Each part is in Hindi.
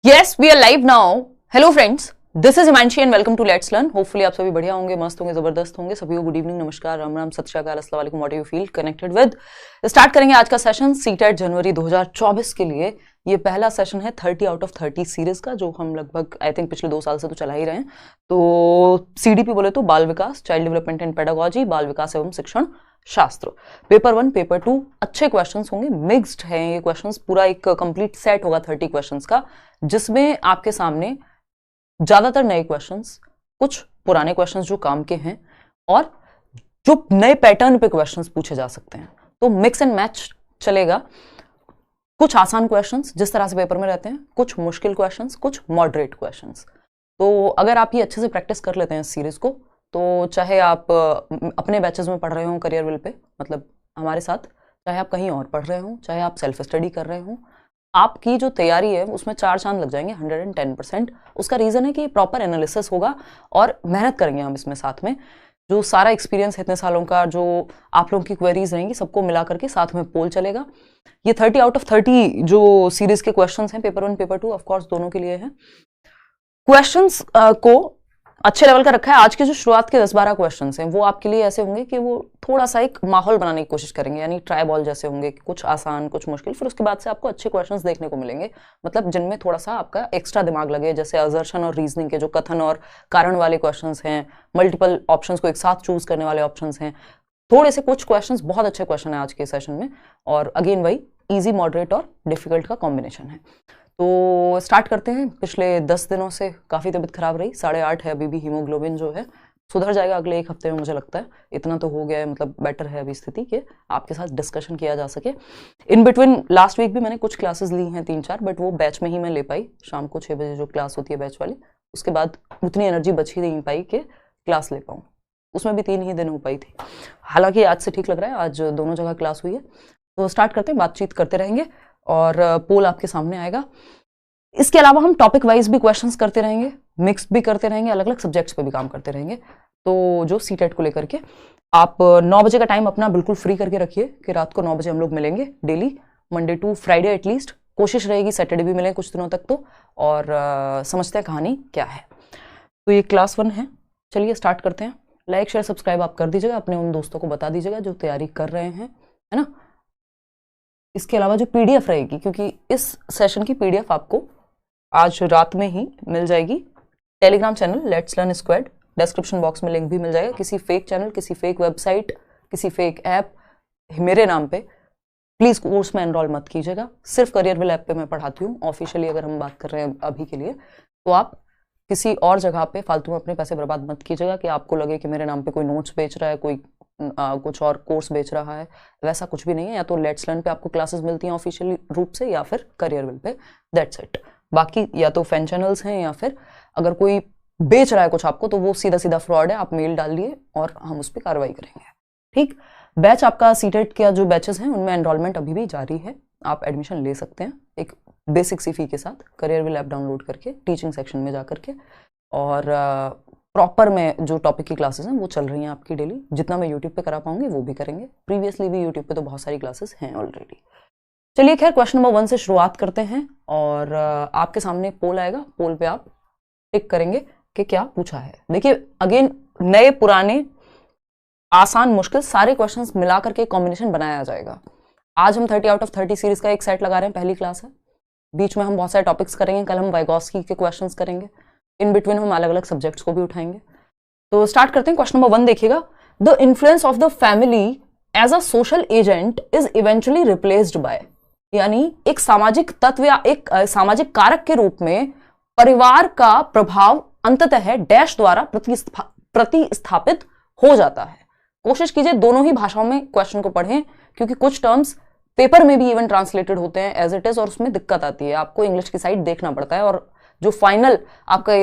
Yes, we are live now. Hello friends, this is Himanshi and welcome to Let's Learn. Hopefully आप सभी बढ़िया होंगे, मस्त होंगे, जबरदस्त होंगे. सभी को गुड इवनिंग, नमस्कार, राम राम, सत श्री अकाल, अस्सलाम वालेकुम. What you feel connected with. Start करेंगे आज का सेशन सीटेट जनवरी 2024 के लिए. ये पहला सेशन है 30 आउट ऑफ 30 सीरीज का, जो हम लगभग आई थिंक पिछले 2 साल से तो चला ही रहे हैं. तो सीडीपी बोले तो बाल विकास, चाइल्ड डेवलपमेंट एंड पेडागोजी, बाल विकास एवं शिक्षण शास्त्र. पेपर 1, पेपर 2 अच्छे क्वेश्चंस होंगे, मिक्स्ड हैं ये क्वेश्चंस. पूरा एक कंप्लीट सेट होगा 30 क्वेश्चंस का, जिसमें आपके सामने ज्यादातर नए क्वेश्चंस, कुछ पुराने क्वेश्चंस जो काम के हैं, और जो नए पैटर्न पे क्वेश्चंस पूछे जा सकते हैं. तो मिक्स एंड मैच चलेगा. कुछ आसान क्वेश्चंस जिस तरह से पेपर में रहते हैं, कुछ मुश्किल क्वेश्चंस, कुछ मॉडरेट क्वेश्चंस. तो अगर आप ये अच्छे से प्रैक्टिस कर लेते हैं इस सीरीज को, तो चाहे आप अपने बैचेस में पढ़ रहे हो करियर विल पे, मतलब हमारे साथ, चाहे आप कहीं और पढ़ रहे हो, चाहे आप सेल्फ स्टडी कर रहे हो, आपकी जो तैयारी है उसमें 4 चांद लग जाएंगे 110%. उसका रीजन है कि प्रॉपर एनालिसिस होगा और मेहनत करेंगे हम इसमें साथ में. जो सारा एक्सपीरियंस है इतने सालों का, जो आप लोगों की क्वेरीज रहेंगी, सबको मिला करके साथ में पोल चलेगा. ये 30 आउट ऑफ 30 जो सीरीज के क्वेश्चंस हैं, पेपर 1 पेपर 2 ऑफकोर्स दोनों के लिए है. क्वेश्चंस को अच्छे लेवल का रखा है. आज के जो शुरुआत के 10-12 क्वेश्चंस हैं वो आपके लिए ऐसे होंगे कि वो थोड़ा सा एक माहौल बनाने की कोशिश करेंगे, यानी ट्राई बॉल जैसे होंगे, कुछ आसान कुछ मुश्किल. फिर उसके बाद से आपको अच्छे क्वेश्चंस देखने को मिलेंगे, मतलब जिनमें थोड़ा सा आपका एक्स्ट्रा दिमाग लगे, जैसे असर्शन और रीजनिंग के जो कथन और कारण वाले क्वेश्चंस हैं, मल्टीपल ऑप्शंस को एक साथ चूज करने वाले ऑप्शंस हैं. थोड़े से कुछ क्वेश्चंस, बहुत अच्छे क्वेश्चन है आज के सेशन में, और अगेन वही इजी, मॉडरेट और डिफिकल्ट का कॉम्बिनेशन है. तो स्टार्ट करते हैं. पिछले 10 दिनों से काफ़ी तबीयत खराब रही. 8.5 है अभी भी हीमोग्लोबिन जो है. सुधर जाएगा अगले 1 हफ्ते में, मुझे लगता है. इतना तो हो गया है, मतलब बेटर है अभी स्थिति के आपके साथ डिस्कशन किया जा सके. इन बिटवीन लास्ट वीक भी मैंने कुछ क्लासेस ली हैं 3-4, बट वो बैच में ही मैं ले पाई. शाम को 6 बजे जो क्लास होती है बैच वाली, उसके बाद उतनी एनर्जी बच ही नहीं पाई कि क्लास ले पाऊँ. उसमें भी 3 ही दिन हो पाई थी. हालांकि आज से ठीक लग रहा है, आज दोनों जगह क्लास हुई है. तो स्टार्ट करते हैं, बातचीत करते रहेंगे और पोल आपके सामने आएगा. इसके अलावा हम टॉपिक वाइज भी क्वेश्चंस करते रहेंगे, मिक्स भी करते रहेंगे, अलग अलग सब्जेक्ट्स पे भी काम करते रहेंगे. तो जो सीटेट को लेकर के आप 9 बजे का टाइम अपना बिल्कुल फ्री करके रखिए कि रात को 9 बजे हम लोग मिलेंगे daily, Monday to Friday at least. कोशिश रहेगी सैटरडे भी मिलें कुछ दिनों तक तो, और समझते हैं कहानी क्या है. तो ये क्लास 1 है. चलिए स्टार्ट करते हैं. लाइक शेयर सब्सक्राइब आप कर दीजिएगा, अपने उन दोस्तों को बता दीजिएगा जो तैयारी कर रहे हैं, है ना. इसके अलावा जो पीडीएफ रहेगी, क्योंकि इस सेशन की पीडीएफ आपको आज रात में ही मिल जाएगी. Telegram channel let's learn squad, description box में लिंक भी मिल जाएगा. किसी फेक चैनल, किसी फेक वेबसाइट, किसी फेक ऐप मेरे नाम पे प्लीज कोर्स में एनरोल मत कीजिएगा. सिर्फ करियर विल ऐप पे मैं पढ़ाती हूँ ऑफिशियली. अगर हम बात कर रहे हैं अभी के लिए, तो आप किसी और जगह पे फालतू में अपने पैसे बर्बाद मत कीजिएगा कि आपको लगे कि मेरे नाम पे कोई नोट्स बेच रहा है, कोई कुछ और कोर्स बेच रहा है. वैसा कुछ भी नहीं है. या तो लेट्स लर्न पे आपको क्लासेस मिलती हैं ऑफिशियल रूप से, या फिर career will pay, that's it. बाकी या तो फैन चैनल्स हैं, या फिर अगर कोई बेच रहा है कुछ आपको, तो वो सीधा सीधा फ्रॉड है. आप मेल डाल दिए और हम उस पर कार्रवाई करेंगे. ठीक. बैच आपका सीटेट के जो बैचेस हैं उनमें एनरोलमेंट अभी भी जारी है. आप एडमिशन ले सकते हैं एक बेसिक सी फी के साथ, करियर विल ऐप डाउनलोड करके, टीचिंग सेक्शन में जा करके. और प्रॉपर में जो टॉपिक की क्लासेस हैं वो चल रही हैं आपकी डेली. जितना मैं यूट्यूब पे करा पाऊंगी वो भी करेंगे. प्रीवियसली भी यूट्यूब पे तो बहुत सारी क्लासेस हैं ऑलरेडी. चलिए खैर, क्वेश्चन नंबर 1 से शुरुआत करते हैं, और आपके सामने पोल आएगा. पोल पे आप टिक करेंगे कि क्या पूछा है. देखिए अगेन, नए पुराने, आसान मुश्किल सारे क्वेश्चंस मिला करके एक कॉम्बिनेशन बनाया जाएगा. आज हम 30 आउट ऑफ 30 सीरीज का एक सेट लगा रहे हैं. पहली क्लास है. बीच में हम बहुत सारे टॉपिक्स करेंगे. कल हम वाइगॉस्की के क्वेश्चंस करेंगे. इन बिटवीन हम अलग अलग सब्जेक्ट्स को भी उठाएंगे. तो स्टार्ट करते हैं. क्वेश्चन नंबर 1 देखिएगा. The influence of the family as a social agent is eventually replaced by, यानी एक सामाजिक तत्व या एक सामाजिक कारक के रूप में परिवार का प्रभाव अंततः डैश द्वारा प्रतिस्थापित हो जाता है. कोशिश कीजिए दोनों ही भाषाओं में क्वेश्चन को पढ़ें, क्योंकि कुछ टर्म्स पेपर में भी इवन ट्रांसलेटेड होते हैं एज इट इज, और उसमें दिक्कत आती है. आपको इंग्लिश की साइड देखना पड़ता है, और जो फाइनल आपका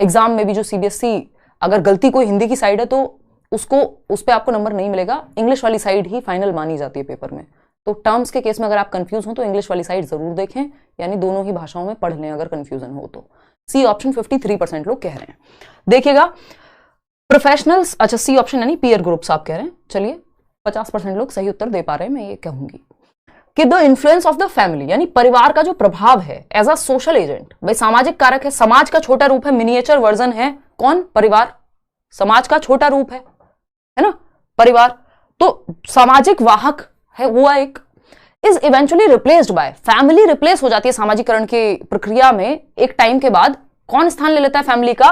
एग्जाम में भी जो सीबीएसई, अगर गलती कोई हिंदी की साइड है तो उसको, उस पर आपको नंबर नहीं मिलेगा. इंग्लिश वाली साइड ही फाइनल मानी जाती है पेपर में. तो टर्म्स के केस में अगर आप कंफ्यूज हो तो इंग्लिश वाली साइड जरूर देखें, यानी दोनों ही भाषाओं में पढ़ लें अगर कंफ्यूजन हो तो. सी ऑप्शन 53% लोग कह रहे हैं. देखिएगा प्रोफेशनल्स, अच्छा सी ऑप्शन यानी पीयर ग्रुप्स आप कह रहे हैं. चलिए 50% लोग सही उत्तर दे पा रहे हैं, मैं ये कहूंगी. कि the influence of the family, यानी परिवार का जो प्रभाव है एज अ सोशल एजेंट, भाई सामाजिक कारक है, समाज का छोटा रूप है, मिनिएचर वर्जन है कौन, परिवार, समाज का छोटा रूप है ना परिवार, तो सामाजिक वाहक है हुआ एक, is eventually replaced bye, family replace हो जाती है सामाजिकरण की प्रक्रिया में एक टाइम के बाद, कौन स्थान ले लेता है फैमिली का,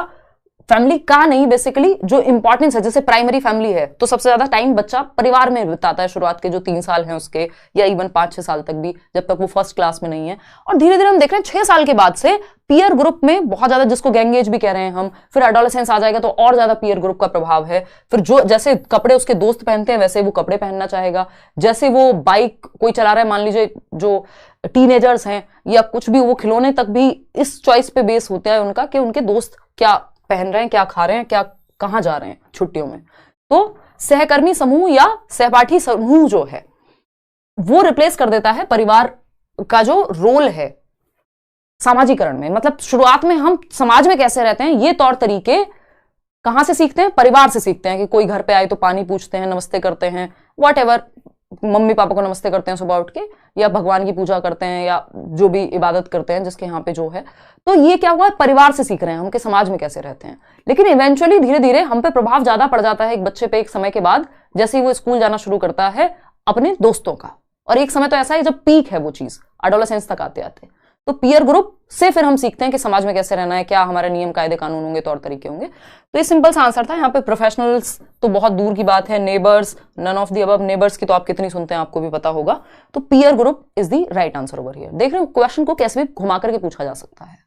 फैमिली का नहीं बेसिकली जो इंपॉर्टेंस है, जैसे प्राइमरी फैमिली है तो सबसे ज्यादा टाइम बच्चा परिवार में बिताता है, शुरुआत के जो 3 साल हैं उसके, या इवन 5-6 साल तक भी, जब तक वो फर्स्ट क्लास में नहीं है। और धीरे धीरे हम देख रहे हैं 6 साल के बाद से पीयर ग्रुप में बहुत ज्यादा, जिसको गैंग एज भी कह रहे हैं हम, फिर एडोलेसेंस आ जाएगा तो और ज्यादा पीयर ग्रुप का प्रभाव है, फिर जो जैसे कपड़े उसके दोस्त पहनते हैं वैसे वो कपड़े पहनना चाहेगा, जैसे वो बाइक कोई चला रहा है, मान लीजिए जो टीनेजर्स हैं या कुछ भी, वो खिलौने तक भी इस चॉइस पे बेस होता है उनका कि उनके दोस्त क्या पहन रहे हैं, क्या खा रहे हैं, क्या कहां जा रहे हैं छुट्टियों में। तो सहकर्मी समूह या सहपाठी समूह जो है वो रिप्लेस कर देता है परिवार का जो रोल है सामाजिकरण में। मतलब शुरुआत में हम समाज में कैसे रहते हैं ये तौर तरीके कहां से सीखते हैं, परिवार से सीखते हैं, कि कोई घर पे आए तो पानी पूछते हैं, नमस्ते करते हैं, व्हाटएवर, मम्मी पापा को नमस्ते करते हैं सुबह उठ के, या भगवान की पूजा करते हैं, या जो भी इबादत करते हैं जिसके यहाँ पे जो है। तो ये क्या हुआ, परिवार से सीख रहे हैं हम कि समाज में कैसे रहते हैं। लेकिन इवेंचुअली धीरे धीरे हम पे प्रभाव ज्यादा पड़ जाता है एक बच्चे पे एक समय के बाद, जैसे ही वो स्कूल जाना शुरू करता है अपने दोस्तों का, और एक समय तो ऐसा है जब पीक है वो चीज, एडोलेसेंस तक आते आते, तो पीयर ग्रुप से फिर हम सीखते हैं कि समाज में कैसे रहना है, क्या हमारे नियम कायदे कानून होंगे, तौर तरीके होंगे। तो ये सिंपल सा आंसर था। यहाँ पे प्रोफेशनल्स तो बहुत दूर की बात है, neighbours, none of the above, neighbours की तो आप कितनी सुनते हैं आपको भी पता होगा। तो peer group is the right answer over here. देख रहे हो क्वेश्चन को कैसे भी घुमा करके पूछा जा सकता है।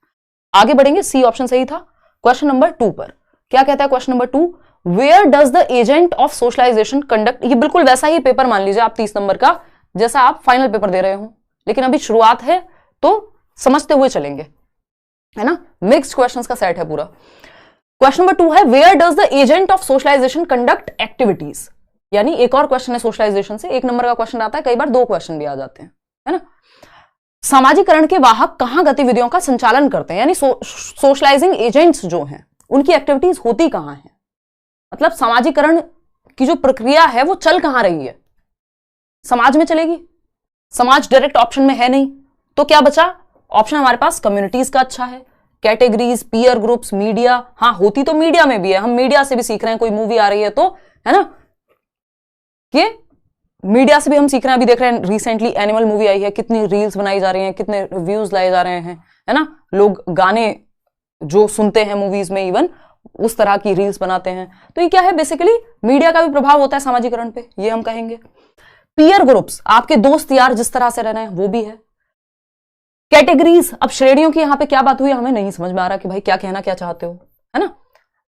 आगे बढ़ेंगे, सी ऑप्शन सही था। क्वेश्चन नंबर 2 पर क्या कहता है, question number 2, where does the agent of socialisation conduct, ये बिल्कुल वैसा ही पेपर मान लीजिए आप 30 नंबर का, जैसा आप फाइनल पेपर दे रहे हो, लेकिन अभी शुरुआत है तो समझते हुए चलेंगे, है ना, मिक्स्ड क्वेश्चंस का सेट है पूरा। क्वेश्चन नंबर 2 है, where does the agent of socialisation conduct activities, यानी एक और क्वेश्चन है सोशलाइजेशन से, 1 नंबर का क्वेश्चन आता है, कई बार 2 क्वेश्चन भी आ जाते हैं, है ना। सामाजिकरण के वाहक कहां गतिविधियों का संचालन करते हैं, यानी सोशलाइजिंग एजेंट्स जो हैं उनकी एक्टिविटीज होती कहां है, मतलब सामाजिकरण की जो प्रक्रिया है वो चल कहां रही है, समाज में चलेगी, समाज डायरेक्ट ऑप्शन में है नहीं, तो क्या बचा ऑप्शन हमारे पास, कम्युनिटीज का अच्छा है, कैटेगरीज, पीयर ग्रुप्स, मीडिया, हाँ होती तो मीडिया में भी है, हम मीडिया से भी सीख रहे हैं, कोई मूवी आ रही है तो, है ना, ये मीडिया से भी हम सीख रहे हैं। अभी देख रहे हैं रिसेंटली एनिमल मूवी आई है, कितनी रील्स बनाई जा रही हैं, कितने व्यूज लाए जा रहे हैं, है ना, लोग गाने जो सुनते हैं मूवीज में इवन उस तरह की रील्स बनाते हैं। तो ये क्या है, बेसिकली मीडिया का भी प्रभाव होता है सामाजिकरण पे, ये हम कहेंगे। पीयर ग्रुप्स, आपके दोस्त यार जिस तरह से रह रहे हैं वो भी है। कैटेगरीज, अब श्रेणियों की यहां पे क्या बात हुई हमें नहीं समझ में आ रहा कि भाई क्या कहना क्या चाहते हो, है ना,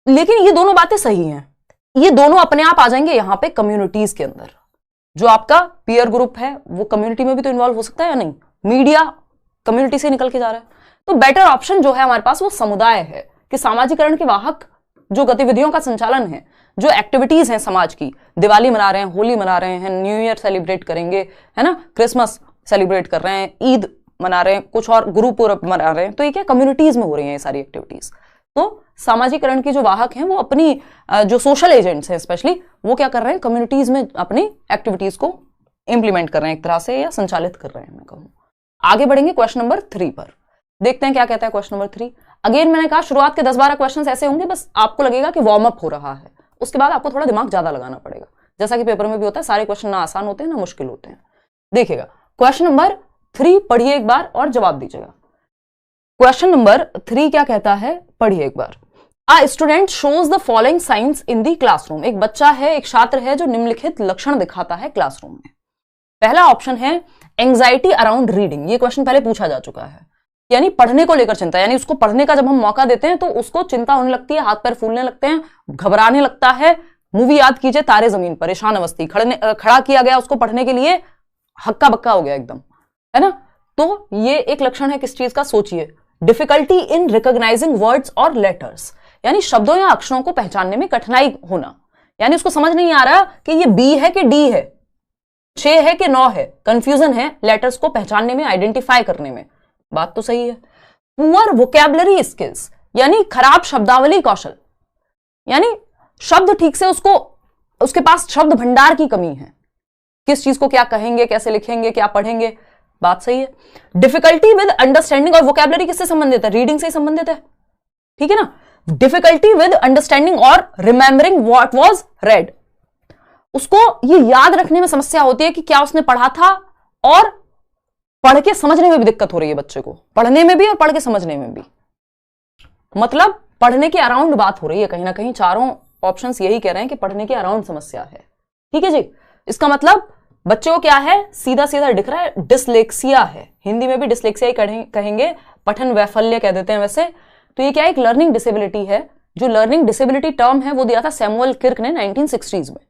लेकिन ये दोनों बातें सही हैं, ये दोनों अपने आप आ जाएंगे यहां पे कम्युनिटीज के अंदर। जो आपका पीयर ग्रुप है वो कम्युनिटी में भी तो इन्वॉल्व हो सकता है या नहीं, मीडिया कम्युनिटी से निकल के जा रहा है, तो बेटर ऑप्शन जो है हमारे पास वो समुदाय है, कि सामाजिकरण के वाहक जो गतिविधियों का संचालन है, जो एक्टिविटीज हैं समाज की, दिवाली मना रहे हैं, होली मना रहे हैं, न्यू ईयर सेलिब्रेट करेंगे, है ना, क्रिसमस सेलिब्रेट कर रहे हैं, ईद मना रहे हैं, कुछ और गुरु पूरब मना रहे हैं, तो ये क्या कम्युनिटीज में हो रही हैं ये सारी एक्टिविटीज। तो सामाजिकरण के जो वाहक हैं वो अपनी जो सोशल एजेंट्स हैं स्पेशली, वो क्या कर रहे हैं, कम्युनिटीज में अपनी एक्टिविटीज को इंप्लीमेंट कर रहे हैं एक तरह से, या संचालित कर रहे हैं मैं कहूं। आगे बढ़ेंगे क्वेश्चन नंबर 3 पर, देखते हैं क्या कहता है क्वेश्चन नंबर 3। अगेन मैंने कहा शुरुआत के 10-12 क्वेश्चन ऐसे होंगे, बस आपको लगेगा कि वार्म अप हो रहा है, उसके बाद आपको थोड़ा दिमाग ज्यादा लगाना पड़ेगा, जैसा कि पेपर में भी होता है, सारे क्वेश्चन ना आसान होते हैं ना मुश्किल होते हैं। देखिएगा क्वेश्चन नंबर 3 पढ़िए एक बार और जवाब दीजिएगा। क्वेश्चन नंबर 3 क्या कहता है, पढ़िए एक बार। A student shows the following signs in the classroom, एक बच्चा है, एक छात्र है जो निम्नलिखित लक्षण दिखाता है क्लासरूम में। पहला ऑप्शन है एंजाइटी अराउंड रीडिंग, ये क्वेश्चन पहले पूछा जा चुका है, यानी पढ़ने को लेकर चिंता, यानी उसको पढ़ने का जब हम मौका देते हैं तो उसको चिंता होने लगती है, हाथ पैर फूलने लगते हैं, घबराने लगता है। मूवी याद कीजिए तारे जमीन पर, ईशान अवस्थी, खड़ा किया गया उसको पढ़ने के लिए, हक्का बक्का हो गया एकदम, है ना। तो ये एक लक्षण है किस चीज का, सोचिए, डिफिकल्टी इन रिकॉग्नाइजिंग वर्ड्स और लेटर्स, यानी शब्दों या अक्षरों को पहचानने में कठिनाई होना, यानी उसको समझ नहीं आ रहा कि ये बी है कि डी है, 6 है कि 9 है, कंफ्यूजन है लेटर्स को पहचानने में, आइडेंटिफाई करने में। बात तो सही है। पुअर वोकैबुलरी स्किल्स, यानी खराब शब्दावली कौशल, यानी शब्द ठीक से उसके पास शब्द भंडार की कमी है, किस चीज को क्या कहेंगे, कैसे लिखेंगे, क्या पढ़ेंगे, बात सही है। डिफिकल्टी विद अंडरस्टैंडिंग, और वोकैबुलरी किससे संबंधित है, रीडिंग से संबंधित है, ठीक है ना। डिफिकल्टी विद अंडरस्टैंडिंग और रिमेंबरिंग व्हाट वाज रेड, उसको ये याद रखने में समस्या होती है कि क्या उसने पढ़ा था, और पढ़ के समझने में भी दिक्कत हो रही है बच्चे को, पढ़ने में भी और पढ़ के समझने में भी, मतलब पढ़ने के अराउंड बात हो रही है कहीं ना कहीं। चारों ऑप्शंस यही कह रहे हैं कि पढ़ने के अराउंड समस्या है, ठीक है जी। इसका मतलब बच्चे को क्या है, सीधा सीधा दिख रहा है, डिसलेक्सिया है। हिंदी में भी डिसलेक्सिया ही कहेंगे, पठन वैफल्य कह देते हैं वैसे। तो ये क्या एक लर्निंग डिसेबिलिटी है। जो लर्निंग डिसेबिलिटी टर्म है वो दिया था सैमुअल किर्क ने 1960s में,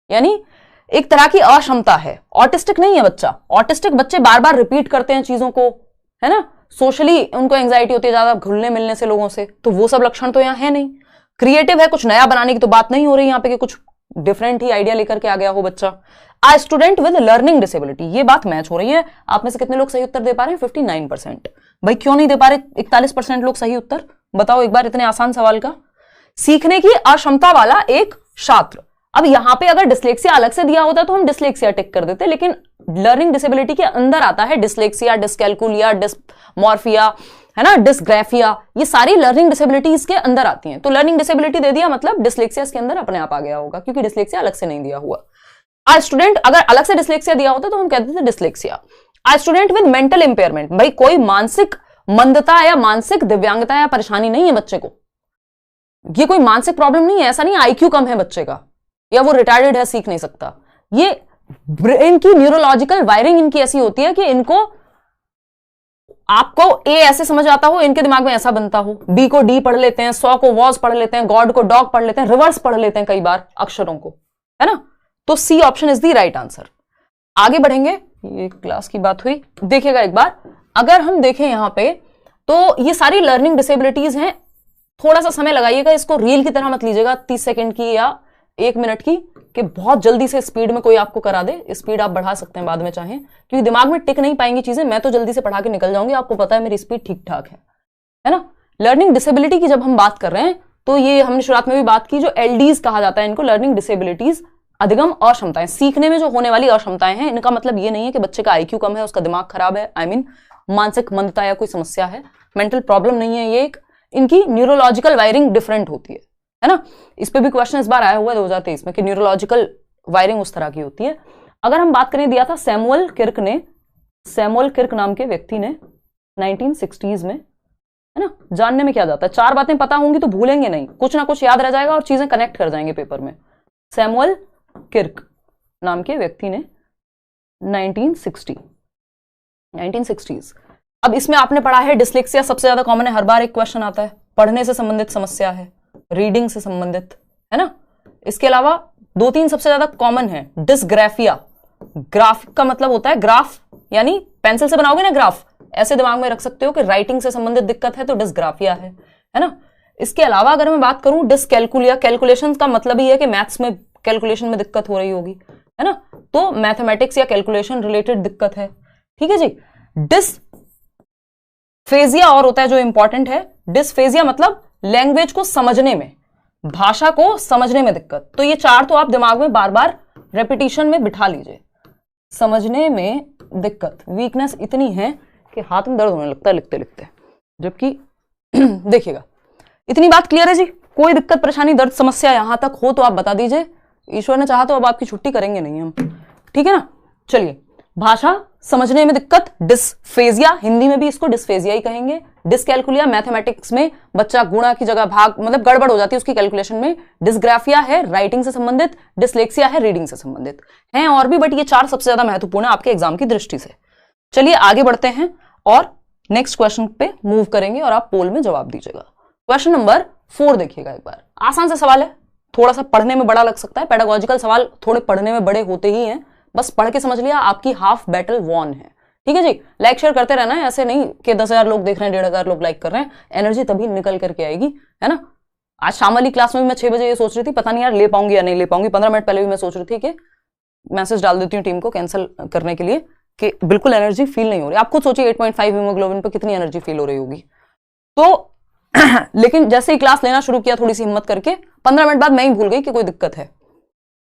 यानी एक तरह की अक्षमता है। ऑटिस्टिक नहीं है बच्चा, ऑटिस्टिक बच्चे बार बार रिपीट करते हैं चीजों को, है ना। सोशली उनको एंजाइटी होती है ज्यादा घुलने मिलने से लोगों से, तो वो सब लक्षण तो यहाँ है नहीं। क्रिएटिव है, कुछ नया बनाने की तो बात नहीं हो रही यहाँ पे कि कुछ डिफरेंट ही आइडिया लेकर के आ गया हो बच्चा। आ स्टूडेंट विद लर्निंग डिसेबिलिटी, ये बात मैच हो रही है। आप में से कितने लोग सही उत्तर दे पा रहे हैं, 59%। भाई क्यों नहीं दे पा रहे 41% लोग सही उत्तर, बताओ एक बार इतने आसान सवाल का। सीखने की अक्षमता वाला एक छात्र, अब यहां पे अगर डिसलेक्सिया अलग से दिया होता तो हम डिसलेक्सिया टिक कर देते, लेकिन लर्निंग डिसेबिलिटी के अंदर आता है डिसलेक्सिया, डिसकैल्कुलिया, डिसमॉर्फिया, है ना, डिसग्राफिया, ये सारी लर्निंग डिसेबिलिटीज के अंदर आती हैं। तो लर्निंग डिसेबिलिटी दे दिया मतलब डिसलेक्सिया इसके अंदर अपने आप आ गया होगा, क्योंकि डिसलेक्सिया अलग से नहीं दिया हुआ। आ स्टूडेंट, अगर अलग से डिसलेक्सिया दिया होता तो हम कहते थे dyslexia. A student with mental impairment, भाई कोई मानसिक मंदता या मानसिक दिव्यांगता या परेशानी नहीं है बच्चे को, ये कोई मानसिक प्रॉब्लम नहीं है, ऐसा नहीं आईक्यू कम है बच्चे का या वो रिटार्डेड है, सीख नहीं सकता। ये ब्रेन की न्यूरोलॉजिकल वायरिंग इनकी ऐसी होती है कि इनको, आपको ए ऐसे समझ आता हो, इनके दिमाग में ऐसा बनता हो, बी को डी पढ़ लेते हैं, 100 को वॉज पढ़ लेते हैं, गॉड को डॉग पढ़ लेते हैं, रिवर्स पढ़ लेते हैं कई बार अक्षरों को, है ना। तो C option is the right answer. आगे बढ़ेंगे, ये क्लास की बात हुई, देखिएगा एक बार, अगर हम देखें यहां पे तो ये सारी लर्निंग डिसेबिलिटीज हैं। थोड़ा सा समय लगाइएगा, इसको रील की तरह मत लीजिएगा 30 सेकंड की या 1 मिनट की, कि बहुत जल्दी से स्पीड में कोई आपको करा दे। स्पीड आप बढ़ा सकते हैं बाद में चाहें, क्योंकि दिमाग में टिक नहीं पाएंगी चीजें। मैं तो जल्दी से पढ़ा के निकल जाऊंगी, आपको पता है मेरी स्पीड ठीक ठाक है ना। लर्निंग डिसेबिलिटी की जब हम बात कर रहे हैं तो ये हमने शुरुआत में भी बात की, जो एलडीज कहा जाता है इनको, लर्निंग डिसेबिलिटीज, अधिगम अक्षमताएं, सीखने में जो होने वाली अक्षमताएं हैं। इनका मतलब ये नहीं है कि बच्चे का आईक्यू कम है, उसका दिमाग खराब है, आई मीन मानसिक मंदता या कोई समस्या है, मेंटल प्रॉब्लम नहीं है। ये एक इनकी न्यूरोलॉजिकल वायरिंग डिफरेंट होती है ना। इस पे भी क्वेश्चन इस बार आया हुआ है 2023 में कि न्यूरोलॉजिकल वायरिंग उस तरह की होती है। अगर हम बात करें, दिया था सैमुअल किर्क ने, सैमुअल किर्क नाम के व्यक्ति ने 1960s में, है ना। जानने में क्या जाता है, 4 बातें पता होंगी तो भूलेंगे नहीं, कुछ ना कुछ याद रह जाएगा और चीजें कनेक्ट कर जाएंगे पेपर में। सैमुअल किर्क नाम के व्यक्ति ने 1960s। अब इसमें आपने पढ़ा है डिसलेक्सिया सबसे ज्यादा कॉमन है, हर बार एक क्वेश्चन आता है, पढ़ने से संबंधित समस्या है, रीडिंग से संबंधित, है ना। इसके अलावा 2-3 सबसे ज्यादा कॉमन है, डिसग्राफिया, ग्राफ का मतलब होता है ग्राफ, यानी पेंसिल से बनाओगे ना ग्राफ, ऐसे दिमाग में रख सकते हो कि राइटिंग से संबंधित दिक्कत है तो डिसग्राफिया है ना। इसके अलावा अगर मैं बात करूं डिसकैल्कुलिया, कैलकुलेशन का मतलब ही है कि मैथ्स में कैलकुलेशन में दिक्कत हो रही होगी, है ना, तो मैथमेटिक्स या कैलकुलेशन रिलेटेड दिक्कत है, ठीक है जी। डिसफेजिया और होता है जो इंपॉर्टेंट है, डिसफेजिया मतलब लैंग्वेज को समझने में, भाषा को समझने में दिक्कत। तो ये 4 तो आप दिमाग में बार बार रेपिटेशन में बिठा लीजिए। समझने में दिक्कत, वीकनेस इतनी है कि हाथ में दर्द होने लगता है लिखते लिखते, जबकि देखिएगा, इतनी बात क्लियर है जी। कोई दिक्कत परेशानी दर्द समस्या यहां तक हो तो आप बता दीजिए, ईश्वर ने चाहा तो अब आपकी छुट्टी करेंगे नहीं हम, ठीक है ना। चलिए, भाषा समझने में दिक्कत, डिसफेजिया, हिंदी में भी इसको डिसफेजिया ही कहेंगे। डिसकैल्कुलिया, मैथमेटिक्स में बच्चा गुणा की जगह भाग, मतलब गड़बड़ हो जाती है उसकी कैलकुलेशन में। डिसग्राफिया है राइटिंग से संबंधित, डिसलेक्सिया है रीडिंग से संबंधित, हैं और भी, बट ये 4 सबसे ज्यादा महत्वपूर्ण है आपके एग्जाम की दृष्टि से। चलिए आगे बढ़ते हैं और नेक्स्ट क्वेश्चन पे मूव करेंगे और आप पोल में जवाब दीजिएगा। क्वेश्चन नंबर 4 देखिएगा एक बार, आसान सा सवाल है, थोड़ा सा पढ़ने में बड़ा लग सकता है, पेडागोजिकल सवाल थोड़े पढ़ने में बड़े होते ही हैं, बस पढ़ के समझ लिया आपकी हाफ बैटल वॉन है, ठीक है जी। लाइक शेयर करते रहना है, ऐसे नहीं कि 10,000 लोग देख रहे हैं, 1,500 लोग लाइक कर रहे हैं, एनर्जी तभी निकल करके आएगी, है ना। आज शाम वाली क्लास में भी मैं 6 बजे ये सोच रही थी, पता नहीं यार ले पाऊंगी या नहीं ले पाऊंगी। 15 मिनट पहले भी मैं सोच रही थी कि मैसेज डाल देती हूँ टीम को कैंसिल करने के लिए, कि बिल्कुल एनर्जी फील नहीं हो रही। आप खुद सोचिए 8.5 हीमोग्लोबिन पर कितनी एनर्जी फील हो रही होगी। तो लेकिन जैसे ही क्लास लेना शुरू किया थोड़ी सी हिम्मत करके, 15 मिनट बाद मैं ही भूल गई कि कोई दिक्कत है।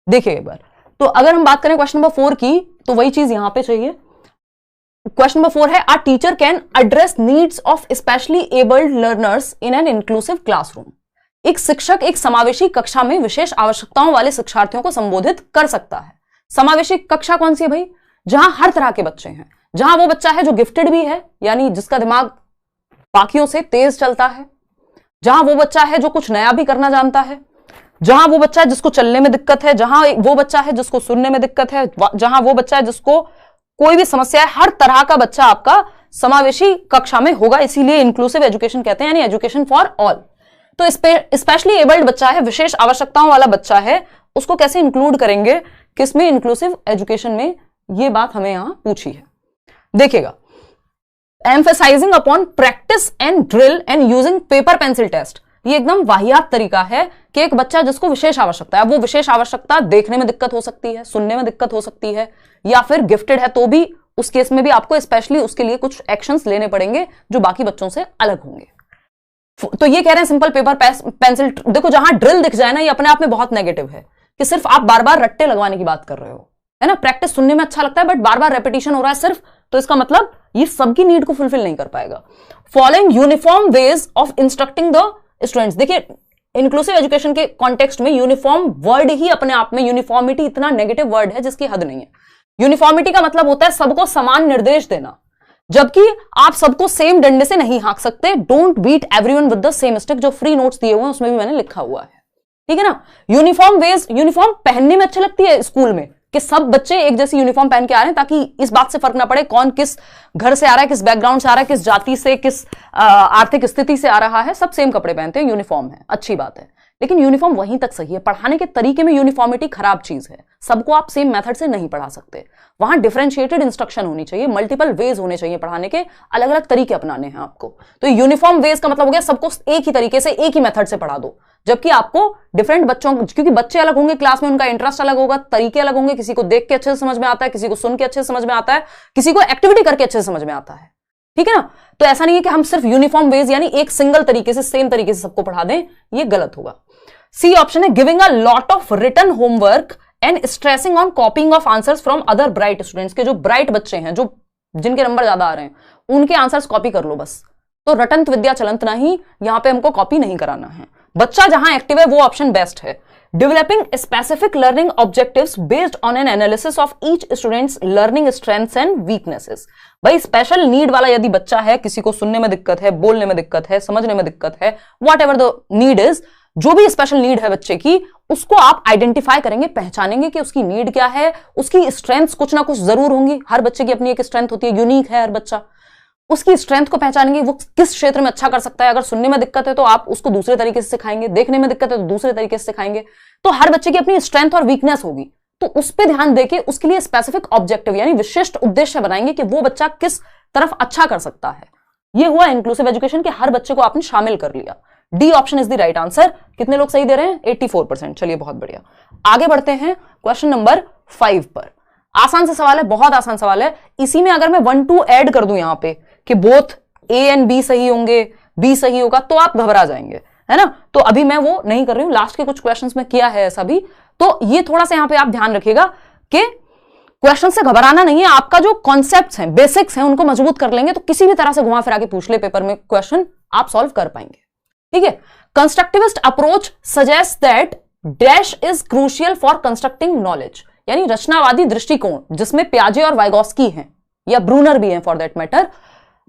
देखिए एक बार, तो अगर हम बात करें क्वेश्चन नंबर 4 की, तो वही चीज यहां पे चाहिए। क्वेश्चन नंबर 4 है, a teacher can address needs of specially abled learners in an inclusive classroom. एक शिक्षक एक समावेशी कक्षा में विशेष आवश्यकताओं वाले शिक्षार्थियों को संबोधित कर सकता है। समावेशी कक्षा कौन सी है भाई? जहां हर तरह के बच्चे हैं, जहां वो बच्चा है जो गिफ्टेड भी है, यानी जिसका दिमाग बाकियों से तेज चलता है, जहां वो बच्चा है जो कुछ नया भी करना जानता है, जहां वो बच्चा है जिसको चलने में दिक्कत है, जहां वो बच्चा है जिसको सुनने में दिक्कत है, जहां वो बच्चा है जिसको कोई भी समस्या है, हर तरह का बच्चा आपका समावेशी कक्षा में होगा। इसीलिए इंक्लूसिव एजुकेशन कहते हैं, यानी एजुकेशन फॉर ऑल। तो स्पेशली एबल्ड बच्चा है, विशेष आवश्यकताओं वाला बच्चा है, उसको कैसे इंक्लूड करेंगे किसमें? इंक्लूसिव एजुकेशन में। ये बात हमें यहां पूछी है। देखिएगा, emphasising upon practice and drill and using paper pencil test. ये एकदम वाहियात तरीका है कि एक बच्चा जिसको विशेष आवश्यकता है, वो विशेष आवश्यकता देखने में दिक्कत हो सकती है, सुनने में दिक्कत हो सकती है, या फिर गिफ्टेड है तो भी उस केस में भी आपको स्पेशली उसके लिए कुछ एक्शंस लेने पड़ेंगे जो बाकी बच्चों से अलग होंगे। तो ये कह रहे हैं सिंपल पेपर पेंसिल। देखो, जहां ड्रिल दिख जाए ना, ये अपने आप में बहुत नेगेटिव है कि सिर्फ आप बार बार रट्टे लगवाने की बात कर रहे हो, है ना। प्रैक्टिस सुनने में अच्छा लगता है, बट बार बार रेपिटेशन हो रहा है सिर्फ, तो इसका मतलब ये सबकी नीड को फुलफिल नहीं कर पाएगा। Following uniform ways of instructing the students. देखिए, इंक्लूसिव एजुकेशन के कॉन्टेक्स्ट में यूनिफॉर्म वर्ड ही अपने आप में, यूनिफॉर्मिटी इतना नेगेटिव वर्ड है जिसकी हद नहीं है। यूनिफॉर्मिटी का मतलब होता है सबको समान निर्देश देना, जबकि आप सबको सेम डंडे से नहीं हाँक सकते। Don't beat everyone with the same stick, जो फ्री नोट्स दिए हुए हैं उसमें भी मैंने लिखा हुआ है, ठीक है ना। यूनिफॉर्म वेज, यूनिफॉर्म पहनने में अच्छी लगती है स्कूल में कि सब बच्चे एक जैसी यूनिफॉर्म पहन के आ रहे हैं, ताकि इस बात से फर्क ना पड़े कौन किस घर से आ रहा है, किस बैकग्राउंड से आ रहा है, किस जाति से, किस आर्थिक स्थिति से आ रहा है, सब सेम कपड़े पहनते हैं, यूनिफॉर्म है, अच्छी बात है। लेकिन यूनिफॉर्म वहीं तक सही है, पढ़ाने के तरीके में यूनिफॉर्मिटी खराब चीज है। सबको आप सेम मेथड से नहीं पढ़ा सकते, वहां डिफरेंशिएटेड इंस्ट्रक्शन होनी चाहिए, मल्टीपल वेज होने चाहिए पढ़ाने के, अलग अलग तरीके अपनाने हैं आपको। तो यूनिफॉर्म वेज का मतलब हो गया सबको एक ही तरीके से, एक ही मेथड से पढ़ा दो, जबकि आपको डिफरेंट बच्चों, क्योंकि बच्चे अलग होंगे क्लास में, उनका इंटरेस्ट अलग होगा, तरीके अलग होंगे, किसी को देख के अच्छे से समझ में आता है, किसी को सुन के अच्छे से समझ में आता है, किसी को एक्टिविटी करके अच्छे से समझ में आता है, ठीक है ना। तो ऐसा नहीं है कि हम सिर्फ यूनिफॉर्म वेज यानी एक सिंगल तरीके से, सेम तरीके से सबको पढ़ा दें, ये गलत होगा। सी ऑप्शन है, giving a lot of written homework and stressing on copying of answers from other bright students. के जो ब्राइट बच्चे हैं, जो जिनके नंबर ज्यादा आ रहे हैं, उनके आंसर्स कॉपी कर लो बस। तो रटंत विद्या चलंत नहीं, यहां पे हमको कॉपी नहीं कराना है। बच्चा जहां एक्टिव है वो ऑप्शन बेस्ट है। Developing specific learning objectives based on an analysis of each students learning strengths and weaknesses. भाई, स्पेशल नीड वाला यदि बच्चा है, किसी को सुनने में दिक्कत है, बोलने में दिक्कत है, समझने में दिक्कत है, what ever the need is, जो भी स्पेशल नीड है बच्चे की, उसको आप आइडेंटिफाई करेंगे, पहचानेंगे कि उसकी नीड क्या है, उसकी स्ट्रेंथ्स कुछ ना कुछ जरूर होंगी। हर बच्चे की अपनी एक स्ट्रेंथ होती है, यूनिक है हर बच्चा। उसकी स्ट्रेंथ को पहचानेंगे, वो किस क्षेत्र में अच्छा कर सकता है। अगर सुनने में दिक्कत है तो आप उसको दूसरे तरीके से सिखाएंगे, देखने में दिक्कत है तो दूसरे तरीके से सिखाएंगे। तो हर बच्चे की अपनी स्ट्रेंथ और वीकनेस होगी, तो उस पर ध्यान देके उसके लिए स्पेसिफिक ऑब्जेक्टिव यानी विशिष्ट उद्देश्य बनाएंगे कि वो बच्चा किस तरफ अच्छा कर सकता है। ये हुआ इंक्लूसिव एजुकेशन के हर बच्चे को आपने शामिल कर लिया। D option is the right answer. कितने लोग सही दे रहे हैं? 84%। चलिए, बहुत बढ़िया। आगे बढ़ते हैं क्वेश्चन नंबर 5 पर। आसान सा सवाल है, बहुत आसान सवाल है। इसी में अगर मैं 1 2 ऐड कर दूं यहां पे कि बोथ ए एंड बी सही होंगे, बी सही होगा, तो आप घबरा जाएंगे, है ना। तो अभी मैं वो नहीं कर रही हूं, लास्ट के कुछ क्वेश्चंस में किया है ऐसा भी। तो ये थोड़ा सा यहां पे आप ध्यान रखिएगा कि क्वेश्चन से घबराना नहीं है। आपका जो कॉन्सेप्ट्स हैं, बेसिक्स हैं, उनको मजबूत कर लेंगे तो किसी भी तरह से घुमा फिरा के पूछ ले पेपर में क्वेश्चन, आप सॉल्व कर पाएंगे, ठीक है। Constructivist approach suggest that dash is crucial for constructing knowledge, यानी रचनावादी दृष्टिकोण, जिसमें पियाजे और वाइगोस्की हैं या ब्रूनर भी हैं फॉर दैट मैटर,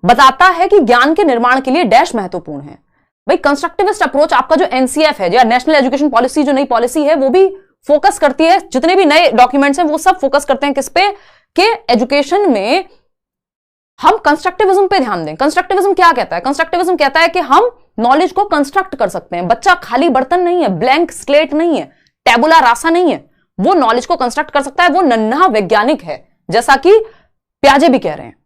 बताता है कि ज्ञान के निर्माण के लिए डैश महत्वपूर्ण है। भाई, कंस्ट्रक्टिविस्ट अप्रोच आपका जो एनसीएफ है या नेशनल एजुकेशन पॉलिसी, जो नई पॉलिसी है, वो भी फोकस करती है, जितने भी नए डॉक्यूमेंट्स हैं वो सब फोकस करते हैं किस पे, कि एजुकेशन में हम कंस्ट्रक्टिविज्म पे ध्यान दें। कंस्ट्रक्टिविज्म क्या कहता है? कंस्ट्रक्टिविज्म कहता है कि हम नॉलेज को कंस्ट्रक्ट कर सकते हैं। बच्चा खाली बर्तन नहीं है, ब्लैंक स्लेट नहीं है, टेबुला रासा नहीं है, वो नॉलेज को कंस्ट्रक्ट कर सकता है। वो नन्हा वैज्ञानिक है, जैसा कि प्याजे भी कह रहे हैं,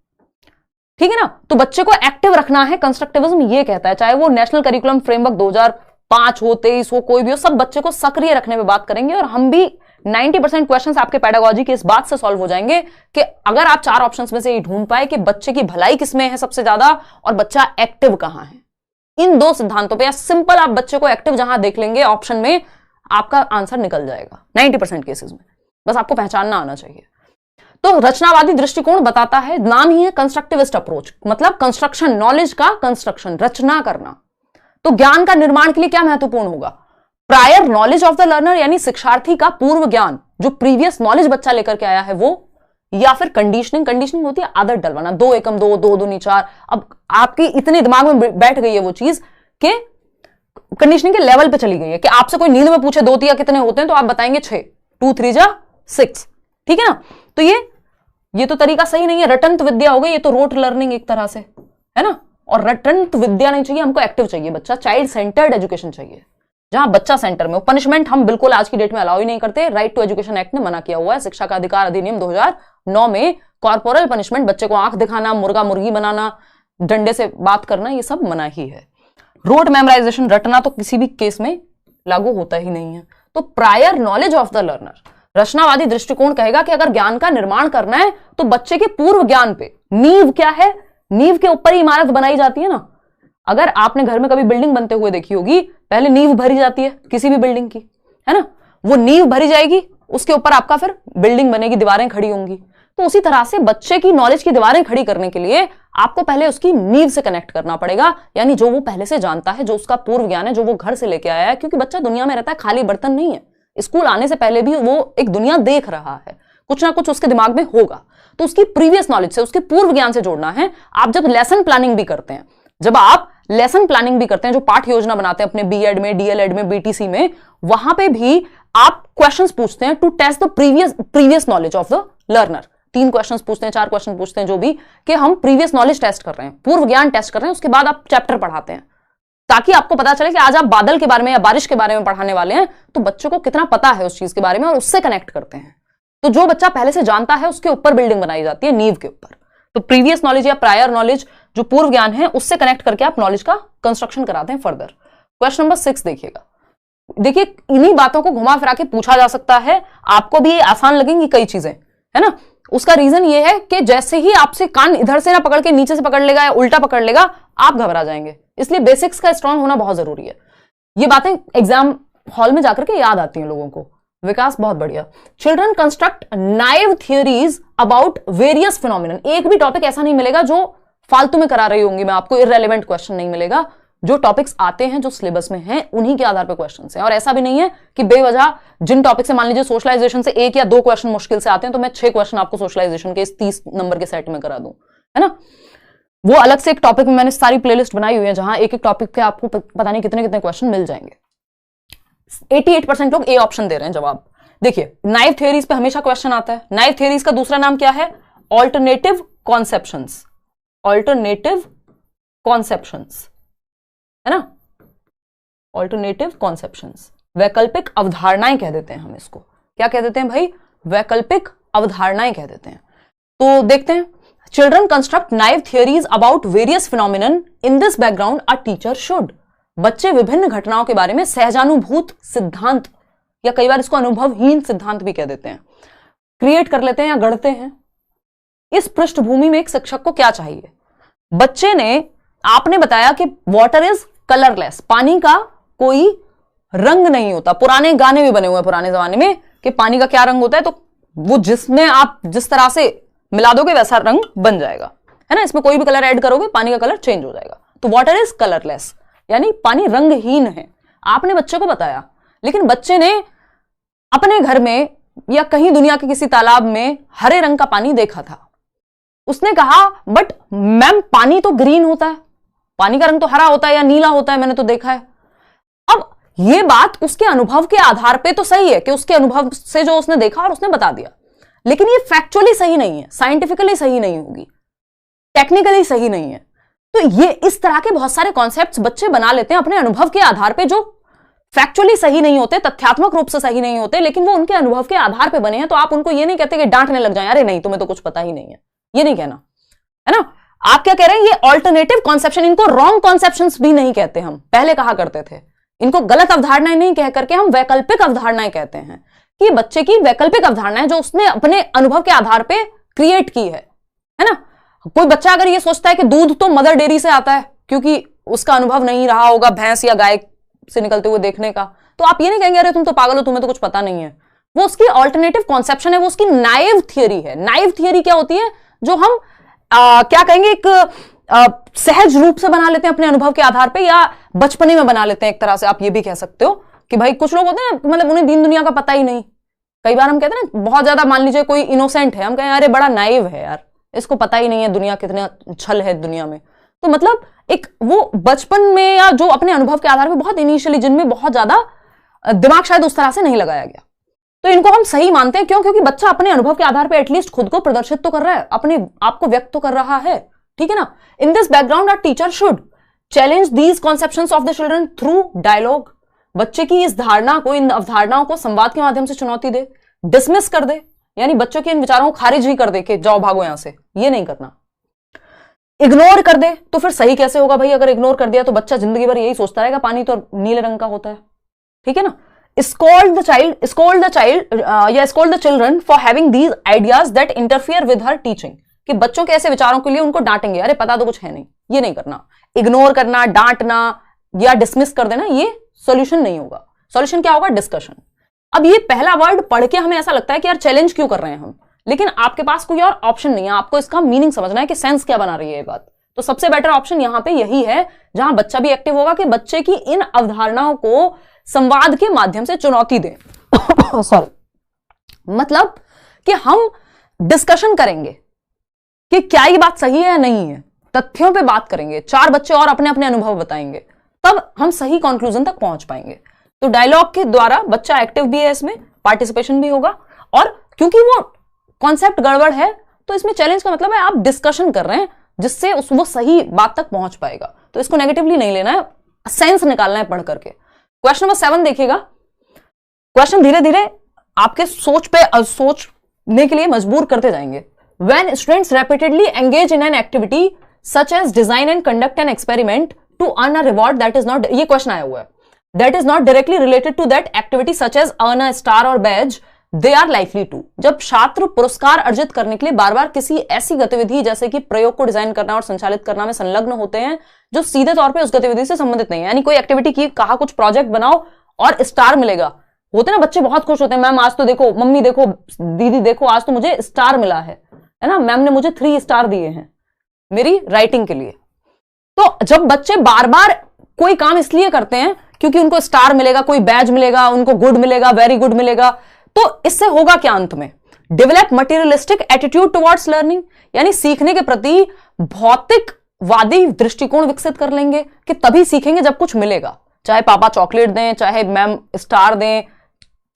ठीक है ना। तो बच्चे को एक्टिव रखना है, कंस्ट्रक्टिविज्म ये कहता है। चाहे वो नेशनल करिकुलम फ्रेमवर्क 2005 हो, 23 हो, कोई भी हो, सब बच्चे को सक्रिय रखने पे बात करेंगे। और हम भी 90% क्वेश्चंस आपके पेडागोजी के इस बात से सॉल्व हो जाएंगे कि अगर आप 4 ऑप्शंस में से ये ढूंढ पाए कि बच्चे की भलाई किसमें है सबसे ज्यादा और बच्चा एक्टिव कहां है, इन 2 सिद्धांतों पे, या सिंपल आप बच्चे को एक्टिव जहां देख लेंगे ऑप्शन में, आपका आंसर निकल जाएगा 90% केसेस में। बस आपको पहचानना आना चाहिए। तो रचनावादी दृष्टिकोण बताता है, नाम ही है कंस्ट्रक्टिविस्ट अप्रोच, मतलब कंस्ट्रक्शन, नॉलेज का कंस्ट्रक्शन, रचना करना। तो ज्ञान का निर्माण के लिए क्या महत्वपूर्ण होगा? Prior knowledge of the learner, यानी शिक्षार्थी का पूर्व ज्ञान, जो प्रीवियस नॉलेज बच्चा लेकर के आया है वो, या फिर कंडीशनिंग होती है आदत डलवाना, 2 एकम 2, 2 दूनी 4। अब आपके इतने दिमाग में बैठ गई है वो चीज कि कंडीशनिंग के लेवल पे चली गई है कि आपसे कोई नींद में पूछे 2 तिया कितने होते हैं तो आप बताएंगे 6, 2 3 जा 6, ठीक है ना। तो ये तो तरीका सही नहीं है, रटंत विद्या हो गई, ये तो रोट लर्निंग एक तरह से, है ना। और रटंत विद्या नहीं चाहिए हमको, एक्टिव चाहिए बच्चा, चाइल्ड सेंटर्ड एजुकेशन चाहिए, जहां बच्चा सेंटर में। पनिशमेंट हम बिल्कुल आज की डेट में अलाउ ही नहीं करते, राइट टू एजुकेशन एक्ट ने मना किया हुआ है, शिक्षा का अधिकार अधिनियम 2009 में कॉर्पोरल पनिशमेंट, बच्चे को आंख दिखाना, मुर्गा मुर्गी बनाना, डंडे से बात करना, ये सब मना ही है। रोट मेमोराइजेशन, रटना तो किसी भी केस में लागू होता ही नहीं है। तो prior knowledge of the learner, रचनावादी दृष्टिकोण कहेगा कि अगर ज्ञान का निर्माण करना है तो बच्चे के पूर्व ज्ञान पे, नींव क्या है, नींव के ऊपर ही इमारत बनाई जाती है ना। अगर आपने घर में कभी बिल्डिंग बनते हुए देखी होगी, पहले नींव भरी जाती है किसी भी बिल्डिंग की, है ना, वो नींव भरी जाएगी, उसके ऊपर आपका फिर बिल्डिंग बनेगी, दीवारें खड़ी होंगी। तो उसी तरह से बच्चे की नॉलेज की दीवारें खड़ी करने के लिए आपको पहले उसकी नींव से कनेक्ट करना पड़ेगा, यानी जो वो पहले से जानता है, जो उसका पूर्व ज्ञान है, जो वो घर से लेके आया है। क्योंकि बच्चा दुनिया में रहता है, खाली बर्तन नहीं है, स्कूल आने से पहले भी वो एक दुनिया देख रहा है, कुछ ना कुछ उसके दिमाग में होगा। तो उसकी प्रीवियस नॉलेज से, उसके पूर्व ज्ञान से जोड़ना है। आप जब लेसन प्लानिंग भी करते हैं, जब आप लेसन प्लानिंग भी करते हैं, जो पाठ योजना बनाते हैं अपने बीएड में, डीएलएड में, बीटीसी में, वहां पे भी आप क्वेश्चंस पूछते हैं to test the previous knowledge of the learner. 3 questions पूछते हैं, 4 क्वेश्चन पूछते हैं, जो भी, कि हम प्रीवियस नॉलेज टेस्ट कर रहे हैं, पूर्व ज्ञान टेस्ट कर रहे हैं। उसके बाद आप चैप्टर पढ़ाते हैं, ताकि आपको पता चले कि आज आप बादल के बारे में या बारिश के बारे में पढ़ाने वाले हैं, तो बच्चों को कितना पता है उस चीज के बारे में, और उससे कनेक्ट करते हैं। तो जो बच्चा पहले से जानता है उसके ऊपर बिल्डिंग बनाई जाती है, नींव के ऊपर। तो प्रीवियस नॉलेज या प्रायर नॉलेज, जो पूर्व ज्ञान है, उससे कनेक्ट करके आप नॉलेज का कंस्ट्रक्शन कराते हैं फर्दर। क्वेश्चन नंबर 6 देखिएगा। देखिए, इन्हीं बातों को घुमा फिरा के पूछा जा सकता है, आपको भी आसान लगेंगी कई चीजें, है ना। उसका रीजन ये है कि जैसे ही आपसे कान इधर से ना पकड़ के नीचे से पकड़ लेगा या उल्टा पकड़ लेगा, आप घबरा जाएंगे। इसलिए बेसिक्स का स्ट्रांग होना बहुत जरूरी है। ये बातें एग्जाम हॉल में जाकर के याद आती हैं लोगों को। विकास बहुत बढ़िया। Children construct naive theories about various phenomenon. एक भी टॉपिक ऐसा नहीं मिलेगा जो फालतू में करा रही होंगी मैं आपको, इररेलेवेंट क्वेश्चन नहीं मिलेगा। जो टॉपिक्स आते हैं, जो सिलेबस में हैं, उन्हीं के आधार पर क्वेश्चंस हैं। और ऐसा भी नहीं है कि बेवजह जिन टॉपिक से, मान लीजिए सोशलाइजेशन से 1 या 2 क्वेश्चन मुश्किल से आते हैं, तो मैं 6 क्वेश्चन आपको सोशलाइजेशन के इस 30 नंबर के सेट में करा दूं, है ना। वो अलग से एक टॉपिक में मैंने सारी प्लेलिस्ट बनाई हुई है, जहां एक एक टॉपिक के आपको पता नहीं कितने कितने क्वेश्चन मिल जाएंगे। 88% लोग ए ऑप्शन दे रहे हैं जवाब। देखिए, नाइव थियरीज पे हमेशा क्वेश्चन आता है। नाइव थियरीज का दूसरा नाम क्या है? Alternative conceptions. ऑल्टरनेटिव कॉन्सेप्शंस, है ना, ऑल्टरनेटिव कॉन्सेप्शंस, वैकल्पिक अवधारणाएं कह देते हैं हम इसको। क्या कह देते हैं भाई? वैकल्पिक अवधारणाएं कह देते हैं। तो देखते हैं, children construct naive theories about various phenomenon, in this background a teacher should. बच्चे विभिन्न घटनाओं के बारे में सहजानुभूत सिद्धांत, या कई बार इसको अनुभवहीन सिद्धांत भी कह देते हैं, क्रिएट कर लेते हैं या गढ़ते हैं। इस पृष्ठभूमि में एक शिक्षक को क्या चाहिए? बच्चे ने, आपने बताया कि वाटर इज कलरलेस, पानी का कोई रंग नहीं होता। पुराने गाने भी बने हुए हैं पुराने जमाने में कि पानी का क्या रंग होता है, तो वो जिसमें आप जिस तरह से मिला दोगे वैसा रंग बन जाएगा, है ना। इसमें कोई भी कलर ऐड करोगे, पानी का कलर चेंज हो जाएगा। तो वाटर इज कलरलेस, यानी पानी रंगहीन है। आपने बच्चे को बताया, लेकिन बच्चे ने अपने घर में या कहीं दुनिया के किसी तालाब में हरे रंग का पानी देखा था। उसने कहा, बट मैम पानी तो ग्रीन होता है, पानी का रंग तो हरा होता है या नीला होता है, मैंने तो देखा है। अब यह बात उसके अनुभव के आधार पे तो सही है कि उसके अनुभव से जो उसने देखा और उसने बता दिया, लेकिन ये फैक्चुअली सही नहीं है, साइंटिफिकली सही नहीं होगी, टेक्निकली सही नहीं है। तो ये इस तरह के बहुत सारे कॉन्सेप्ट्स बच्चे बना लेते हैं अपने अनुभव के आधार पे, जो फैक्चुअली सही नहीं होते, तथ्यात्मक रूप से सही नहीं होते, लेकिन वो उनके अनुभव के आधार पे बने हैं। तो आप उनको ये नहीं कहते कि डांटने लग जाए, अरे नहीं तुम्हें तो कुछ पता ही नहीं है, ये नहीं कहना, है ना। आप क्या कह रहे हैं? ये ऑल्टरनेटिव कॉन्सेप्शन, इनको रॉन्ग कॉन्सेप्शंस भी नहीं कहते, हम पहले कहा करते थे। इनको गलत अवधारणाएं नहीं कह करके हम वैकल्पिक अवधारणाएं कहते हैं, कि बच्चे की वैकल्पिक अवधारणाएं जो उसने अपने अनुभव के आधार पे क्रिएट की है ना। कोई बच्चा अगर ये सोचता है कि दूध तो मदर डेयरी से आता है, क्योंकि उसका अनुभव नहीं रहा होगा भैंस या गाय से निकलते हुए देखने का, तो आप ये नहीं कहेंगे अरे तुम तो पागल हो, तुम्हें तो कुछ पता नहीं है। वो उसकी ऑल्टरनेटिव कॉन्सेप्शन है, वो उसकी नाइव थियरी है। नाइव थियरी क्या होती है? जो हम क्या कहेंगे, एक सहज रूप से बना लेते हैं अपने अनुभव के आधार पे, या बचपने में बना लेते हैं। एक तरह से आप ये भी कह सकते हो कि भाई कुछ लोग होते हैं मतलब उन्हें दीन दुनिया का पता ही नहीं। कई बार हम कहते हैं ना, बहुत ज्यादा मान लीजिए कोई इनोसेंट है, हम कहें अरे बड़ा नाइव है यार, इसको पता ही नहीं है दुनिया कितना छल है दुनिया में। तो मतलब एक वो बचपन में या जो अपने अनुभव के आधार पे बहुत इनिशियली, जिनमें बहुत ज्यादा दिमाग शायद उस तरह से नहीं लगाया गया, तो इनको हम सही मानते हैं। क्यों? क्योंकि बच्चा अपने अनुभव के आधार पे एटलीस्ट खुद को प्रदर्शित तो कर रहा है, अपने आप को व्यक्त तो कर रहा है, ठीक है ना। In this background our teacher should challenge these conceptions of the children through dialogue. बच्चे की इस धारणा को, इन अवधारणाओं को संवाद के माध्यम से चुनौती दे, डिसमिस कर दे, यानी बच्चों के इन विचारों को खारिज ही कर दे कि जाओ भागो यहां से, ये नहीं करना। इग्नोर कर दे तो फिर सही कैसे होगा भाई? अगर इग्नोर कर दिया तो बच्चा जिंदगी भर यही सोचता रहेगा पानी तो नीले रंग का होता है, ठीक है ना। scold the children for having these ideas that interfere with her teaching, कि बच्चों के ऐसे विचारों के लिए उनको डांटेंगे, अरे पता तो कुछ है नहीं, ये नहीं करना। इग्नोर करना, डांटना या डिसमिस कर देना, ये सॉल्यूशन नहीं होगा। सॉल्यूशन क्या होगा? डिस्कशन। अब ये पहला वर्ड पढ़ के हमें ऐसा लगता है कि यार चैलेंज क्यों कर रहे हैं हम, लेकिन आपके पास कोई और ऑप्शन नहीं है। आपको इसका मीनिंग समझना है कि सेंस क्या बना रही है ये बात। तो सबसे बेटर ऑप्शन यहां पे यही है, जहां बच्चा भी एक्टिव होगा, कि बच्चे की इन अवधारणाओं को संवाद के माध्यम से चुनौती दें। सॉरी, मतलब कि हम डिस्कशन करेंगे कि क्या ये बात सही है या नहीं है, तथ्यों पे बात करेंगे, 4 बच्चे और अपने अपने अनुभव बताएंगे, तब हम सही कंक्लूजन तक पहुंच पाएंगे। तो डायलॉग के द्वारा बच्चा एक्टिव भी है, इसमें पार्टिसिपेशन भी होगा, और क्योंकि वो कॉन्सेप्ट गड़बड़ है तो इसमें चैलेंज का मतलब है आप डिस्कशन कर रहे हैं जिससे वो सही बात तक पहुंच पाएगा। तो इसको नेगेटिवली नहीं लेना है, सेंस निकालना है पढ़ करके। क्वेश्चन नंबर 7 देखिएगा। क्वेश्चन धीरे धीरे आपके सोचने के लिए मजबूर करते जाएंगे। When students repeatedly engage in an activity such as design and conduct an experiment to earn a reward that is not, ये क्वेश्चन आया हुआ है, that is not directly related to that activity such as earn a star or badge, they are likely to। जब छात्र पुरस्कार अर्जित करने के लिए बार बार किसी ऐसी गतिविधि जैसे कि प्रयोग को डिजाइन करना और संचालित करना में संलग्न होते हैं जो सीधे तौर पे उस गतिविधि से संबंधित नहीं है, यानी कोई एक्टिविटी की, कहा कुछ प्रोजेक्ट बनाओ और स्टार मिलेगा, होते ना बच्चे बहुत खुश होते हैं, मैम आज तो देखो, मम्मी देखो, दीदी देखो, आज तो मुझे स्टार मिला है ना, मैम ने मुझे 3 स्टार दिए हैं मेरी राइटिंग के लिए। तो जब बच्चे बार बार कोई काम इसलिए करते हैं क्योंकि उनको स्टार मिलेगा, कोई बैज मिलेगा, उनको गुड मिलेगा, वेरी गुड मिलेगा, तो इससे होगा क्या अंत में? Develop materialistic attitude towards learning, यानी सीखने के प्रति भौतिकवादी दृष्टिकोण विकसित कर लेंगे कि तभी सीखेंगे जब कुछ मिलेगा, चाहे पापा चॉकलेट दें, चाहे मैम स्टार दें,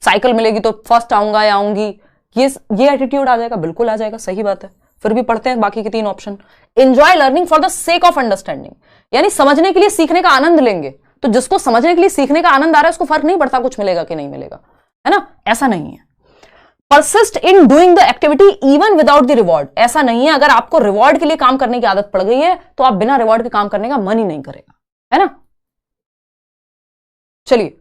साइकिल मिलेगी तो फर्स्ट आऊंगा या आऊंगी, ये एटीट्यूड आ जाएगा, बिल्कुल आ जाएगा, सही बात है। फिर भी पढ़ते हैं बाकी के 3 option. Enjoy learning for the sake of understanding, यानी समझने के लिए सीखने का आनंद लेंगे। तो जिसको समझने के लिए सीखने का आनंद आ रहा है उसको फर्क नहीं पड़ता कुछ मिलेगा कि नहीं मिलेगा, है ना, ऐसा नहीं है। Persist in doing the activity even without the reward, ऐसा नहीं है अगर आपको रिवॉर्ड के लिए काम करने की आदत पड़ गई है तो आप बिना रिवॉर्ड के काम करने का मन ही नहीं करेगा, है ना। चलिए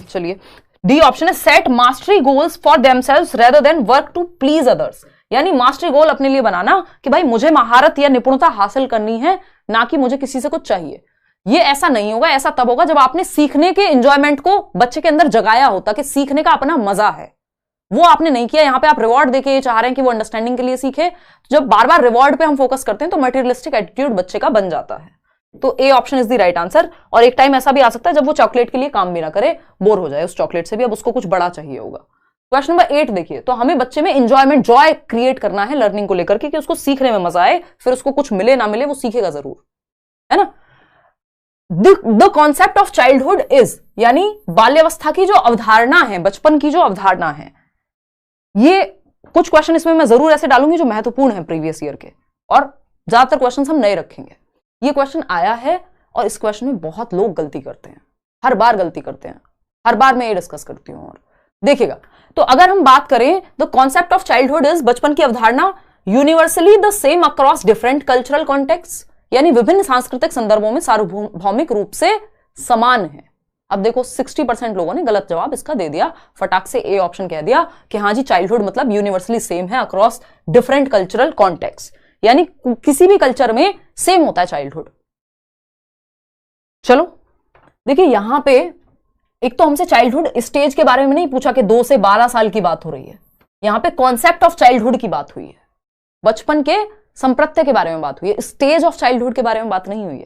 चलिए डी ऑप्शन है set mastery goals for themselves rather than work to please others, यानी मास्टरी गोल अपने लिए बनाना कि भाई मुझे महारत या निपुणता हासिल करनी है, ना कि मुझे किसी से कुछ चाहिए। ये ऐसा नहीं होगा, ऐसा तब होगा जब आपने सीखने के एंजॉयमेंट को बच्चे के अंदर जगाया होता कि सीखने का अपना मजा है, वो आपने नहीं किया। यहां पे आप रिवॉर्ड देके ये चाह रहे हैं कि वो अंडरस्टैंडिंग के लिए सीखे। जब बार बार रिवॉर्ड पे हम फोकस करते हैं तो मटेरियलिस्टिक एटीट्यूड बच्चे का बन जाता है। तो A option is the right answer. और एक टाइम ऐसा भी आ सकता है जब वो चॉकलेट के लिए काम भी ना करे, बोर हो जाए उस चॉकलेट से भी, अब उसको कुछ बड़ा चाहिए होगा। क्वेश्चन नंबर 8 देखिए। तो हमें बच्चे में एंजॉयमेंट, जॉय क्रिएट करना है लर्निंग को लेकर के, कि उसको सीखने में मजा आए, फिर उसको कुछ मिले ना मिले वो सीखेगा जरूर, है ना। The concept of childhood is, यानी बाल्यावस्था की जो अवधारणा है, बचपन की जो अवधारणा है, ये कुछ क्वेश्चन इसमें मैं जरूर ऐसे डालूंगी जो महत्वपूर्ण है प्रीवियस ईयर के, और ज्यादातर क्वेश्चन हम नए रखेंगे। ये क्वेश्चन आया है और इस क्वेश्चन में बहुत लोग गलती करते हैं, हर बार गलती करते हैं, हर बार मैं ये डिस्कस करती हूं। और देखिएगा, तो अगर हम बात करें the concept of childhood is, बचपन की अवधारणा universally the same across different cultural context, यानी विभिन्न सांस्कृतिक संदर्भों में सार्वभौमिक रूप से समान है। अब देखो 60% लोगों ने गलत जवाब इसका दे दिया, फटाक से ए ऑप्शन कह दिया कि हाँ जी चाइल्डहुड मतलब यूनिवर्सली सेम है अक्रॉस डिफरेंट कल्चरल कॉन्टेक्स्ट, यानी किसी भी कल्चर में सेम होता है चाइल्डहुड। चलो देखिए, यहां पे एक तो हमसे चाइल्डहुड स्टेज के बारे में नहीं पूछा कि 2 से 12 साल की बात हो रही है, यहां पे कॉन्सेप्ट ऑफ चाइल्डहुड की बात हुई है, बचपन के संप्रत्य के बारे में बात हुई है, स्टेज ऑफ चाइल्डहुड के बारे में बात नहीं हुई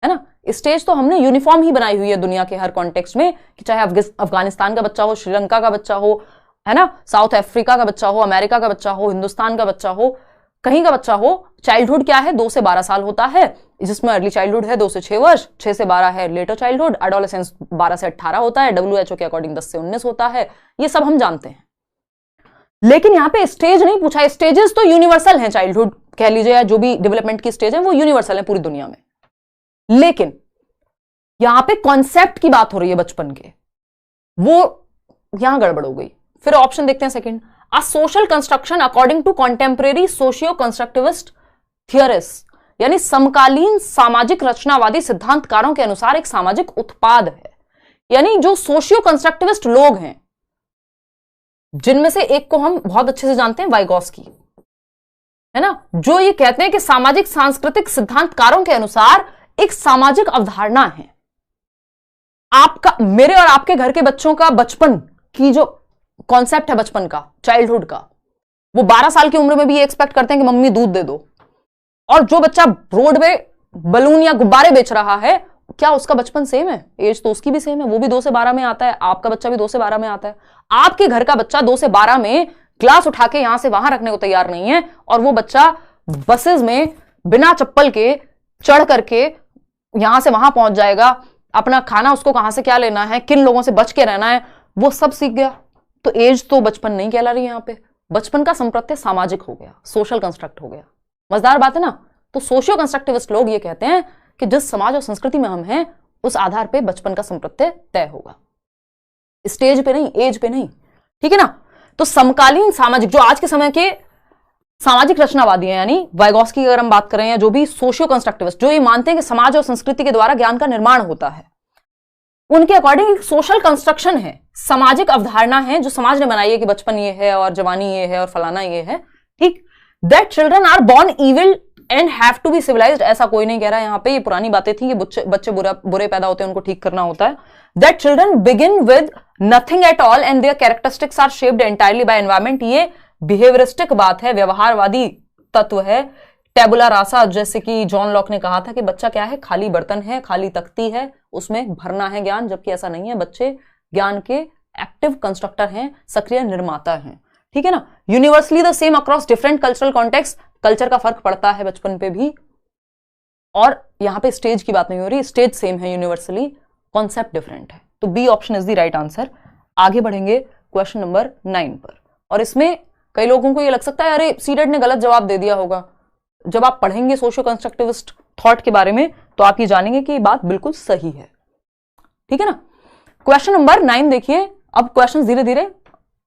है ना। स्टेज तो हमने यूनिफॉर्म ही बनाई हुई है दुनिया के हर कॉन्टेक्स्ट में, कि चाहे अफगानिस्तान का बच्चा हो, श्रीलंका का बच्चा हो, है ना, साउथ अफ्रीका का बच्चा हो, अमेरिका का बच्चा हो, हिंदुस्तान का बच्चा हो, कहीं का बच्चा हो, चाइल्डहुड क्या है 2 से 12 साल होता है, जिसमें अर्ली चाइल्डहुड है 2 से 6 वर्ष, 6 से 12 है लेटर चाइल्डहुड, एडोलेसेंस 12 से 18 होता है, WHO के अकॉर्डिंग 10 से 19 होता है, ये सब हम जानते हैं। लेकिन यहां पे स्टेज नहीं पूछा, स्टेजेस तो यूनिवर्सल हैं, चाइल्डहुड कह लीजिए या जो भी डेवलपमेंट की स्टेज है वो यूनिवर्सल है पूरी दुनिया में, लेकिन यहां पे कॉन्सेप्ट की बात हो रही है बचपन के, वो यहां गड़बड़ हो गई। फिर ऑप्शन देखते हैं second, a social construction according to contemporary socio constructivist theorist, यानी समकालीन सामाजिक रचनावादी सिद्धांतकारों के अनुसार एक सामाजिक उत्पाद है, यानी जो सोशियो कंस्ट्रक्टिविस्ट लोग हैं, जिनमें से एक को हम बहुत अच्छे से जानते हैं, वाइगॉस्की, है ना, जो ये कहते हैं कि सामाजिक सांस्कृतिक सिद्धांतकारों के अनुसार एक सामाजिक अवधारणा है। आपका, मेरे और आपके घर के बच्चों का बचपन की जो कॉन्सेप्ट है बचपन का, चाइल्डहुड का, वो 12 साल की उम्र में भी ये एक्सपेक्ट करते हैं कि मम्मी दूध दे दो, और जो बच्चा रोड पे बलून या गुब्बारे बेच रहा है, क्या उसका बचपन सेम है? एज तो उसकी भी सेम है, वो भी 2 से 12 में आता है, आपका बच्चा भी 2 से 12 में आता है। आपके घर का बच्चा 2 से 12 में ग्लास उठा के यहां से वहां रखने को तैयार नहीं है, और वो बच्चा बसेस में बिना चप्पल के चढ़ करके यहां से वहां पहुंच जाएगा, अपना खाना उसको कहां से क्या लेना है, किन लोगों से बच के रहना है, वो सब सीख गया। तो एज तो बचपन नहीं कहला रही, यहां पे बचपन का संप्रत्य सामाजिक हो गया, सोशल कंस्ट्रक्ट हो गया। मजेदार बात है ना। तो सोशियो कंस्ट्रक्टिविस्ट लोग ये कहते हैं कि जिस समाज और संस्कृति में हम हैं, उस आधार पे बचपन का संप्रत्य तय होगा, स्टेज पे नहीं, एज पे नहीं, ठीक है ना। तो समकालीन सामाजिक, जो आज के समय के सामाजिक रचनावादी हैं, यानी वाइगॉस्की की अगर हम बात करें, या जो भी सोशियो कंस्ट्रक्टिविस्ट, जो ये मानते हैं कि समाज और संस्कृति के द्वारा ज्ञान का निर्माण होता है, उनके अकॉर्डिंग एक सोशल कंस्ट्रक्शन है, सामाजिक अवधारणा है जो समाज ने बनाई है कि बचपन ये है और जवानी ये है और फलाना ये है, ठीक। That children are born evil and have to be civilised, ऐसा कोई नहीं कह रहा है यहाँ पे, ये पुरानी बातें थी, ये बच्चे बुरे पैदा होते हैं, उनको ठीक करना होता है। That children begin with nothing at all and their characteristics are shaped entirely by environment, ये बिहेवियरिस्टिक बात है, व्यवहारवादी तत्व है। टेबुला रासा, जैसे कि जॉन लॉक ने कहा था कि बच्चा क्या है, खाली बर्तन है, खाली तख्ती है, उसमें भरना है ज्ञान, जबकि ऐसा नहीं है, बच्चे ज्ञान के एक्टिव कंस्ट्रक्टर हैं, सक्रिय निर्माता हैं, ठीक है ना। Universally the same across different cultural context, culture का फर्क पड़ता है बचपन पे भी, और यहां पे स्टेज की बात नहीं हो रही, स्टेज सेम है यूनिवर्सली, कॉन्सेप्ट डिफरेंट है। तो B option is the right answer. आगे बढ़ेंगे क्वेश्चन नंबर 9 पर, और इसमें कई लोगों को ये लग सकता है अरे सीटेट ने गलत जवाब दे दिया होगा। जब आप पढ़ेंगे सोशियो कंस्ट्रक्टिविस्ट थॉट के बारे में, तो आप ये जानेंगे कि ये बात बिल्कुल सही है, ठीक है ना। क्वेश्चन नंबर 9 देखिए, अब क्वेश्चन धीरे धीरे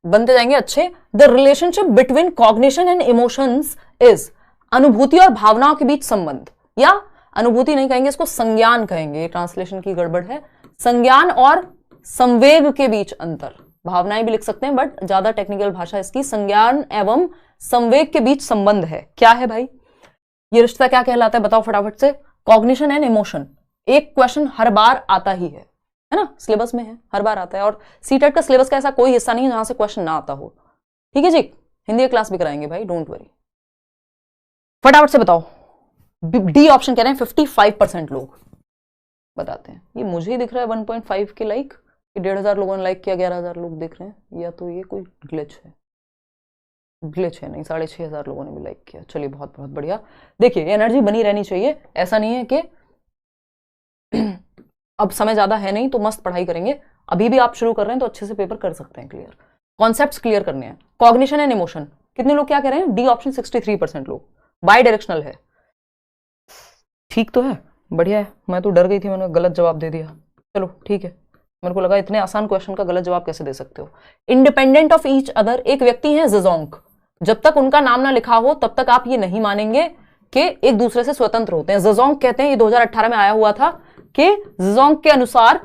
बनते जाएंगे अच्छे। The relationship between cognition and emotions is, अनुभूति और भावनाओं के बीच संबंध, या अनुभूति नहीं कहेंगे, इसको संज्ञान कहेंगे, ट्रांसलेशन की गड़बड़ है, संज्ञान और संवेग के बीच अंतर, भावनाएं भी लिख सकते हैं बट ज्यादा टेक्निकल भाषा इसकी, संज्ञान एवं संवेग के बीच संबंध है। क्या है भाई ये रिश्ता, क्या कहलाता है, बताओ फटाफट से। कॉग्निशन एंड इमोशन, एक क्वेश्चन हर बार आता ही है ना, सिलेबस में है, हर बार आता है, और सीटेट का सिलेबस का ऐसा कोई हिस्सा नहीं है जहां से क्वेश्चन ना आता हो, ठीक है जी। हिंदी क्लास भी कराएंगे भाई, डोंट वरी। फटाफट से बताओ, डी ऑप्शन कह रहे हैं 55% लोग बताते हैं। ये मुझे ही दिख रहा है 1.5 के लाइक, 1,500 लोगों ने लाइक किया, 11,000 लोग देख रहे हैं, या तो ये कोई ग्लिच है, ग्लिच है नहीं, 6,500 लोगों ने भी लाइक किया। चलिए बहुत बहुत बढ़िया। देखिए एनर्जी बनी रहनी चाहिए, ऐसा नहीं है कि अब समय ज्यादा है नहीं तो मस्त पढ़ाई करेंगे, अभी भी आप शुरू कर रहे हैं तो अच्छे से पेपर कर सकते हैं क्लियर, कॉन्सेप्ट्स क्लियर करने हैं। कॉग्निशन एंड इमोशन, कितने लोग क्या कह रहे हैं, डी ऑप्शन 63% लोग, बाई डायरेक्शनल है, ठीक तो है, बढ़िया है। मैं तो डर गई थी, मैंने गलत जवाब दे दिया, चलो ठीक है, मेरे को लगा इतने आसान क्वेश्चन का गलत जवाब कैसे दे सकते हो। इंडिपेंडेंट ऑफ ईच अदर, एक व्यक्ति है ज़ेज़ोंग, जब तक उनका नाम ना लिखा हो तब तक आप ये नहीं मानेंगे कि एक दूसरे से स्वतंत्र होते हैं। ज़ेज़ोंग कहते हैं, ये 2018 में आया हुआ था, कि ज़ेज़ोंग के अनुसार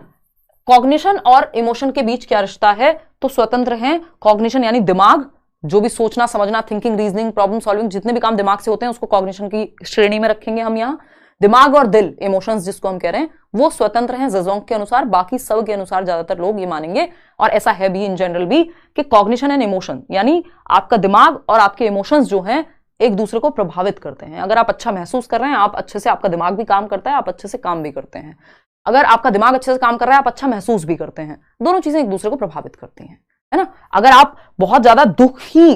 कॉग्निशन और इमोशन के बीच क्या रिश्ता है, तो स्वतंत्र हैं। कॉग्निशन यानी दिमाग, जो भी सोचना समझना, थिंकिंग, रीजनिंग, प्रॉब्लम सॉल्विंग, जितने भी काम दिमाग से होते हैं उसको कॉग्निशन की श्रेणी में रखेंगे हम यहाँ, दिमाग और दिल, इमोशंस जिसको हम कह रहे हैं, वो स्वतंत्र हैं ज़ेज़ोंग के अनुसार, बाकी सब के अनुसार ज्यादातर लोग ये मानेंगे, और ऐसा है भी इन जनरल भी, कि कॉग्निशन एंड इमोशन, यानी आपका दिमाग और आपके इमोशंस जो हैं एक दूसरे को प्रभावित करते हैं। अगर आप अच्छा महसूस कर रहे हैं, आप अच्छे से, आपका दिमाग भी काम करता है, आप अच्छे से काम भी करते हैं। अगर आपका दिमाग अच्छे से काम कर रहा है, आप अच्छा महसूस भी करते हैं, दोनों चीजें एक दूसरे को प्रभावित करती हैं, है ना। अगर आप बहुत ज्यादा दुखी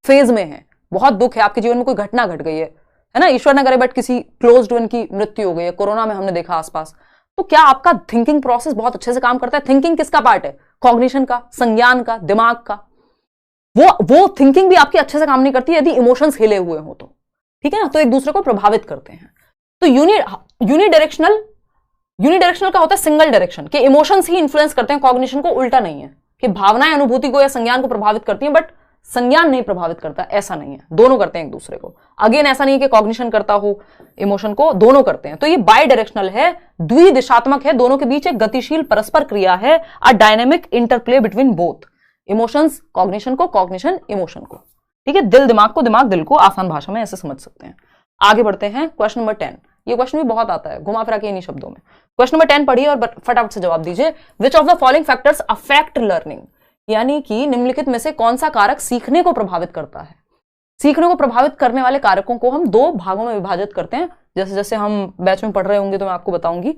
फेज में हैं, बहुत दुख है, आपके जीवन में कोई घटना घट गई है ना, ईश्वर न करे बट किसी क्लोज्ड वन की मृत्यु हो गई है, कोरोना में हमने देखा आसपास, तो क्या आपका थिंकिंग प्रोसेस बहुत अच्छे से काम करता है? थिंकिंग किसका पार्ट है? कॉग्निशन का, संज्ञान का, दिमाग का। वो थिंकिंग भी आपकी अच्छे से काम नहीं करती यदि इमोशंस हिले हुए हो तो, ठीक है ना। तो एक दूसरे को प्रभावित करते हैं। तो यूनिडायरेक्शनल का होता है सिंगल डायरेक्शन, कि इमोशंस ही इन्फ्लुएंस करते हैं कॉग्निशन को, उल्टा नहीं है कि भावनाएं अनुभूति को या संज्ञान को प्रभावित करती हैं बट संज्ञान नहीं प्रभावित करता, ऐसा नहीं है, दोनों करते हैं एक दूसरे को। अगेन ऐसा नहीं है कि कॉग्निशन करता हो इमोशन को, दोनों करते हैं। तो ये बाई डायरेक्शनल है, द्विदिशात्मक है, दोनों के बीच एक गतिशील परस्पर क्रिया है, a dynamic interplay between both, emotions cognition को, कॉग्निशन इमोशन को, ठीक है। दिल दिमाग को, दिमाग दिल को, आसान भाषा में ऐसे समझ सकते हैं। आगे बढ़ते हैं, क्वेश्चन नंबर 10। ये क्वेश्चन भी बहुत आता है, घुमा फिरा के इन्हीं शब्दों में। क्वेश्चन नंबर 10 पढ़िए और फटाफट से जवाब दीजिए। विच of the following factors affect learning, यानी कि निम्नलिखित में से कौन सा कारक सीखने को प्रभावित करता है। सीखने को प्रभावित करने वाले कारकों को हम दो भागों में विभाजित करते हैं, जैसे जैसे हम बैच में पढ़ रहे होंगे तो मैं आपको बताऊंगी।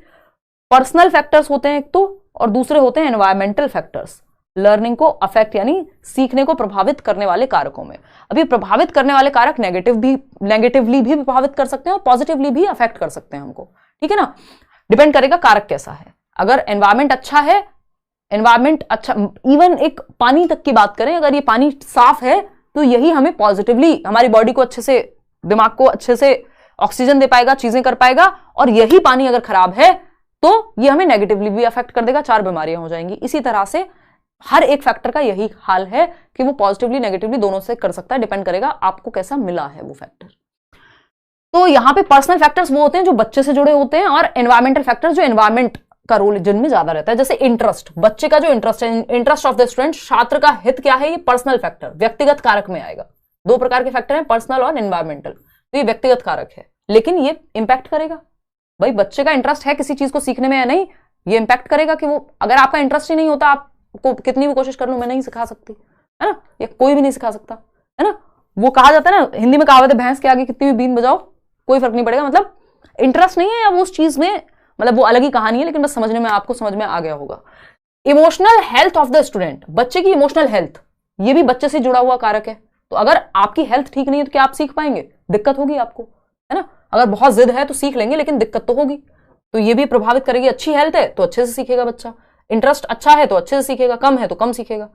पर्सनल फैक्टर्स होते हैं एक तो, और दूसरे होते हैं एनवायरमेंटल फैक्टर्स। लर्निंग को अफेक्ट यानी सीखने को प्रभावित करने वाले कारकों में, अभी प्रभावित करने वाले कारक नेगेटिवली भी प्रभावित कर सकते हैं और पॉजिटिवली भी अफेक्ट कर सकते हैं हमको, ठीक है ना। डिपेंड करेगा कारक कैसा है। अगर एनवायरमेंट अच्छा है, इवन एक पानी तक की बात करें, अगर ये पानी साफ है तो यही हमें पॉजिटिवली, हमारी बॉडी को अच्छे से, दिमाग को अच्छे से ऑक्सीजन दे पाएगा, चीजें कर पाएगा। और यही पानी अगर खराब है तो ये हमें नेगेटिवली भी अफेक्ट कर देगा, 4 बीमारियां हो जाएंगी। इसी तरह से हर एक फैक्टर का यही हाल है कि वो पॉजिटिवली नेगेटिवली दोनों से कर सकता है, डिपेंड करेगा आपको कैसा मिला है वो फैक्टर। तो यहां पे पर्सनल फैक्टर्स वो होते हैं जो बच्चे से जुड़े होते हैं, और एनवायरमेंटल फैक्टर्स जो एनवायरमेंट का रोल जिनमें ज्यादा रहता है। जैसे इंटरेस्ट, बच्चे का जो इंटरेस्ट है, इंटरेस्ट ऑफ द स्टूडेंट, छात्र का हित क्या है, ये पर्सनल फैक्टर, व्यक्तिगत कारक में आएगा। 2 प्रकार के फैक्टर हैं, पर्सनल और एनवायरमेंटल। तो ये व्यक्तिगत कारक है, लेकिन ये इंपैक्ट करेगा, भाई बच्चे का इंटरेस्ट है किसी चीज को सीखने में या नहीं, ये इंपैक्ट करेगा कि वो, अगर आपका इंटरेस्ट ही नहीं होता, आपको कितनी भी कोशिश कर लूं मैं नहीं सिखा सकती, है ना, या कोई भी नहीं सिखा सकता, है ना। वो कहा जाता है ना, हिंदी में कहावत है, भैंस के आगे कितनी भी बीन बजाओ कोई फर्क नहीं पड़ेगा। मतलब इंटरेस्ट नहीं है या वो उस चीज में, मतलब वो अलग ही कहानी है, लेकिन बस समझने में, आपको समझ में आ गया होगा। Emotional health of the student, बच्चे की इमोशनल हेल्थ, ये भी बच्चे से जुड़ा हुआ कारक है। तो अगर आपकी हेल्थ ठीक नहीं है तो क्या आप सीख पाएंगे? दिक्कत होगी आपको, है ना। अगर बहुत जिद है तो सीख लेंगे, लेकिन दिक्कत तो होगी, तो ये भी प्रभावित करेगी। अच्छी हेल्थ है तो अच्छे से सीखेगा बच्चा, इंटरेस्ट अच्छा है तो अच्छे से सीखेगा, कम है तो कम सीखेगा।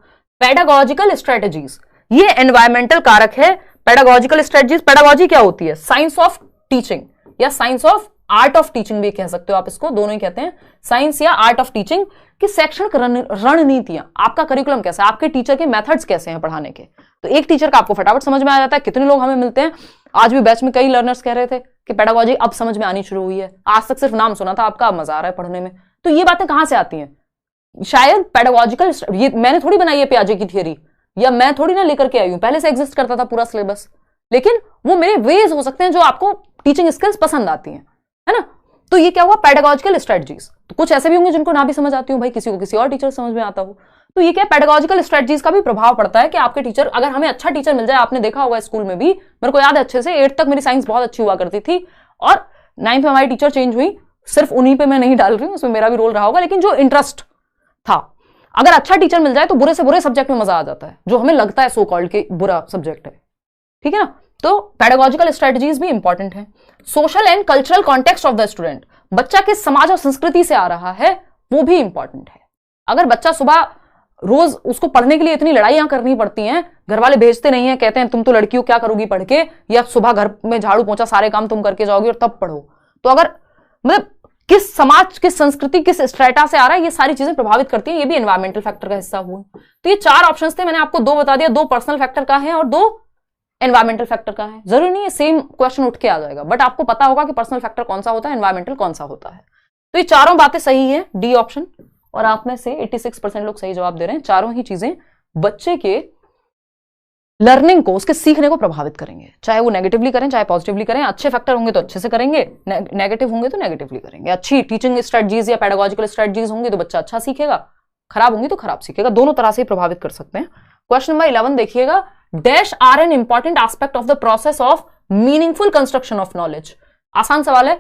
पेडागोजिकल स्ट्रेटेजीज, ये एनवायरमेंटल कारक है। पेडागोजिकल स्ट्रेटेजीज, पेडागोजी क्या होती है? साइंस ऑफ टीचिंग या science of art of teaching भी कह सकते हो आप इसको, दोनों ही कहते हैं, साइंस या आर्ट ऑफ टीचिंग की शैक्षणिक रणनीतियां, आपका करिकुलम कैसा है, आपके टीचर के मेथड्स कैसे हैं पढ़ाने के। तो एक टीचर का आपको फटाफट समझ में आ जाता है। कितने लोग हमें मिलते हैं, आज भी बैच में कई लर्नर्स कह रहे थे कि पेडागोजी अब समझ में आनी शुरू हुई है, आज तक सिर्फ नाम सुना था, आपका अब मजा आ रहा है पढ़ने में। तो ये बातें कहां से आती हैं? शायद पेडागोजिकल, ये मैंने थोड़ी बनाई है पियाजे की थियरी, या मैं थोड़ी ना लेकर के आई हूं, पहले से एग्जिस्ट करता था पूरा सिलेबस, लेकिन वो मेरे वेज हो सकते हैं जो आपको टीचिंग स्किल्स पसंद आती हैं, है ना। तो ये क्या हुआ? Pedagogical strategies. तो कुछ ऐसे भी होंगे जिनको ना भी समझ आती हूँ, भाई किसी को किसी और टीचर समझ में आता हो। तो ये क्या, पेडागोजिकल स्ट्रेटजीज का भी प्रभाव पड़ता है कि आपके टीचर, अगर हमें अच्छा टीचर मिल जाए, आपने देखा होगा स्कूल में भी, मेरे को याद है अच्छे से, 8th तक मेरी साइंस बहुत अच्छी हुआ करती थी, और 9th में हमारी टीचर चेंज हुई, सिर्फ उन्हीं पे मैं नहीं डाल रही हूँ, उसमें मेरा भी रोल रहा होगा, लेकिन जो इंटरेस्ट था, अगर अच्छा टीचर मिल जाए तो बुरे से बुरे सब्जेक्ट में मजा आ जाता है, जो हमें लगता है सो कॉल्ड के बुरा सब्जेक्ट है, ठीक है ना। तो पेडागोजिकल स्ट्रेटजीज भी इंपॉर्टेंट है। Social and cultural context of the student, बच्चा किस समाज और संस्कृति से आ रहा है, वो भी इंपॉर्टेंट है। अगर बच्चा सुबह रोज, उसको पढ़ने के लिए इतनी लड़ाइयां करनी पड़ती हैं, घर वाले भेजते नहीं है, कहते हैं तुम तो लड़की हो, क्या करोगी पढ़ के, या सुबह घर में झाड़ू पोंछा सारे काम तुम करके जाओगी और तब पढ़ो। तो अगर मतलब किस समाज, किस संस्कृति, किस स्ट्रेटा से आ रहा है, ये सारी चीजें प्रभावित करती हैं, ये भी एनवायरमेंटल फैक्टर का हिस्सा हुआ। तो ये 4 ऑप्शंस थे, मैंने आपको 2 बता दिया, 2 पर्सनल फैक्टर का है और 2 एनवायरमेंटल फैक्टर का है। जरूरी नहीं है सेम क्वेश्चन उठ के आ जाएगा, बट आपको पता होगा कि पर्सनल फैक्टर कौन सा होता है, एनवायरमेंटल कौन सा होता है। तो ये चारों बातें सही है, डी ऑप्शन, और आप में से 86% लोग सही जवाब दे रहे हैं। चारों ही चीजें बच्चे के लर्निंग को, उसके सीखने को प्रभावित करेंगे, चाहे वो नेगेटिवली करें चाहे पॉजिटिवली करें। अच्छे फैक्टर होंगे तो अच्छे से करेंगे, नेगेटिव होंगे तो नेगेटिवली करेंगे। अच्छी टीचिंग स्ट्रेटजीज या पेडागोजिकल स्ट्रेटजीज होंगी तो बच्चा अच्छा सीखेगा, खराब होंगी तो खराब सीखेगा। दोनों तरह से प्रभावित कर सकते हैं। क्वेश्चन नंबर 11 देखिएगा, dash are an important aspect of the process of meaningful construction of knowledge. आसान सवाल है।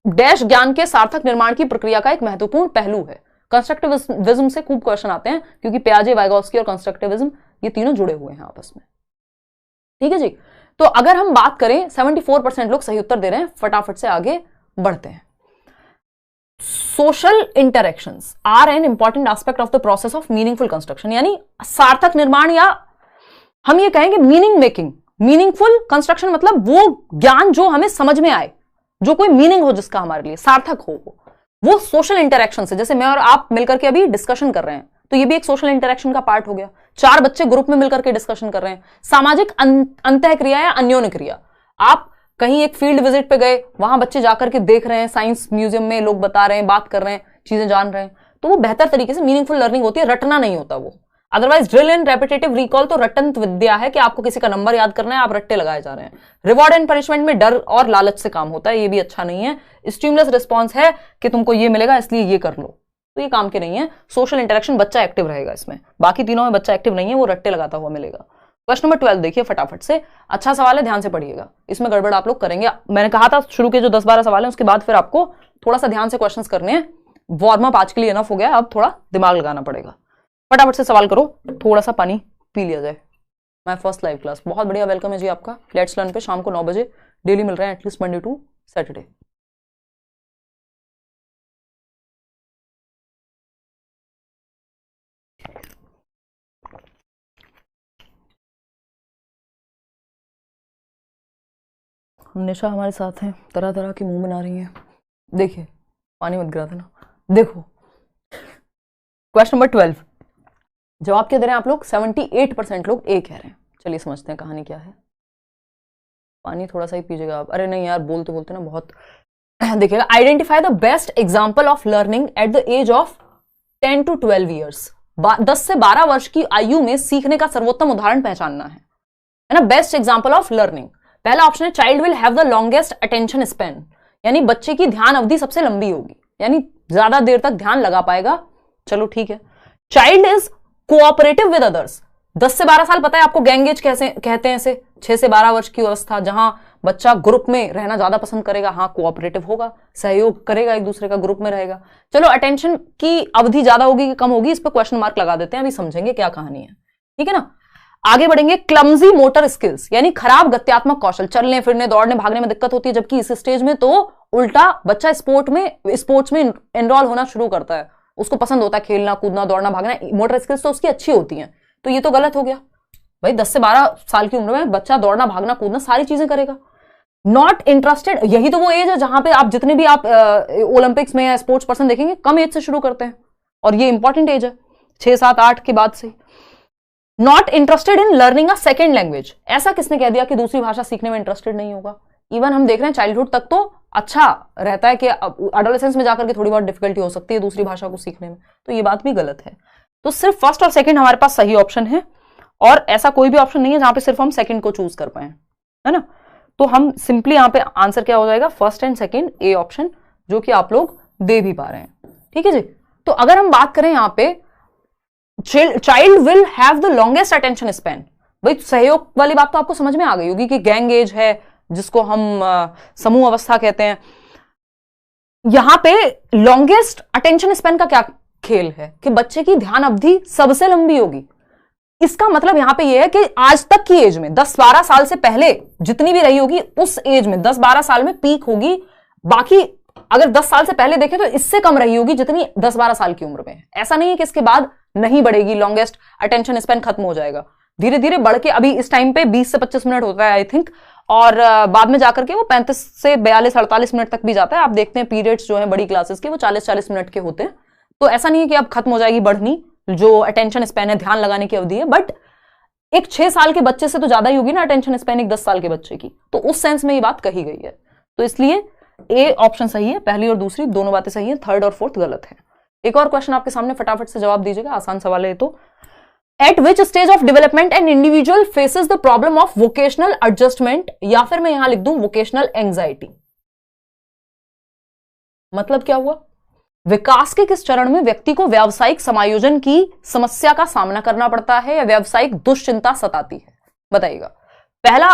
डैश ज्ञान के सार्थक निर्माण की प्रक्रिया का एक महत्वपूर्ण पहलू है। कंस्ट्रक्टिविज्म से खूब क्वेश्चन आते हैं क्योंकि पियाजे, वाइगोत्स्की और कंस्ट्रक्टिविज्म ये तीनों जुड़े हुए हैं आपस में। ठीक है जी। तो अगर हम बात करें 74% लोग सही उत्तर दे रहे हैं, फटाफट से आगे बढ़ते हैं। Social interactions are an important aspect of the process of meaningful construction, यानी सार्थक निर्माण या हम ये कहेंगे मीनिंग मेकिंग। मीनिंगफुल कंस्ट्रक्शन मतलब वो ज्ञान जो हमें समझ में आए, जो कोई मीनिंग हो, जिसका हमारे लिए सार्थक हो, वो सोशल इंटरेक्शन से। जैसे मैं और आप मिलकर के अभी डिस्कशन कर रहे हैं तो ये भी एक सोशल इंटरेक्शन का पार्ट हो गया। 4 बच्चे ग्रुप में मिलकर के डिस्कशन कर रहे हैं, सामाजिक अंतःक्रिया या अन्योन्य क्रिया। आप कहीं एक फील्ड विजिट पे गए, वहां बच्चे जाकर के देख रहे हैं, साइंस म्यूजियम में लोग बता रहे हैं, बात कर रहे हैं, चीजें जान रहे हैं, तो वो बेहतर तरीके से मीनिंगफुल लर्निंग होती है, रटना नहीं होता वो। Otherwise drill and repetitive recall तो रटन विद्या है कि आपको किसी का नंबर याद करना है, आप रट्टे लगाए जा रहे हैं। रिवॉर्ड एंड पनिशमेंट में डर और लालच से काम होता है, ये भी अच्छा नहीं है। स्टिमुलस रिस्पॉन्स है कि तुमको ये मिलेगा इसलिए ये कर लो, तो ये काम के नहीं है। सोशल इंटरेक्शन, बच्चा एक्टिव रहेगा इसमें। बाकी तीनों में बच्चा एक्टिव नहीं है, वो रट्टे लगाता हुआ मिलेगा। क्वेश्चन नंबर 12 देखिए फटाफट से। अच्छा सवाल है, ध्यान से पढ़िएगा, इसमें गड़बड़ आप लोग करेंगे। मैंने कहा था शुरू के जो 10-12 सवाल हैं उसके बाद फिर आपको थोड़ा सा ध्यान से क्वेश्चंस करने हैं। वार्म अप आज के लिए इनफ हो गया, अब थोड़ा दिमाग लगाना पड़ेगा। फटाफट से सवाल करो, थोड़ा सा पानी पी लिया जाए। माय फर्स्ट लाइव क्लास, बहुत बढ़िया वेलकम है जी आपका। लेट्स लर्न पे शाम को 9 बजे डेली मिल रहे हैं, एटलीस्ट मंडे टू सैटरडे। निशा हमारे साथ हैं, तरह तरह के मुंह बना रही हैं। देखिए पानी मत गिरा देना। देखो क्वेश्चन नंबर 12, जवाब क्या दे रहे हैं आप लोग? 78% लोग ए कह रहे हैं। चलिए समझते हैं कहानी क्या है। पानी थोड़ा सा ही पीजिएगा आप। अरे नहीं यार, बोलते बोलते ना बहुत। देखिएगा, identify the best example of learning at the age of 10 to 12 years. 10 से 12 वर्ष की आयु में सीखने का सर्वोत्तम उदाहरण पहचानना है ना। बेस्ट एग्जाम्पल ऑफ लर्निंग, पहला ऑप्शन है child will have the longest attention span, यानी बच्चे की ध्यान अवधि सबसे लंबी होगी, यानी ज्यादा देर तक ध्यान लगा पाएगा। चलो ठीक है। Child is cooperative with others, 10 से 12 साल पता है आपको गैंगेज कैसे कहते हैं इसे। 6 से 12 वर्ष की अवस्था जहां बच्चा ग्रुप में रहना ज्यादा पसंद करेगा, हाँ कोऑपरेटिव होगा, सहयोग करेगा, एक दूसरे का ग्रुप में रहेगा। चलो अटेंशन की अवधि ज्यादा होगी कि कम होगी, इस पर क्वेश्चन मार्क लगा देते हैं, अभी समझेंगे क्या कहानी है। ठीक है ना। आगे बढ़ेंगे। क्लमजी मोटर स्किल्स, यानी खराब गत्यात्मक कौशल, चलने फिरने दौड़ने भागने में दिक्कत होती है, जबकि इस स्टेज में तो उल्टा बच्चा स्पोर्ट्स में एनरोल होना शुरू करता है, उसको पसंद होता है खेलना कूदना दौड़ना भागना, मोटर स्किल्स तो उसकी अच्छी होती हैं। तो ये तो गलत हो गया भाई, 10 से 12 साल की उम्र में बच्चा दौड़ना भागना कूदना सारी चीजें करेगा। नॉट इंटरेस्टेड, यही तो वो एज है जहां पे आप जितने भी आप ओलंपिक्स में या स्पोर्ट्स पर्सन देखेंगे कम एज से शुरू करते हैं, और ये इंपॉर्टेंट एज है 6, 7, 8 के बाद से। Not interested in learning a second language, ऐसा किसने कह दिया कि दूसरी भाषा सीखने में इंटरेस्टेड नहीं होगा। इवन हम देख रहे हैं चाइल्डहुड तक तो अच्छा रहता है कि एडोलेसेंस में जाकर के थोड़ी बहुत डिफिकल्टी हो सकती है दूसरी भाषा को सीखने में, तो ये बात भी गलत है। तो सिर्फ फर्स्ट और सेकंड हमारे पास सही ऑप्शन है, और ऐसा कोई भी ऑप्शन नहीं है जहां पे सिर्फ हम सेकंड को चूज कर पाए, है ना। तो हम सिंपली यहां पे आंसर क्या हो जाएगा, first and second, A option, जो कि आप लोग दे भी पा रहे हैं। ठीक है जी। तो अगर हम बात करें यहां पे child will have the longest attention span, भाई सहयोग वाली बात तो आपको समझ में आ गई होगी कि गैंग एज है जिसको हम समूह अवस्था कहते हैं। यहां पे लॉन्गेस्ट अटेंशन स्पैन का क्या खेल है कि बच्चे की ध्यान अवधि सबसे लंबी होगी। इसका मतलब यहां पे यह है कि आज तक की एज में 10-12 साल से पहले जितनी भी रही होगी उस एज में 10-12 साल में पीक होगी, बाकी अगर 10 साल से पहले देखें तो इससे कम रही होगी जितनी 10-12 साल की उम्र में। ऐसा नहीं है कि इसके बाद नहीं बढ़ेगी, लॉन्गेस्ट अटेंशन स्पैन खत्म हो जाएगा, धीरे धीरे बढ़ के अभी इस टाइम पे 20 से 25 मिनट होता है आई थिंक, और बाद में जाकर के वो 35 से 42-48 मिनट तक भी जाता है। आप देखते हैं पीरियड्स जो है बड़ी क्लासेस के वो 40-40 मिनट के होते हैं। तो ऐसा नहीं है कि अब खत्म हो जाएगी बढ़नी जो अटेंशन स्पैन है, ध्यान लगाने की अवधि है, बट एक 6 साल के बच्चे से तो ज्यादा ही होगी ना अटेंशन स्पैन एक 10 साल के बच्चे की, तो उस सेंस में ये बात कही गई है। तो इसलिए ए ऑप्शन सही है, पहली और दूसरी दोनों बातें सही है, थर्ड और फोर्थ गलत है। एक और क्वेश्चन आपके सामने, फटाफट से जवाब दीजिएगा, आसान सवाल है तो। Eight which stage of development an individual faces the problem of vocational adjustment, या फिर मैं यहां लिख दूं वोकेशनल एंग्जाइटी। मतलब क्या हुआ, विकास के किस चरण में व्यक्ति को व्यावसायिक समायोजन की समस्या का सामना करना पड़ता है या व्यावसायिक दुश्चिंता सताती है, बताइएगा। पहला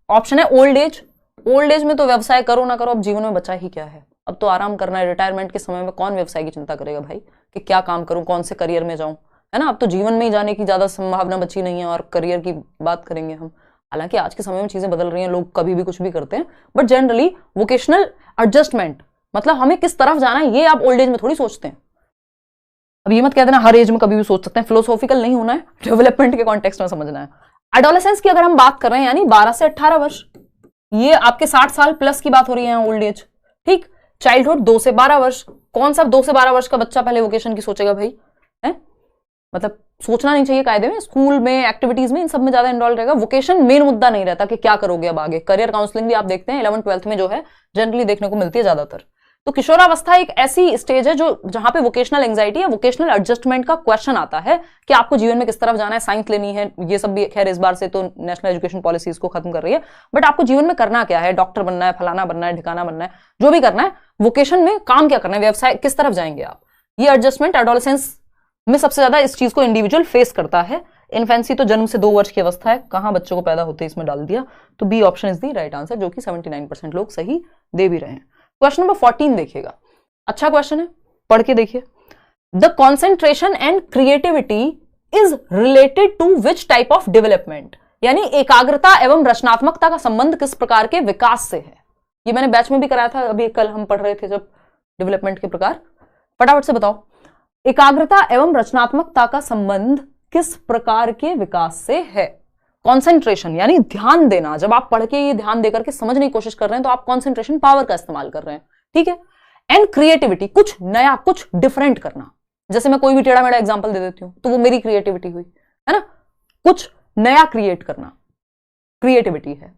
ऑप्शन है ओल्ड एज। ओल्ड एज में तो व्यवसाय करो ना करो, अब जीवन में बचा ही क्या है, अब तो आराम करना है। रिटायरमेंट के समय में कौन व्यवसाय की चिंता करेगा भाई, कि क्या काम करूं, कौन से करियर में जाऊं, है ना। अब तो जीवन में ही जाने की ज्यादा संभावना बची नहीं है और करियर की बात करेंगे हम। हालांकि आज के समय में चीजें बदल रही हैं, लोग कभी भी कुछ भी करते हैं, बट जनरली वोकेशनल एडजस्टमेंट मतलब हमें किस तरफ जाना है ये आप ओल्ड एज में थोड़ी सोचते हैं। अब ये मत कह देना हर एज में कभी भी सोच सकते हैं, फिलोसॉफिकल नहीं होना है, डेवलपमेंट के कॉन्टेक्स्ट में समझना है। एडोलेसेंस की अगर हम बात कर रहे हैं यानी 12 से 18 वर्ष, ये आपके 60 साल प्लस की बात हो रही है ओल्ड एज, ठीक। चाइल्डहुड 2 से 12 वर्ष, कौन सा 2 से 12 वर्ष का बच्चा पहले वोकेशन की सोचेगा भाई, है मतलब सोचना नहीं चाहिए कायदे में, स्कूल में एक्टिविटीज में इन सब में ज्यादा इन्वॉल्व रहेगा। वोकेशन मेन मुद्दा नहीं रहता कि क्या करोगे अब आगे। करियर काउंसलिंग भी आप देखते हैं 11th 12th में जो है जनरली देखने को मिलती है ज्यादातर। तो किशोरावस्था एक ऐसी स्टेज है जो जहां पे वोकेशनल एंग्जाइटी या वोकेशनल एडजस्टमेंट का क्वेश्चन आता है कि आपको जीवन में किस तरफ जाना है, साइंस लेनी है, ये सब भी खैर इस बार से तो नेशनल एजुकेशन पॉलिसी इसको खत्म कर रही है, बट आपको जीवन में करना क्या है, डॉक्टर बनना है, फलाना बनना है, ठिकाना बनना है, जो भी करना है, वोकेशन में काम क्या करना है, व्यवसाय किस तरफ जाएंगे आप। ये एडजस्टमेंट एडोलेसेंस में सबसे ज्यादा इस चीज को इंडिविजुअल फेस करता है। इन्फेंसी तो जन्म से 2 वर्ष की अवस्था है, कहां बच्चों को पैदा होते इसमें डाल दिया, तो B option is the right answer, जो कि 79% लोग सही दे भी रहे हैं। क्वेश्चन नंबर 14 देखिएगा, अच्छा क्वेश्चन है, पढ़ के देखिए। The concentration and creativity is related to which type of development, यानी एकाग्रता एवं रचनात्मकता का संबंध किस प्रकार के विकास से है। ये मैंने बैच में भी कराया था, अभी कल हम पढ़ रहे थे जब डेवलपमेंट के प्रकार। फटाफट से बताओ, एकाग्रता एवं रचनात्मकता का संबंध किस प्रकार के विकास से है। कॉन्सेंट्रेशन यानी ध्यान देना, जब आप पढ़ के ये ध्यान देकर के समझने की कोशिश कर रहे हैं तो आप कॉन्सेंट्रेशन पावर का इस्तेमाल कर रहे हैं, ठीक है। एंड क्रिएटिविटी, कुछ नया कुछ डिफरेंट करना, जैसे मैं कोई भी टेढ़ा मेढ़ा एग्जांपल दे देती हूं तो वो मेरी क्रिएटिविटी हुई, है ना। कुछ नया क्रिएट करना क्रिएटिविटी है।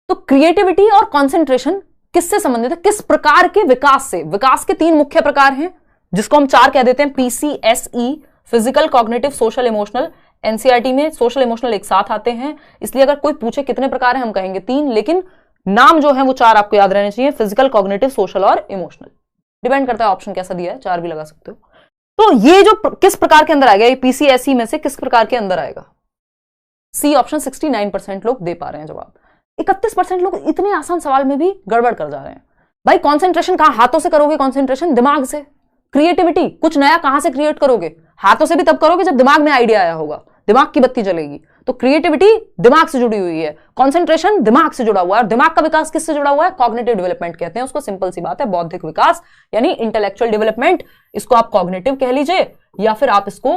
तो क्रिएटिविटी और कॉन्सेंट्रेशन किससे संबंधित है, किस प्रकार के विकास से। विकास के 3 मुख्य प्रकार हैं जिसको हम 4 कह देते हैं, PCSE, physical, cognitive, social, emotional. NCERT में सोशल इमोशनल एक साथ आते हैं, इसलिए अगर कोई पूछे कितने प्रकार हैं हम कहेंगे 3, लेकिन नाम जो है वो 4 आपको याद रहने चाहिए, फिजिकल, कॉग्निटिव, सोशल और इमोशनल। डिपेंड करता है ऑप्शन कैसा दिया है, 4 भी लगा सकते हो। तो ये जो किस प्रकार के अंदर आएगा, ये PCSE में से किस प्रकार के अंदर आएगा। सी ऑप्शन 69% लोग दे पा रहे हैं जवाब। 31% लोग इतने आसान सवाल में भी गड़बड़ कर जा रहे हैं। भाई कॉन्सेंट्रेशन कहां, हाथों से करोगे कॉन्सेंट्रेशन, दिमाग से। क्रिएटिविटी, कुछ नया कहां से क्रिएट करोगे, हाथों से भी तब करोगे जब दिमाग में आइडिया आया होगा, दिमाग की बत्ती जलेगी। तो क्रिएटिविटी दिमाग से जुड़ी हुई है, कॉन्सेंट्रेशन दिमाग से जुड़ा हुआ है, और दिमाग का विकास किससे जुड़ा हुआ है, कॉग्निटिव डेवलपमेंट कहते हैं उसको। सिंपल सी बात है, बौद्धिक विकास यानी इंटेलेक्चुअल डेवलपमेंट, इसको आप कॉग्निटिव कह लीजिए या फिर आप इसको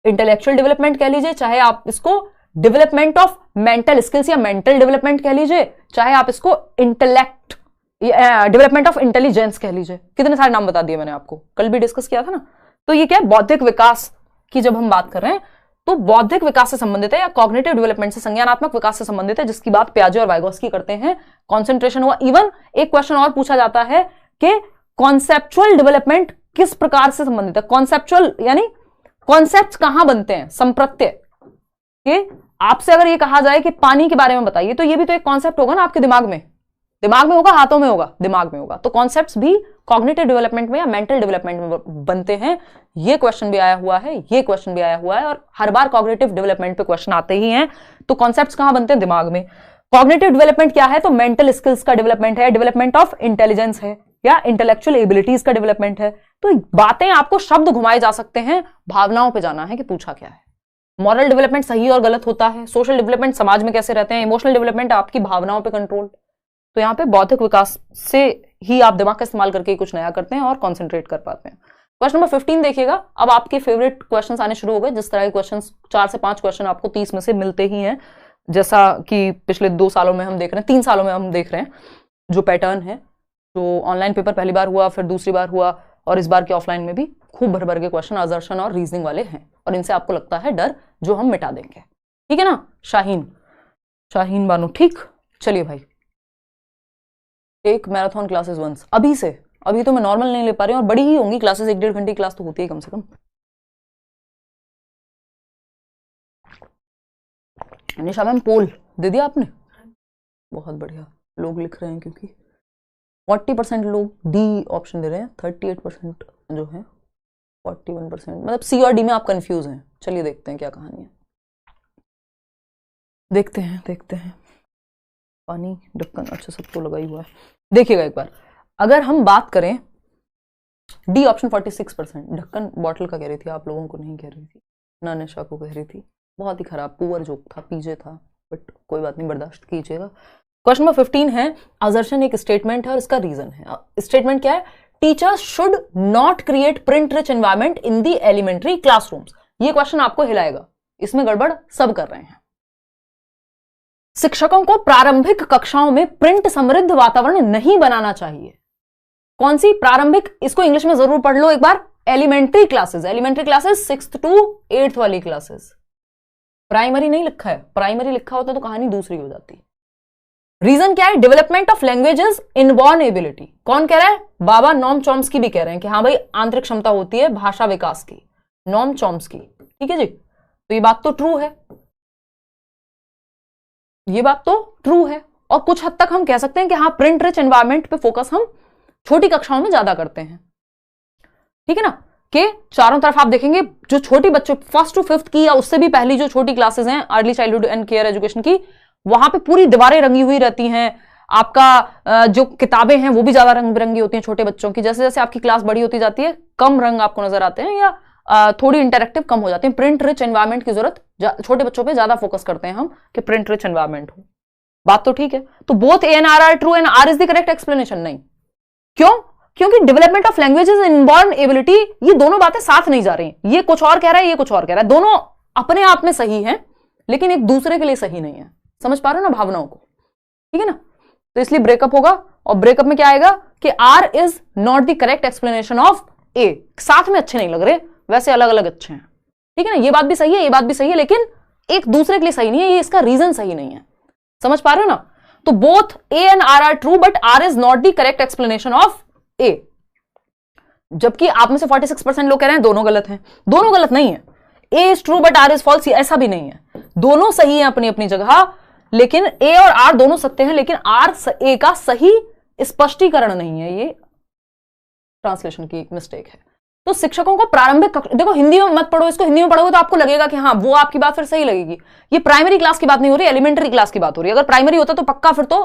इंटेलेक्चुअल डेवलपमेंट कह लीजिए, चाहे आप इसको डेवलपमेंट ऑफ मेंटल स्किल्स या मेंटल डेवलपमेंट कह लीजिए, चाहे आप इसको इंटेलेक्ट डेवलपमेंट ऑफ इंटेलिजेंस कह लीजिए। कितने सारे नाम बता दिए मैंने आपको, कल भी डिस्कस किया था ना। तो ये क्या है, बौद्धिक विकास की जब हम बात कर रहे हैं तो बौद्धिक विकास से संबंधित है या कॉग्निटिव डेवलपमेंट से, संज्ञानात्मक विकास से संबंधित है, जिसकी बात पियाजे और वाइगोस्की करते हैं। कॉन्सेंट्रेशन हुआ। इवन एक क्वेश्चन और पूछा जाता है कि कॉन्सेप्चुअल डेवलपमेंट किस प्रकार से संबंधित है। कॉन्सेप्चुअल यानी कॉन्सेप्ट कहां बनते हैं, संप्रत्यय के। आपसे अगर ये कहा जाए कि पानी के बारे में बताइए, तो ये भी तो एक कॉन्सेप्ट होगा ना आपके दिमाग में। दिमाग में होगा, हाथों में होगा, दिमाग में होगा। तो कॉन्सेप्ट्स भी कॉग्निटिव डेवलपमेंट में या मेंटल डेवलपमेंट में बनते हैं। ये क्वेश्चन भी आया हुआ है, ये क्वेश्चन भी आया हुआ है, और हर बार कॉग्निटिव डेवलपमेंट पे क्वेश्चन आते ही हैं। तो कॉन्सेप्ट्स कहां बनते हैं, दिमाग में। कॉग्निटिव डेवलपमेंट क्या है, तो मेंटल स्किल्स का डेवलपमेंट है, डेवलपमेंट ऑफ इंटेलिजेंस है, या इंटेलेक्चुअल एबिलिटीज का डेवलपमेंट है। तो बातें आपको शब्द घुमाए जा सकते हैं, भावनाओं पे जाना है कि पूछा क्या है। मॉरल डेवलपमेंट सही और गलत होता है, सोशल डेवलपमेंट समाज में कैसे रहते हैं, इमोशनल डेवलपमेंट आपकी भावनाओं पे कंट्रोल। तो यहाँ पे बौद्धिक विकास से ही आप दिमाग का इस्तेमाल करके कुछ नया करते हैं और कॉन्सेंट्रेट कर पाते हैं। क्वेश्चन नंबर 15 देखिएगा। अब आपके फेवरेट क्वेश्चंस आने शुरू हो गए। जिस तरह के क्वेश्चंस 4 से 5 क्वेश्चन आपको 30 में से मिलते ही हैं, जैसा कि पिछले 2 सालों में हम देख रहे हैं, 3 सालों में हम देख रहे हैं जो पैटर्न है। तो ऑनलाइन पेपर पहली बार हुआ, फिर दूसरी बार हुआ, और इस बार के ऑफलाइन में भी खूब भर भर के क्वेश्चन असर्शन और रीजनिंग वाले हैं, और इनसे आपको लगता है डर, जो हम मिटा देंगे। ठीक है ना शाहीन बानो, ठीक। चलिए भाई, एक मैराथन क्लासेस वंस अभी से, अभी तो मैं नॉर्मल नहीं ले पा रही हूँ, और बड़ी ही होंगी क्लासेस, 1-1.5 घंटे की क्लास तो होती है कम से कम। निशा मैम पोल दे दिया आपने? बहुत बढ़िया, लोग लिख रहे हैं क्योंकि 40% लोग डी ऑप्शन दे रहे हैं, 38% जो है 41%, मतलब सी और डी में आप कंफ्यूज हैं। चलिए देखते हैं क्या कहानी है, देखते हैं। पानी ढक्कन, अच्छा सब तो लगा ही हुआ है। देखिएगा एक बार, अगर हम बात करें डी ऑप्शन 46%, ढक्कन बॉटल का कह रही थी, आप लोगों को नहीं कह रही थी ना, निशा को कह रही थी। बहुत ही खराब पुअर जोक था, पीजे था, बट कोई बात नहीं, बर्दाश्त कीजिएगा। क्वेश्चन नंबर 15 है, असर्शन एक स्टेटमेंट है और इसका रीजन है। स्टेटमेंट क्या है? Teachers should not create print rich environment in the elementary classrooms. ये क्वेश्चन आपको हिलाएगा, इसमें गड़बड़ सब कर रहे हैं। शिक्षकों को प्रारंभिक कक्षाओं में प्रिंट समृद्ध वातावरण नहीं बनाना चाहिए। कौन सी प्रारंभिक? इसको इंग्लिश में जरूर पढ़ लो एक बार। Elementary classes 6th to 8th वाली क्लासेस। प्राइमरी नहीं लिखा है, प्राइमरी लिखा होता तो कहानी दूसरी हो जाती। रीजन क्या है? Development of languages inborn ability. कौन कह रहा है? बाबा नॉम चॉम्स्की भी कह रहे हैं कि हाँ भाई आंतरिक क्षमता होती है भाषा विकास की, नॉम चॉम्स्की। ठीक है जी, तो ये बात तो ट्रू है, ये बात तो ट्रू है। और कुछ हद तक हम कह सकते हैं कि हाँ प्रिंट रिच एनवायरमेंट पे फोकस हम छोटी कक्षाओं में ज्यादा करते हैं। ठीक है ना, कि चारों तरफ आप देखेंगे जो छोटी बच्चों 1st to 5th की या उससे भी पहली जो छोटी क्लासेस हैं early childhood and care education की, वहां पे पूरी दीवारें रंगी हुई रहती हैं। आपका जो किताबें हैं वो भी ज्यादा रंग बिरंगी होती हैं छोटे बच्चों की। जैसे जैसे आपकी क्लास बड़ी होती जाती है कम रंग आपको नजर आते हैं या थोड़ी इंटरेक्टिव कम हो जाते हैं। प्रिंट रिच एनवायरमेंट की जरूरत छोटे बच्चों पे ज्यादा फोकस करते हैं हम कि प्रिंट रिच एनवायरमेंट हो। बात तो ठीक है। तो both A and R are true and R is the correct explanation? नहीं। क्यों? क्योंकि development of languages inborn ability, ये दोनों बातें साथ नहीं जा रही। ये कुछ और कह रहा है, ये कुछ और कह रहा है। दोनों अपने आप में सही है लेकिन एक दूसरे के लिए सही नहीं है। समझ पा रहे हो ना भावनाओं को? ठीक है ना, तो इसलिए ब्रेकअप होगा। और ब्रेकअप में क्या आएगा कि R is not the correct explanation of A. साथ में अच्छे नहीं लग रहे, वैसे अलग अलग अच्छे हैं। ठीक है ना, ये बात भी सही है, ये बात भी सही है, लेकिन एक दूसरे के लिए सही नहीं है। ये इसका रीजन सही नहीं है। समझ पा रहे हो ना? तो both A and R are true but R is not the correct explanation of A. जबकि आप में से 46% लोग कह रहे हैं दोनों गलत हैं। दोनों गलत नहीं है, A is true but R is false, ऐसा भी नहीं है। दोनों सही है अपनी अपनी जगह, लेकिन ए और आर दोनों सत्य हैं, लेकिन आर ए का सही स्पष्टीकरण नहीं है। ये ट्रांसलेशन की मिस्टेक है। तो शिक्षकों को प्रारंभिक देखो हिंदी में मत पढ़ो, इसको हिंदी में पढ़ोगे तो आपको लगेगा कि हाँ वो आपकी बात फिर सही लगेगी। ये प्राइमरी क्लास की बात नहीं हो रही, एलिमेंट्री क्लास की बात हो रही है। अगर प्राइमरी होता तो पक्का फिर तो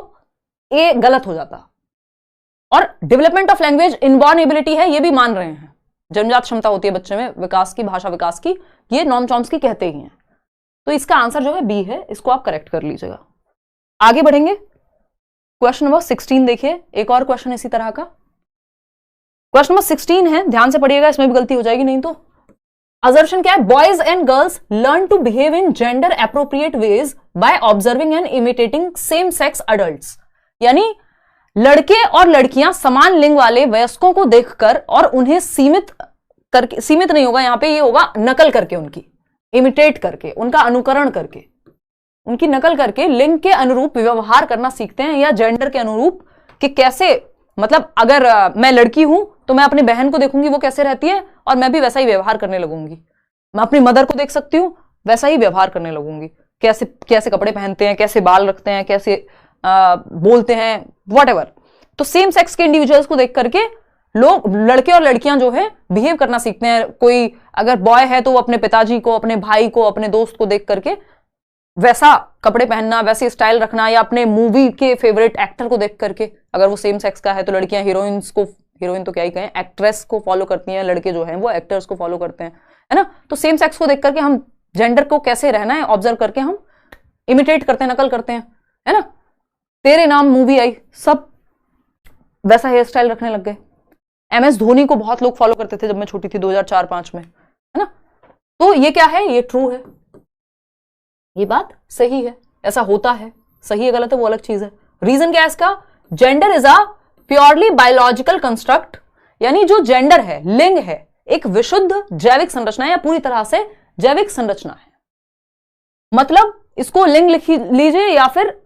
ए गलत हो जाता। और development of language inborn ability है, ये भी मान रहे हैं। जन्मजात क्षमता होती है बच्चे में विकास की, भाषा विकास की, ये नॉम चॉम्स्की कहते ही हैं। तो इसका आंसर जो है बी है, इसको आप करेक्ट कर लीजिएगा। आगे बढ़ेंगे, क्वेश्चन नंबर 16 देखिए, एक और क्वेश्चन इसी तरह का। क्वेश्चन नंबर 16 है, ध्यान से पढ़िएगा, इसमें भी गलती हो जाएगी नहीं तो। असर्शन क्या है? Boys and girls learn to behave in gender appropriate ways by observing and imitating same sex adults. यानी लड़के और लड़कियां समान लिंग वाले वयस्कों को देखकर और उन्हें सीमित करके, सीमित नहीं होगा यहां पे, ये होगा नकल करके, उनकी इमिटेट करके, उनका अनुकरण करके, उनकी नकल करके लिंग के अनुरूप व्यवहार करना सीखते हैं, या जेंडर के अनुरूप कि कैसे, मतलब अगर मैं लड़की हूं तो मैं अपनी बहन को देखूंगी वो कैसे रहती है और मैं भी वैसा ही व्यवहार करने लगूंगी। मैं अपनी मदर को देख सकती हूं, वैसा ही व्यवहार करने लगूंगी। कैसे कैसे कपड़े पहनते हैं, कैसे बाल रखते हैं, कैसे बोलते हैं, व्हाटएवर। तो सेम सेक्स के इंडिविजुअल्स को देख करके लोग, लड़के और लड़कियां जो है बिहेव करना सीखते हैं। कोई अगर बॉय है तो वो अपने पिताजी को, अपने भाई को, अपने दोस्त को देख करके वैसा कपड़े पहनना, वैसे स्टाइल रखना, या अपने मूवी के फेवरेट एक्टर को देख करके, अगर वो सेम सेक्स का है तो लड़कियां हीरोइंस को, हीरोइन तो क्या ही कहें, एक्ट्रेस को फॉलो करती हैं, लड़के जो हैं वो एक्टर्स को फॉलो करते हैं, है ना। तो सेम सेक्स को देख करके हम जेंडर को कैसे रहना है ऑब्जर्व करके हम इमिटेट करते हैं, नकल करते हैं, है ना। तेरे नाम मूवी आई, सब वैसा हेयर स्टाइल रखने लग गए। MS धोनी को बहुत लोग फॉलो करते थे जब मैं छोटी थी, 2004-5 में, है ना। तो ये क्या है? ये ट्रू है, ये बात सही है, ऐसा होता है। सही है गलत है वो अलग चीज है। रीजन क्या है इसका? Gender is a purely biological construct, यानी जो जेंडर है, लिंग है, एक विशुद्ध जैविक संरचना है, या पूरी तरह से जैविक संरचना है। मतलब इसको लिंग लिख लीजिए या फिर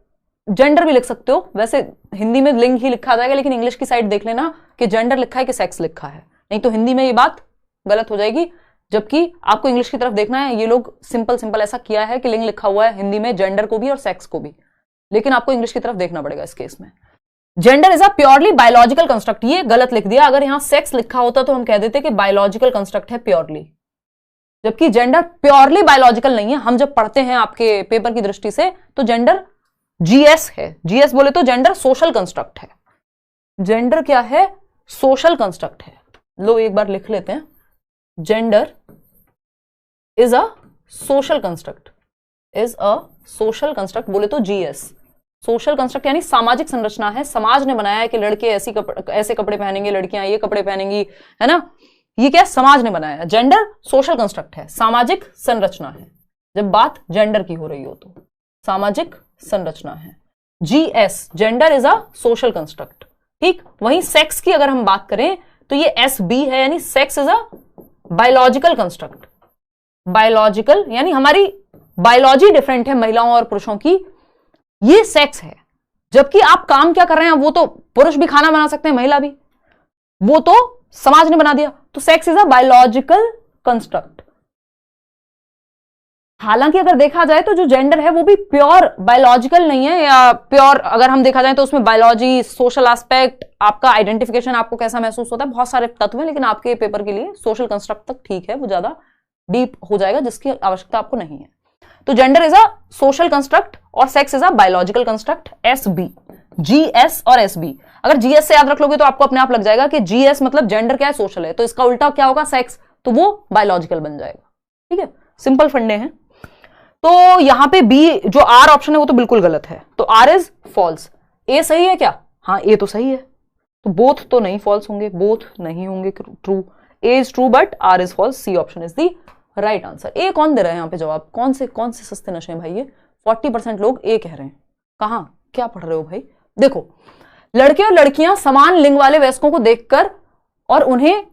जेंडर भी लिख सकते हो। वैसे हिंदी में लिंग ही लिखा जाएगा, लेकिन इंग्लिश की साइड देख लेना कि जेंडर लिखा है कि सेक्स लिखा है, नहीं तो हिंदी में ये बात गलत हो जाएगी। जबकि आपको इंग्लिश की तरफ देखना है। ये लोग सिंपल सिंपल ऐसा किया है कि लिंग लिखा हुआ है हिंदी में जेंडर को भी और सेक्स को भी, लेकिन आपको इंग्लिश की तरफ देखना पड़ेगा इस केस में। Gender is a purely biological construct, ये गलत लिख दिया। अगर यहां सेक्स लिखा होता तो हम कह देते कि बायोलॉजिकल कंस्ट्रक्ट है प्योरली, जबकि जेंडर प्योरली बायोलॉजिकल नहीं है। हम जब पढ़ते हैं आपके पेपर की दृष्टि से तो जेंडर जीएस है। जीएस बोले तो जेंडर सोशल कंस्ट्रक्ट है। जेंडर क्या है? सोशल कंस्ट्रक्ट है। लो एक बार लिख लेते हैं, gender is a social construct, is a social construct बोले तो जीएस। सोशल कंस्ट्रक्ट यानी सामाजिक संरचना है, समाज ने बनाया है कि लड़के ऐसे कपड़े पहनेंगे, लड़कियां ये कपड़े पहनेंगी, है ना। ये क्या? समाज ने बनाया। जेंडर सोशल कंस्ट्रक्ट है, सामाजिक संरचना है। जब बात जेंडर की हो रही हो तो सामाजिक संरचना है। GS gender is a social construct, ठीक। वहीं सेक्स की अगर हम बात करें तो ये एसबी है, यानी sex is a biological construct. Biological यानी हमारी बायोलॉजी डिफरेंट है महिलाओं और पुरुषों की, ये सेक्स है। जबकि आप काम क्या कर रहे हैं, वो तो पुरुष भी खाना बना सकते हैं, महिला भी, वो तो समाज ने बना दिया। तो sex is a biological construct. हालांकि अगर देखा जाए तो जो जेंडर है वो भी प्योर बायोलॉजिकल नहीं है, या प्योर अगर हम देखा जाए तो उसमें बायोलॉजी, सोशल एस्पेक्ट, आपका आइडेंटिफिकेशन आपको कैसा महसूस होता है, बहुत सारे तत्व हैं। लेकिन आपके पेपर के लिए सोशल कंस्ट्रक्ट तक ठीक है, वो ज्यादा डीप हो जाएगा जिसकी आवश्यकता आपको नहीं है। तो gender is a social construct और sex is a biological construct. SB, GS और एसबी, अगर जीएस से याद रख लोगे तो आपको अपने आप लग जाएगा कि जीएस मतलब जेंडर क्या है? सोशल है, तो इसका उल्टा क्या होगा? सेक्स, तो वो बायोलॉजिकल बन जाएगा। ठीक है, सिंपल फंडे हैं। तो यहां पे बी जो आर ऑप्शन है वो तो बिल्कुल गलत है, तो आर इज फॉल्स। ए सही है क्या? हाँ ए तो सही है, तो बोथ तो नहीं फॉल्स होंगे, बोथ नहीं होंगे true. A is true but R is false. C option is the right answer. A कौन दे रहा है यहाँ पे जवाब? कौन से सस्ते नशे हैं भाई ये? 40% लोग ए कह रहे हैं। कहां क्या पढ़ रहे हो भाई? देखो, लड़के और लड़कियां समान लिंग वाले वयस्कों को देखकर और उन्हें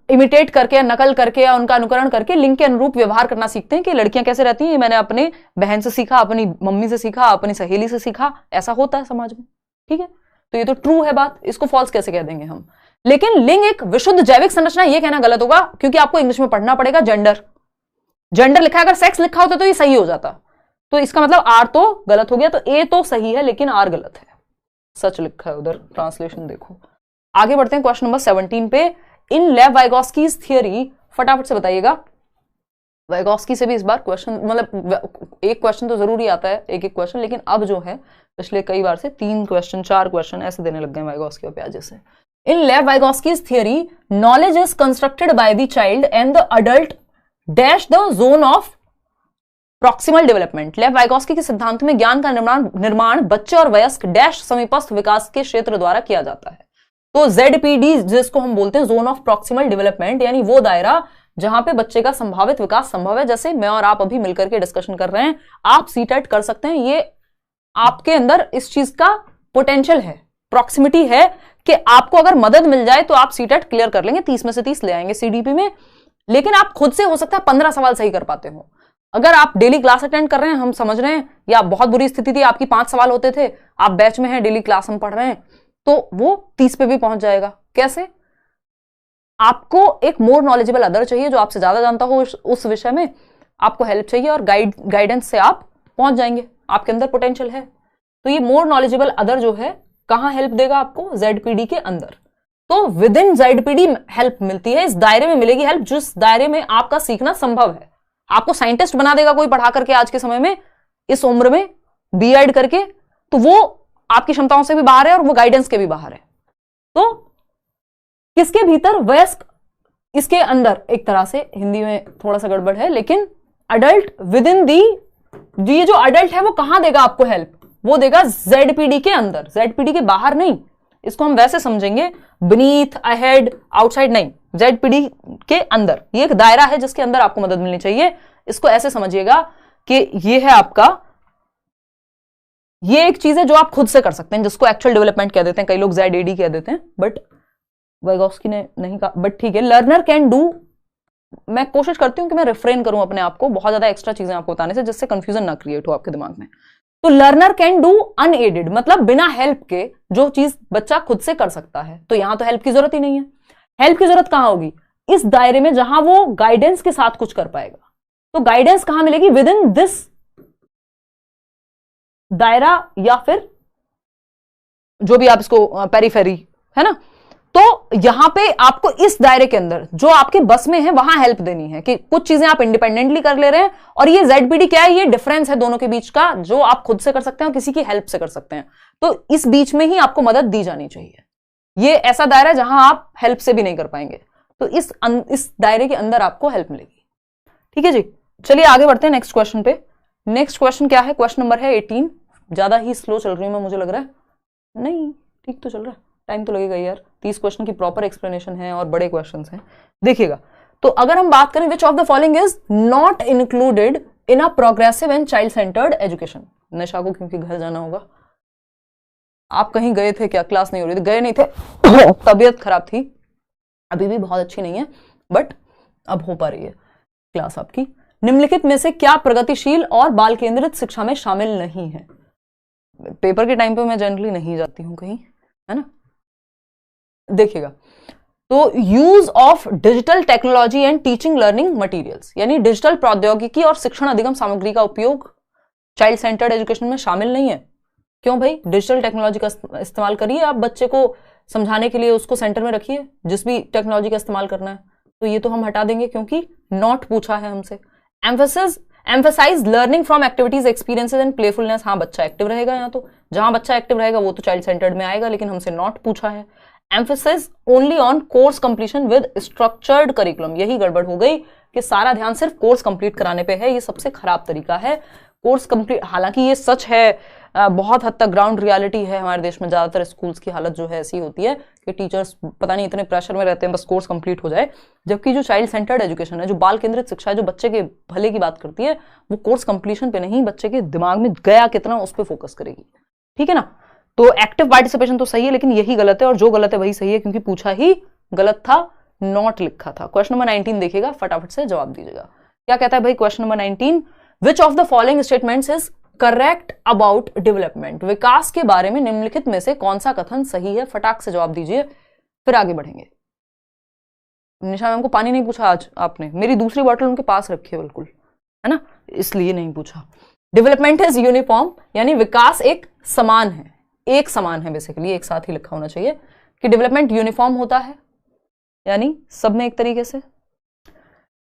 इमिटेट करके, नकल करके या उनका अनुकरण करके लिंग के अनुरूप व्यवहार करना सीखते हैं कि लड़कियां कैसे रहती हैं। ये मैंने अपने बहन से सीखा, अपनी मम्मी से सीखा, अपनी सहेली से सीखा। ऐसा होता है समाज में, ठीक है। तो ये तो ट्रू है बात, इसको फॉल्स कैसे कह देंगे हम? लेकिन लिंग एक विशुद्ध जैविक संरचना, ये कहना गलत होगा, क्योंकि आपको इंग्लिश में पढ़ना पड़ेगा जेंडर। जेंडर लिखा है, अगर सेक्स लिखा होता तो ये सही हो जाता, तो इसका मतलब आर तो गलत हो गया। तो ए तो सही है लेकिन आर गलत है, सच लिखा है उधर, ट्रांसलेशन देखो। आगे बढ़ते हैं क्वेश्चन नंबर 17 पे। इन लेव वाइगोस्कीज थियरी, फटाफट से बताइएगा। वाइगोस्की से भी इस बार क्वेश्चन, मतलब एक क्वेश्चन तो जरूरी आता है, एक एक क्वेश्चन, लेकिन अब जो है पिछले कई बार से 3 क्वेश्चन 4 क्वेश्चन ऐसे देने लग गए वाइगोस्की और प्याजे से। In Lev Vygotsky's theory, knowledge is constructed by the child and the adult dash the zone of proximal development. Lev Vygotsky के सिद्धांत में ज्ञान का निर्माण बच्चे और वयस्क डैश समीपस्थ विकास के क्षेत्र द्वारा किया जाता है। तो ZPD जिसको हम बोलते हैं जोन ऑफ प्रॉक्सिमल डेवलपमेंट, यानी वो दायरा जहां पे बच्चे का संभावित विकास संभव है। जैसे मैं और आप अभी मिलकर के डिस्कशन कर रहे हैं, आप सीटेट कर सकते हैं, ये आपके अंदर इस चीज का पोटेंशियल है, प्रॉक्सिमिटी है कि आपको अगर मदद मिल जाए तो आप सीटेट क्लियर कर लेंगे, 30 में से 30 ले आएंगे CDP में। लेकिन आप खुद से हो सकता है 15 सवाल सही कर पाते हो। अगर आप डेली क्लास अटेंड कर रहे हैं, हम समझ रहे हैं, या बहुत बुरी स्थिति थी आपकी 5 सवाल होते थे, आप बैच में हैं, डेली क्लास हम पढ़ रहे हैं, तो वो 30 पे भी पहुंच जाएगा। कैसे? आपको एक मोर नॉलेजेबल अदर चाहिए जो आपसे ज्यादा जानता हो उस विषय में, आपको हेल्प चाहिए और गाइडेंस से आप पहुंच जाएंगे, आपके अंदर पोटेंशियल है। तो ये मोर नॉलेजेबल अदर जो है कहां हेल्प देगा आपको? ZPD के अंदर। तो विद इन ZPD हेल्प मिलती है, इस दायरे में मिलेगी हेल्प जिस दायरे में आपका सीखना संभव है। आपको साइंटिस्ट बना देगा कोई पढ़ा करके आज के समय में, इस उम्र में B.Ed करके, तो वो आपकी क्षमताओं से भी बाहर है और वो गाइडेंस के भी बाहर है। तो किसके भीतर? वयस्क, इसके अंदर एक तरह से, हिंदी में थोड़ा सा गड़बड़ है, लेकिन अडल्ट विद इन दी, ये जो अडल्ट है वो कहां देगा आपको हेल्प? वो देगा ZPD के अंदर, ZPD के बाहर नहीं। इसको हम वैसे समझेंगे, बीनीथ, अहेड, आउटसाइड नहीं, ZPD के अंदर। ये एक दायरा है जिसके अंदर आपको मदद मिलनी चाहिए। इसको ऐसे समझिएगा कि ये है आपका, ये एक चीज है जो आप खुद से कर सकते हैं, जिसको एक्चुअल डेवलपमेंट कह देते हैं, कई लोग ZAD कह देते हैं, बट वाइगोस्की ने नहीं कहा, बट ठीक है। लर्नर कैन डू, मैं कोशिश करती हूं कि मैं रिफ्रेन करूं अपने आप को बहुत ज्यादा एक्स्ट्रा चीजें आपको बताने से, जिससे कंफ्यूजन ना क्रिएट हो आपके दिमाग में। तो लर्नर कैन डू अनएडेड, मतलब बिना हेल्प के जो चीज बच्चा खुद से कर सकता है। तो यहां तो हेल्प की जरूरत ही नहीं है। हेल्प की जरूरत कहां होगी? इस दायरे में जहां वो गाइडेंस के साथ कुछ कर पाएगा। तो गाइडेंस कहां मिलेगी? विद इन दिस दायरा, या फिर जो भी आप इसको पेरीफेरी है ना। तो यहां पे आपको इस दायरे के अंदर जो आपके बस में है वहां हेल्प देनी है कि कुछ चीजें आप इंडिपेंडेंटली कर ले रहे हैं। और ये ZPD क्या है? ये डिफरेंस है दोनों के बीच का, जो आप खुद से कर सकते हैं और किसी की हेल्प से कर सकते हैं। तो इस बीच में ही आपको मदद दी जानी चाहिए। ये ऐसा दायरा है जहां आप हेल्प से भी नहीं कर पाएंगे, तो इस दायरे के अंदर आपको हेल्प मिलेगी। ठीक है जी, चलिए आगे बढ़ते हैं नेक्स्ट क्वेश्चन पे। नेक्स्ट क्वेश्चन क्या है? क्वेश्चन नंबर है 18। ज्यादा ही स्लो चल रही हूं मैं, मुझे लग रहा है। नहीं, ठीक तो चल रहा है, टाइम तो लगेगा यार। 30 क्वेश्चन की प्रॉपर एक्सप्लेनेशन है और बड़े क्वेश्चन हैं। देखिएगा, तो अगर हम बात करें which of the following is not included in a progressive and child centred education. Nisha को क्योंकि घर जाना होगा। आप कहीं गए थे क्या? क्लास नहीं हो रही थी? गए नहीं थे, तबीयत खराब थी, अभी भी बहुत अच्छी नहीं है, बट अब हो पा रही है क्लास आपकी। निम्नलिखित में से क्या प्रगतिशील और बाल केंद्रित शिक्षा में शामिल नहीं है? पेपर के टाइम पे मैं जनरली नहीं जाती हूं कहीं, है ना। देखिएगा, तो use of digital technology and teaching learning materials, यानी डिजिटल प्रौद्योगिकी और शिक्षण अधिगम सामग्री का उपयोग चाइल्ड सेंटर्ड एजुकेशन में शामिल नहीं है। क्यों भाई? डिजिटल टेक्नोलॉजी का इस्तेमाल करिए, आप बच्चे को समझाने के लिए उसको सेंटर में रखिए, जिस भी टेक्नोलॉजी का इस्तेमाल करना है। तो ये तो हम हटा देंगे क्योंकि नॉट पूछा है हमसे। Emphasise learning from activities, experiences and playfulness. हाँ, बच्चा एक्टिव रहेगा, यहाँ तो जहां बच्चा एक्टिव रहेगा वो तो चाइल्ड सेंटर्ड में आएगा, लेकिन हमसे नॉट पूछा है। Emphasis only on course completion with structured curriculum. यही गड़बड़ हो गई कि सारा ध्यान सिर्फ कोर्स कंप्लीट कराने पे है। ये सबसे खराब तरीका है। कोर्स कंप्लीट, हालांकि ये सच है, बहुत हद तक ग्राउंड रियलिटी है हमारे देश में। ज्यादातर स्कूल्स की हालत जो है ऐसी होती है कि टीचर्स पता नहीं इतने प्रेशर में रहते हैं बस कोर्स कंप्लीट हो जाए। जबकि जो चाइल्ड सेंटर्ड एजुकेशन है, जो बाल केंद्रित शिक्षा है, जो बच्चे के भले की बात करती है, वो कोर्स कंप्लीशन पे नहीं, बच्चे के दिमाग में गया कितना उस पर फोकस करेगी। ठीक है ना। तो एक्टिव पार्टिसिपेशन तो सही है, लेकिन यही गलत है, और जो गलत है वही सही है क्योंकि पूछा ही गलत था, नॉट लिखा था। क्वेश्चन नंबर 19 देखिएगा, फटाफट से जवाब दीजिएगा। क्या कहता है भाई question number 19? Which of the following statements is correct about development. विकास के बारे में निम्नलिखित में से कौन सा कथन सही है? फटाक से जवाब दीजिए, फिर आगे बढ़ेंगे। निशा मैम को पानी नहीं पूछा आज आपने, मेरी दूसरी बोतल उनके पास रखी है बिल्कुल, है ना, इसलिए नहीं पूछा। डेवलपमेंट इज यूनिफॉर्म, यानी विकास एक समान है, एक समान है, बेसिकली एक साथ ही लिखा होना चाहिए कि डेवलपमेंट यूनिफॉर्म होता है, यानी सब में एक तरीके से।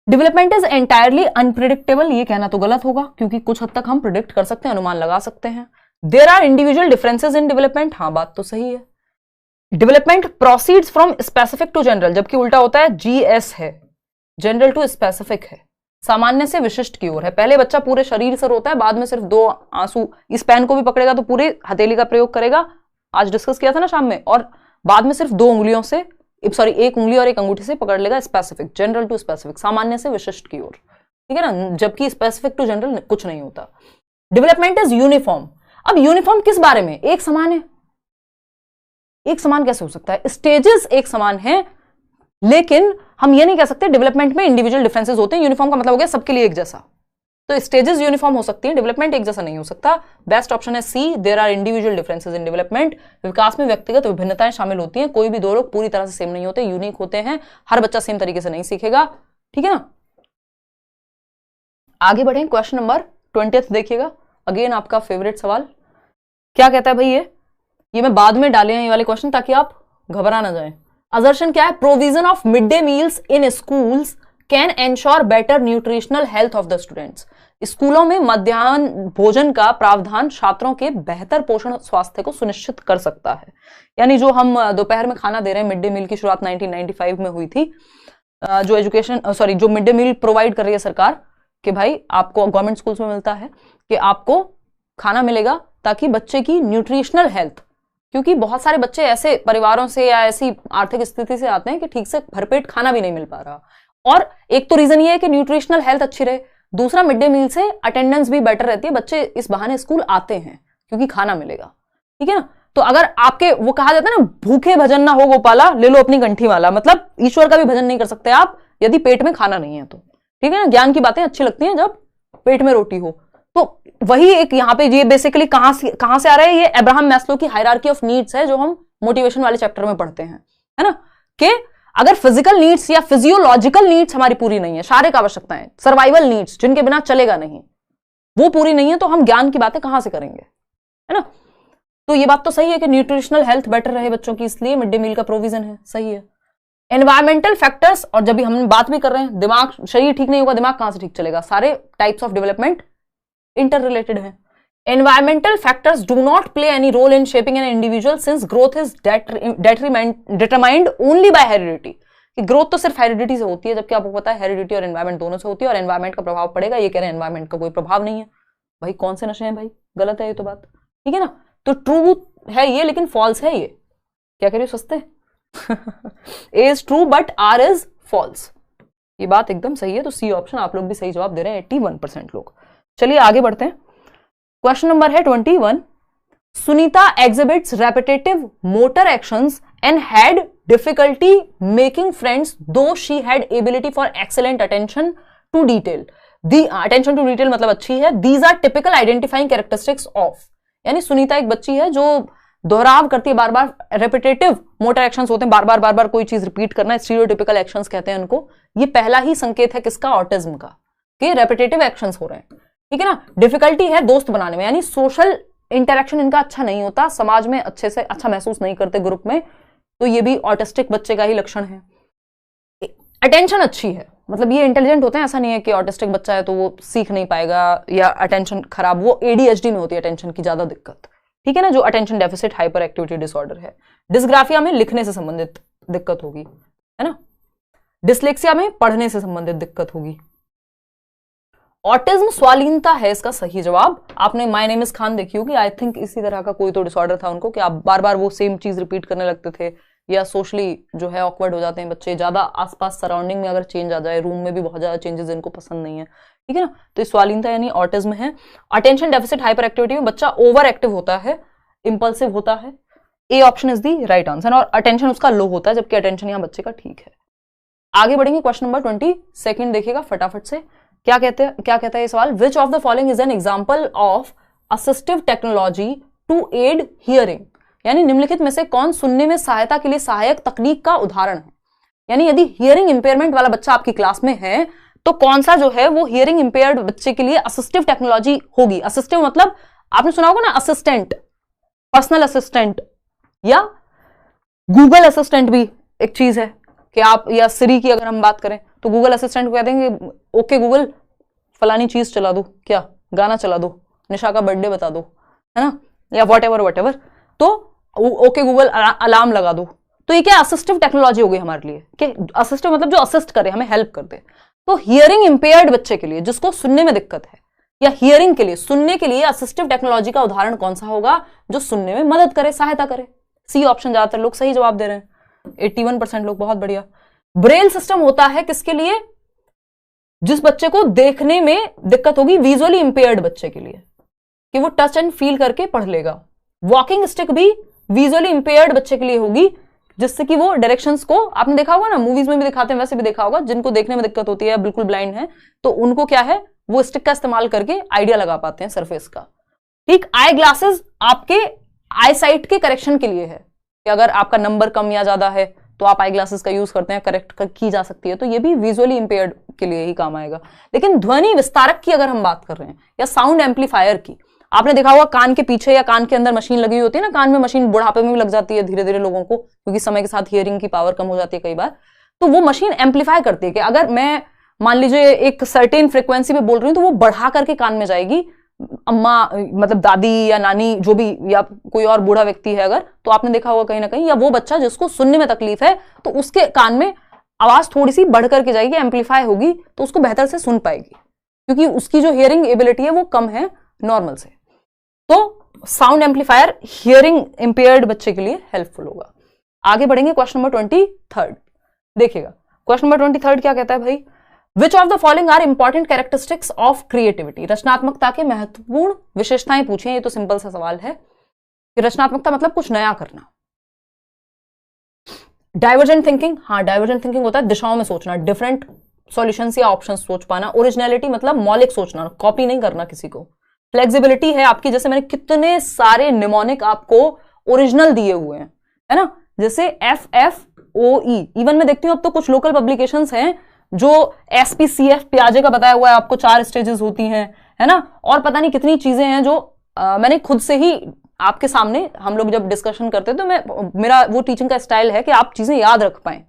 डेवलपमेंट इज एंटायरली अनप्रिडिक्टेबल, ये कहना तो गलत होगा क्योंकि कुछ हद तक हम प्रिडिक्ट कर सकते हैं, अनुमान लगा सकते हैं। There are individual differences in development, हाँ बात तो सही है। Development proceeds from specific to general, जबकि उल्टा होता है, GS है, जनरल टू स्पेसिफिक है, सामान्य से विशिष्ट की ओर है। पहले बच्चा पूरे शरीर से रोता है, बाद में सिर्फ 2 आंसू, इस पेन को भी पकड़ेगा तो पूरे हथेली का प्रयोग करेगा, आज डिस्कस किया था ना शाम में, और बाद में सिर्फ 2 उंगलियों से, सॉरी 1 उंगली और 1 अंगूठी से पकड़ लेगा। स्पेसिफिक, जनरल टू स्पेसिफिक, सामान्य से विशिष्ट की ओर, ठीक है ना, जबकि स्पेसिफिक टू जनरल कुछ नहीं होता। डेवलपमेंट इज यूनिफॉर्म, अब यूनिफॉर्म किस बारे में? एक समान है। एक समान कैसे हो सकता है? स्टेजेस एक समान है, लेकिन हम ये नहीं कह सकते डेवलपमेंट में इंडिविजुअल डिफरेंसेस होते हैं। यूनिफॉर्म का मतलब हो गया सबके लिए एक जैसा, तो स्टेजेस यूनिफॉर्म हो सकती है, डेवलपमेंट एक जैसा नहीं हो सकता। बेस्ट ऑप्शन है C, there are individual differences in development. विकास में व्यक्तिगत विभिन्नताएं शामिल होती हैं, कोई भी 2 लोग पूरी तरह से सेम नहीं होते, यूनिक होते हैं, हर बच्चा सेम तरीके से नहीं सीखेगा, ठीक है ना। आगे बढ़ें, क्वेश्चन नंबर 20 देखिएगा, अगेन आपका फेवरेट सवाल। क्या कहता है भाई? ये मैं बाद में डाले हैं ये वाले क्वेश्चन ताकि आप घबरा ना जाएं। असर्शन क्या है? Provision of mid day meals in schools can ensure better nutritional health of the students. स्कूलों में मध्याह्न भोजन का प्रावधान छात्रों के बेहतर पोषण स्वास्थ्य को सुनिश्चित कर सकता है। यानी जो हम दोपहर में खाना दे रहे हैं, मिड डे मील की शुरुआत 1995 में हुई थी, जो मिड डे मील प्रोवाइड कर रही है सरकार कि भाई आपको गवर्नमेंट स्कूल्स में मिलता है कि आपको खाना मिलेगा ताकि बच्चे की न्यूट्रिशनल हेल्थ, क्योंकि बहुत सारे बच्चे ऐसे परिवारों से या ऐसी आर्थिक स्थिति से आते हैं कि ठीक से भरपेट खाना भी नहीं मिल पा रहा, और एक तो रीजन ये है कि न्यूट्रिशनल हेल्थ अच्छी रहे, दूसरा मिड डे मील से अटेंडेंस भी बेटर रहती है, बच्चे इस बहाने स्कूल आते हैं क्योंकि खाना मिलेगा, ठीक है ना। तो अगर आपके, वो कहा जाता है ना, भूखे भजन ना हो गोपाला, ले लो अपनी कंठी वाला, मतलब ईश्वर का भी भजन नहीं कर सकते आप यदि पेट में खाना नहीं है तो, ठीक है ना। ज्ञान की बातें अच्छी लगती हैं जब पेट में रोटी हो, तो वही एक यहाँ पे ये बेसिकली कहां से आ रहा है? ये अब्राहम मैस्लो की हायरार्की ऑफ नीड्स है, जो हम मोटिवेशन वाले चैप्टर में पढ़ते हैं, है ना, कि अगर फिजिकल नीड्स या फिजियोलॉजिकल नीड्स हमारी पूरी नहीं है, शारीरिक आवश्यकताएं, सर्वाइवल नीड्स जिनके बिना चलेगा नहीं, वो पूरी नहीं है, तो हम ज्ञान की बातें कहां से करेंगे, है ना। तो ये बात तो सही है कि न्यूट्रिशनल हेल्थ बेटर रहे बच्चों की, इसलिए मिड डे मील का प्रोविजन है, सही है। एनवायरमेंटल फैक्टर्स, और जब भी हम बात भी कर रहे हैं, दिमाग, शरीर ठीक नहीं होगा, दिमाग कहां से ठीक चलेगा, सारे types of development inter related है। Environmental factors do not play any role in shaping an individual since growth is determined only by heredity। कि ग्रोथ तो सिर्फ हेरिडिटी से होती है, जबकि आपको पता है हेरिडिटी और एनवायरमेंट दोनों से होती है, और एनवायरमेंट का प्रभाव पड़ेगा, ये कह रहे हैं एनवायरमेंट का कोई प्रभाव नहीं है। भाई कौन से नशे हैं भाई, गलत है ये तो बात, ठीक है ना। तो ट्रू है ये, लेकिन फॉल्स है ये, क्या कह रही हो सस्ते A is true but R is false, ये बात एकदम सही है। तो सी ऑप्शन आप लोग भी सही जवाब दे रहे हैं, 81% लोग। चलिए आगे बढ़ते हैं। क्वेश्चन नंबर है 21। Sunita exhibits repetitive motor actions and had difficulty making friends though she had ability for excellent attention to detail. The attention to detail मतलब अच्छी है। These are typical identifying characteristics of, यानी सुनीता एक बच्ची है जो दोहराव करती है, बार बार रेपिटेटिव मोटर एक्शंस होते हैं, बार बार कोई चीज रिपीट करना, स्टीरियोटिपिकल एक्शंस कहते हैं उनको। ये पहला ही संकेत है किसका, ऑटिज्म का, कि रेपिटेटिव एक्शंस हो रहे हैं, ठीक है ना। डिफिकल्टी है दोस्त बनाने में, यानी सोशल इंटरेक्शन इनका अच्छा नहीं होता, समाज में अच्छे से अच्छा महसूस नहीं करते ग्रुप में, तो ये भी ऑटिस्टिक बच्चे का ही लक्षण है। अटेंशन अच्छी है, मतलब ये इंटेलिजेंट होते हैं, ऐसा नहीं है कि ऑटिस्टिक बच्चा है तो वो सीख नहीं पाएगा या अटेंशन खराब, वो एडीएचडी में होती है अटेंशन की ज्यादा दिक्कत, ठीक है ना, जो attention deficit hyper activity disorder है। डिस्ग्राफिया में लिखने से संबंधित दिक्कत होगी, है ना। डिसलेक्सिया में पढ़ने से संबंधित दिक्कत होगी। ऑटिज्म स्वालीनता है इसका सही जवाब। आपने माय नेम इज खान देखी होगी, आई थिंक इसी तरह का कोई तो डिसऑर्डर था उनको, कि आप बार बार वो सेम चीज रिपीट करने लगते थे, या सोशली जो है ऑकवर्ड हो जाते हैं बच्चे, ज्यादा आसपास सराउंडिंग में अगर चेंज आ जाए, रूम में भी बहुत ज्यादा चेंजेस इनको पसंद नहीं है, ठीक है ना। तो स्वालीनता यानी ऑटिज्म है। अटेंशन डेफिसिट हाइपर एक्टिविटी में बच्चा ओवर एक्टिव होता है, इंपल्सिव होता है। A option is the right answer, और अटेंशन उसका लो होता है, जबकि अटेंशन यहाँ बच्चे का ठीक है। आगे बढ़ेंगे, क्वेश्चन नंबर 22 देखिएगा फटाफट से। क्या कहता है ये सवाल, which of the following is an example of assistive technology to aid hearing, यानी निम्नलिखित में से कौन सुनने में सहायता के लिए सहायक तकनीक का उदाहरण है। यानी यदि हियरिंग इंपेयरमेंट वाला बच्चा आपकी क्लास में है, तो कौन सा जो है वो हियरिंग इंपेयर्ड बच्चे के लिए असिस्टिव टेक्नोलॉजी होगी। असिस्टिव मतलब आपने सुना होगा ना, असिस्टेंट, पर्सनल असिस्टेंट, या गूगल असिस्टेंट भी एक चीज है कि आप, या सिरी की अगर हम बात करें तो गूगल असिस्टेंट को कह देंगे ओके गूगल फलानी चीज चला दो, क्या गाना चला दो, निशा का बर्थडे बता दो, है ना, या वट एवर, तो ओके गूगल अलार्म लगा दो। तो ये क्या असिस्टिव टेक्नोलॉजी हो गई हमारे लिए, कि असिस्टिव मतलब जो असिस्ट करे, हमें हेल्प कर दे। तो हियरिंग इंपेयर्ड बच्चे के लिए जिसको सुनने में दिक्कत है, या हियरिंग के लिए, सुनने के लिए असिस्टिव टेक्नोलॉजी का उदाहरण कौन सा होगा जो सुनने में मदद करे, सहायता करे। सी ऑप्शन ज्यादातर लोग सही जवाब दे रहे हैं, 81% लोग, बहुत बढ़िया। ब्रेल सिस्टम होता है किसके लिए, जिस बच्चे को देखने में दिक्कत होगी, विजुअली इंपेयर्ड बच्चे के लिए, कि वो टच एंड फील करके पढ़ लेगा। वॉकिंग स्टिक भी विजुअली इंपेयर्ड बच्चे के लिए होगी, जिससे कि वो डायरेक्शंस को, आपने देखा होगा ना, मूवीज में भी दिखाते हैं, वैसे भी देखा होगा, जिनको देखने में दिक्कत होती है, बिल्कुल ब्लाइंड है, तो उनको क्या है, वो स्टिक का इस्तेमाल करके आइडिया लगा पाते हैं सरफेस का। ठीक, आई ग्लासेस आपके आई साइट के करेक्शन के लिए है, कि अगर आपका नंबर कम या ज्यादा है तो आप आई ग्लासेस का यूज करते हैं, करेक्ट की जा सकती है, तो ये भी विजुअली इंपेयर्ड के लिए ही काम आएगा। लेकिन ध्वनि विस्तारक की अगर हम बात कर रहे हैं, या साउंड एम्पलीफायर की, आपने देखा होगा कान के पीछे या कान के अंदर मशीन लगी होती है ना, कान में मशीन बुढ़ापे में भी लग जाती है धीरे धीरे लोगों को, क्योंकि समय के साथ हियरिंग की पावर कम हो जाती है कई बार, तो वो मशीन एम्पलीफाई करती है कि अगर मैं मान लीजिए एक सर्टेन फ्रिक्वेंसी में बोल रही हूँ तो वो बढ़ा करके कान में जाएगी। अम्मा मतलब दादी या नानी जो भी, या कोई और बूढ़ा व्यक्ति है अगर, तो आपने देखा होगा कहीं ना कहीं, या वो बच्चा जिसको सुनने में तकलीफ है, तो उसके कान में आवाज थोड़ी सी बढ़ करके जाएगी, एम्पलीफाई होगी, तो उसको बेहतर से सुन पाएगी, क्योंकि उसकी जो हियरिंग एबिलिटी है वो कम है नॉर्मल से। तो साउंड एम्पलीफायर हियरिंग इंपेयर्ड बच्चे के लिए हेल्पफुल होगा। आगे बढ़ेंगे, क्वेश्चन नंबर 23 देखिएगा। क्वेश्चन नंबर 23 क्या कहता है भाई, which of the following are important characteristics of creativity, रचनात्मकता के महत्वपूर्ण विशेषताएं पूछे। ये तो सिंपल सा सवाल है कि रचनात्मकता मतलब कुछ नया करना। डाइवर्जेंट थिंकिंग, हाँ डाइवर्जेंट थिंकिंग होता है दिशाओं में सोचना, डिफरेंट सॉल्यूशंस या ऑप्शंस सोच पाना। ओरिजिनलिटी मतलब मौलिक सोचना, कॉपी नहीं करना किसी को। फ्लेक्सिबिलिटी है आपकी, जैसे मैंने कितने सारे निमोनिक आपको ओरिजिनल दिए हुए हैं, है ना, जैसे FF OE, इवन मैं देखती हूँ अब तो कुछ लोकल पब्लिकेशंस हैं जो SPCF पियाजे का बताया हुआ है आपको, 4 स्टेजेस होती हैं, है ना, और पता नहीं कितनी चीजें हैं जो मैंने खुद से ही आपके सामने, हम लोग जब डिस्कशन करते तो मेरा वो टीचिंग का स्टाइल है कि आप चीजें याद रख पाएं।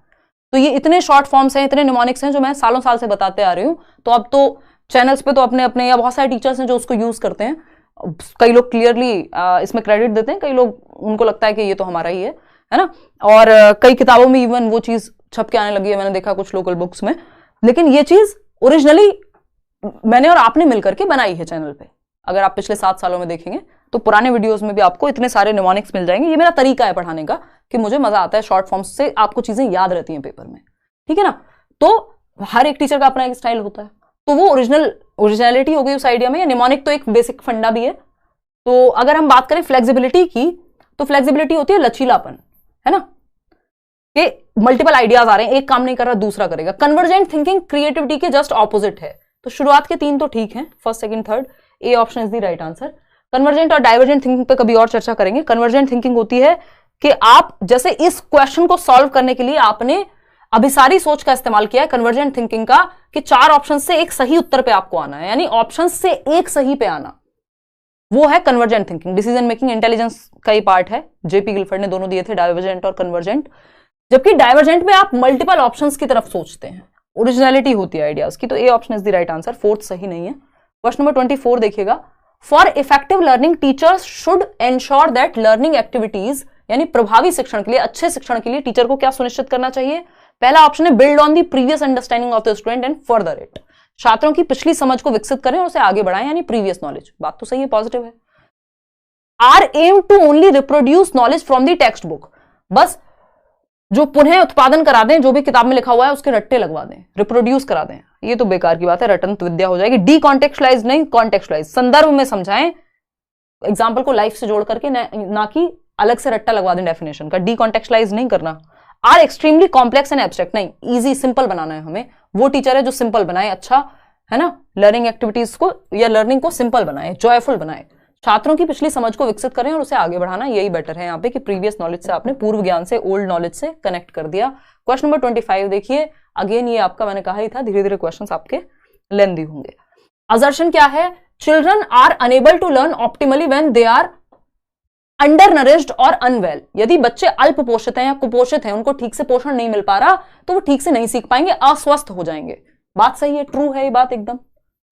तो ये इतने शॉर्ट फॉर्म्स हैं, इतने निमोनिक्स हैं जो मैं सालों साल से बताते आ रही हूं। तो अब तो चैनल्स पे तो अपने अपने या बहुत सारे टीचर्स हैं जो उसको यूज करते हैं। कई लोग क्लियरली इसमें क्रेडिट देते हैं, कई लोग उनको लगता है कि ये तो हमारा ही है ना। और कई किताबों में इवन वो चीज छप के आने लगी है, मैंने देखा कुछ लोकल बुक्स में। लेकिन ये चीज ओरिजिनली मैंने और आपने मिलकर के बनाई है चैनल पे। अगर आप पिछले 7 सालों में देखेंगे तो पुराने वीडियोस में भी आपको इतने सारे निमोनिक्स मिल जाएंगे। ये मेरा तरीका है पढ़ाने का कि मुझे मजा आता है, शॉर्ट फॉर्म्स से आपको चीजें याद रहती हैं पेपर में, ठीक है ना। तो हर एक टीचर का अपना एक स्टाइल होता है, तो वो ओरिजिनलिटी हो गई उस आइडिया में। या निमोनिक तो एक बेसिक फंडा भी है। तो अगर हम बात करें फ्लेक्सिबिलिटी की, तो फ्लेक्सिबिलिटी होती है लचीलापन, है ना, कि मल्टीपल आइडियाज आ रहे हैं, एक काम नहीं कर रहा दूसरा करेगा। कन्वर्जेंट थिंकिंग क्रिएटिविटी के जस्ट ऑपोजिट है। तो शुरुआत के 3 तो ठीक हैं, first second third, A option is the right answer. Convergent और डाइवर्जेंट थिंकिंग पे कभी और चर्चा करेंगे। कन्वर्जेंट थिंकिंग होती है कि आप जैसे इस क्वेश्चन को सॉल्व करने के लिए आपने अभिसारी सोच का इस्तेमाल किया है, कन्वर्जेंट थिंकिंग का, कि 4 ऑप्शन से एक सही उत्तर पे आपको आना है, यानी ऑप्शन से एक सही पे आना, वो है convergent thinking. Decision making intelligence का ही पार्ट है। जेपी गिलफर्ड ने दोनों दिए थे, डाइवर्जेंट और कन्वर्जेंट। जबकि डाइवर्जेंट में आप मल्टीपल ऑप्शंस की तरफ सोचते हैं, ओरिजिनलिटी होती है आइडियाज की। तो A option is the right answer, fourth सही नहीं है। क्वेश्चन नंबर 24 देखिएगा। For effective learning teachers should ensure that learning activities, यानी प्रभावी शिक्षण के लिए, अच्छे शिक्षण के लिए टीचर को क्या सुनिश्चित करना चाहिए? पहला ऑप्शन है build on the previous understanding of the student and further it. छात्रों की पिछली समझ को विकसित करें और उसे आगे बढ़ाएं, यानी प्रीवियस नॉलेज। बात तो सही है, पॉजिटिव है। Are aim to only reproduce knowledge from the textbook, बस जो पुनः उत्पादन करा दें, जो भी किताब में लिखा हुआ है उसके रट्टे लगवा दें, रिप्रोड्यूस करा दें, ये तो बेकार की बात है, रटन विद्या हो जाएगी। डी कॉन्टेक्चुअलाइज नहीं, कॉन्टेक्चुअलाइज, संदर्भ में समझाएं, एग्जाम्पल को लाइफ से जोड़ करके, ना कि अलग से रट्टा लगवा दें डेफिनेशन का। डी कॉन्टेक्चुअलाइज नहीं करना। Are extremely complex and abstract नहीं, इजी सिंपल बनाना है हमें। वो टीचर है जो सिंपल बनाए, अच्छा है ना, लर्निंग एक्टिविटीज को या लर्निंग को सिंपल बनाए, जॉयफुल बनाए। छात्रों की पिछली समझ को विकसित करें और उसे आगे बढ़ाना, यही बेटर है यहाँ पे कि प्रीवियस नॉलेज से आपने पूर्व ज्ञान से, ओल्ड नॉलेज से कनेक्ट कर दिया। क्वेश्चन नंबर 25 देखिए। अगेन ये आपका मैंने कहा ही था, धीरे धीरे क्वेश्चंस आपके लेंथी होंगे। असर्शन क्या है? Children are unable to learn optimally when they are undernourished और अनवेल। यदि बच्चे अल्प पोषित हैं या कुपोषित हैं, उनको ठीक से पोषण नहीं मिल पा रहा, तो वो ठीक से नहीं सीख पाएंगे, अस्वस्थ हो जाएंगे। बात सही है, ट्रू है ये बात एकदम,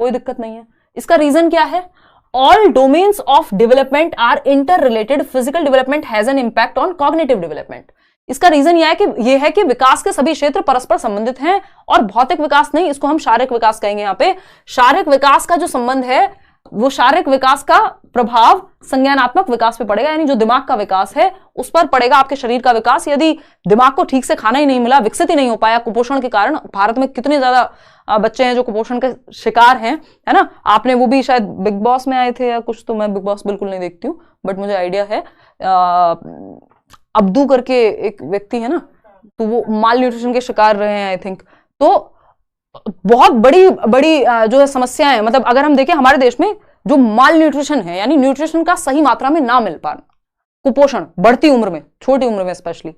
कोई दिक्कत नहीं है। इसका रीजन क्या है? All domains of development are interrelated. Physical development has an impact on cognitive development. इसका रीजन यह है कि विकास के सभी क्षेत्र परस्पर संबंधित हैं और भौतिक विकास नहीं, इसको हम शारीरिक विकास कहेंगे। यहाँ पे शारीरिक विकास का जो संबंध है, वो शारीरिक विकास का प्रभाव संज्ञानात्मक विकास पे पड़ेगा, यानी जो दिमाग का विकास है उस पर पड़ेगा आपके शरीर का विकास। यदि दिमाग को ठीक से खाना ही नहीं मिला, विकसित ही नहीं हो पाया कुपोषण के कारण, भारत में कितने ज्यादा बच्चे हैं जो कुपोषण के शिकार हैं, है ना। आपने वो भी शायद बिग बॉस में आए थे या कुछ, तो मैं बिग बॉस बिल्कुल नहीं देखती हूँ, बट मुझे आइडिया है। अब्दू करके एक व्यक्ति है ना, तो वो माल न्यूट्रिशन के शिकार रहे हैं आई थिंक। तो बहुत बड़ी बड़ी जो है समस्या है, मतलब अगर हम देखें हमारे देश में जो माल न्यूट्रिशन है, यानी न्यूट्रिशन का सही मात्रा में ना मिल पाना, कुपोषण बढ़ती उम्र में, छोटी उम्र में स्पेशली,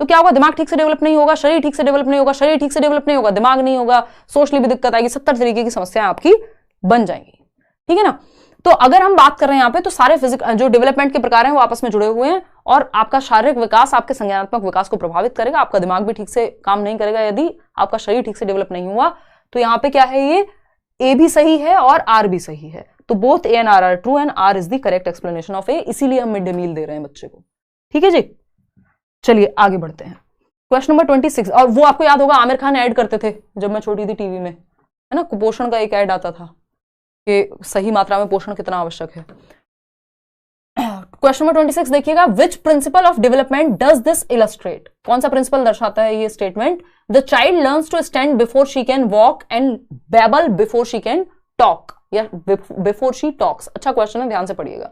तो क्या होगा? दिमाग ठीक से डेवलप नहीं होगा, शरीर ठीक से डेवलप नहीं होगा, शरीर ठीक से डेवलप नहीं होगा, दिमाग नहीं होगा, सोशली भी दिक्कत आएगी, 70 तरीके की समस्याएं आपकी बन जाएंगी, ठीक है ना। तो अगर हम बात कर रहे हैं यहाँ पे, तो सारे फिजिकल जो डेवलपमेंट के प्रकार हैं वो आपस में जुड़े हुए हैं, और आपका शारीरिक विकास आपके संज्ञानात्मक विकास को प्रभावित करेगा। आपका दिमाग भी ठीक से काम नहीं करेगा यदि आपका शरीर ठीक से डेवलप नहीं हुआ। तो यहाँ पे क्या है, ये ए भी सही है और आर भी सही है, तो both A and R are true and R is the correct explanation of A, इसीलिए हम मिड डे मील दे रहे हैं बच्चे को, ठीक है जी। चलिए आगे बढ़ते हैं। क्वेश्चन नंबर 26, और वो आपको याद होगा आमिर खान ऐड करते थे जब मैं छोटी थी टीवी में, है ना, कुपोषण का एक ऐड आता था कि सही मात्रा में पोषण कितना आवश्यक है। क्वेश्चन नंबर 26 देखिएगा। Which principle of development does this illustrate? कौन सा प्रिंसिपल दर्शाता है ये statement? The child learns to stand before she can walk and babble before she can talk, या बिफोर शी टॉक्स। अच्छा क्वेश्चन है, ध्यान से पढ़िएगा।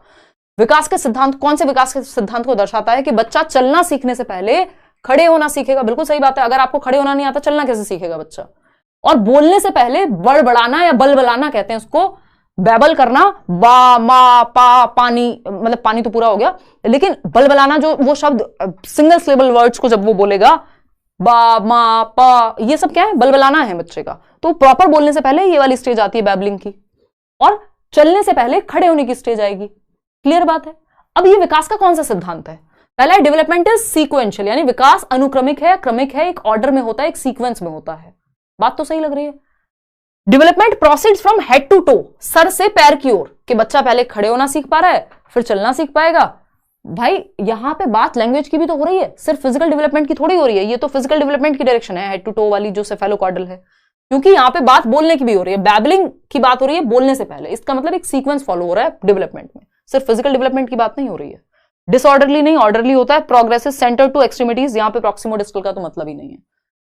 विकास के सिद्धांत, कौन से विकास के सिद्धांत को दर्शाता है? कि बच्चा चलना सीखने से पहले खड़े होना सीखेगा। बिल्कुल सही बात है, अगर आपको खड़े होना नहीं आता, चलना कैसे सीखेगा बच्चा? और बोलने से पहले बड़बड़ाना या बलबलाना कहते हैं उसको, बैबल करना, बा मा पा पानी, मतलब पानी तो पूरा हो गया, लेकिन बलबलाना जो वो शब्द सिंगल सिलेबल वर्ड्स को जब वो बोलेगा, बा, मा, पा, ये सब क्या है, बलबलाना है बच्चे का। तो प्रॉपर बोलने से पहले ये वाली स्टेज आती है बैबलिंग की, और चलने से पहले खड़े होने की स्टेज आएगी। क्लियर बात है। अब ये विकास का कौन सा सिद्धांत है? पहला है डेवलपमेंट इज सीक्वेंशियल, यानी विकास अनुक्रमिक है, क्रमिक है, एक ऑर्डर में होता है, एक सीक्वेंस में होता है। बात तो सही लग रही है। Development proceeds from head to toe, सर से पैर की ओर, कि बच्चा पहले खड़े होना सीख पा रहा है, फिर चलना सीख पाएगा। भाई यहां पे बात लैंग्वेज की भी तो हो रही है, सिर्फ फिजिकल डेवलपमेंट की थोड़ी हो रही है। ये तो फिजिकल डेवलपमेंट की डायरेक्शन है, हेड टू टो वाली जो सेफेलोकॉर्डल है, क्योंकि यहां पे बात बोलने की भी हो रही है, बैबलिंग की बात हो रही है बोलने से पहले। इसका मतलब एक सीक्वेंस फॉलो हो रहा है डेवलपमेंट में, सिर्फ फिजिकल डेवलपमेंट की बात नहीं हो रही है। डिसऑर्डरली नहीं, ऑर्डरली होता है। प्रोग्रेसिव सेंटर टू एक्सट्रीमिटीज, यहां पे प्रॉक्सिमोडिस्टल का तो मतलब ही नहीं है।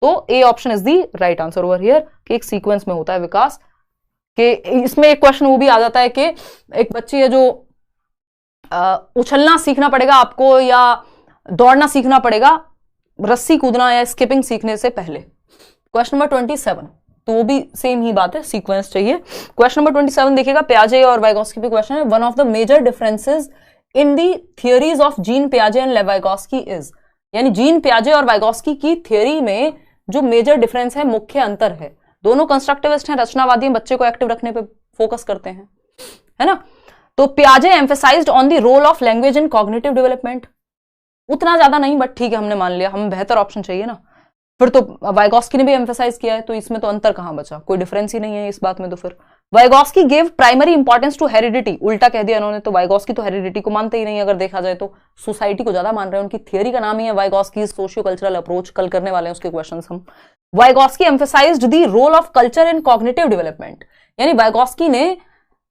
तो A option is the right answer over here, कि एक सीक्वेंस में होता है विकास। कि इसमें एक क्वेश्चन वो भी आ जाता है कि एक बच्ची है जो उछलना सीखना पड़ेगा आपको या दौड़ना सीखना पड़ेगा, रस्सी कूदना या स्किपिंग सीखने से पहले। क्वेश्चन नंबर 27, तो वो भी सेम ही बात है, सीक्वेंस चाहिए। क्वेश्चन नंबर 27 देखिएगा, पियाजे और वाइगोस्की पे क्वेश्चन है। One of the major differences in the theories of Jean पियाजे एंड वाइगोस्की इज, यानी जीन पियाजे और वाइगोस्की की थियोरी में जो मेजर डिफरेंस है, मुख्य अंतर है। दोनों कंस्ट्रक्टिविस्ट हैं, रचनावादी हैं, बच्चे को एक्टिव रखने पे फोकस करते हैं, है ना। तो पियाजे emphasised on the role of language in cognitive development, उतना ज्यादा नहीं, बट ठीक है, हमने मान लिया, हमें बेहतर ऑप्शन चाहिए ना। फिर तो वाइगोस्की ने भी एम्फेसाइज किया है, तो इसमें तो अंतर कहां बचा, कोई डिफरेंस ही नहीं है इस बात में। तो फिर Vygotsky gave primary importance to heredity, उल्टा कह दिया इन्होंने। तो वाइगोस्की तो हेरिडिटी को मानते ही नहीं, अगर देखा जाए तो सोसाइटी को ज्यादा मान रहे हैं। उनकी थियरी का नाम ही है वाइगोस्की सोशियो कल्चरल अप्रोच, कल करने वाले हैं उसके क्वेश्चन हम। Vygotsky emphasised the role of culture in cognitive development, यानी वाइगोस्की ने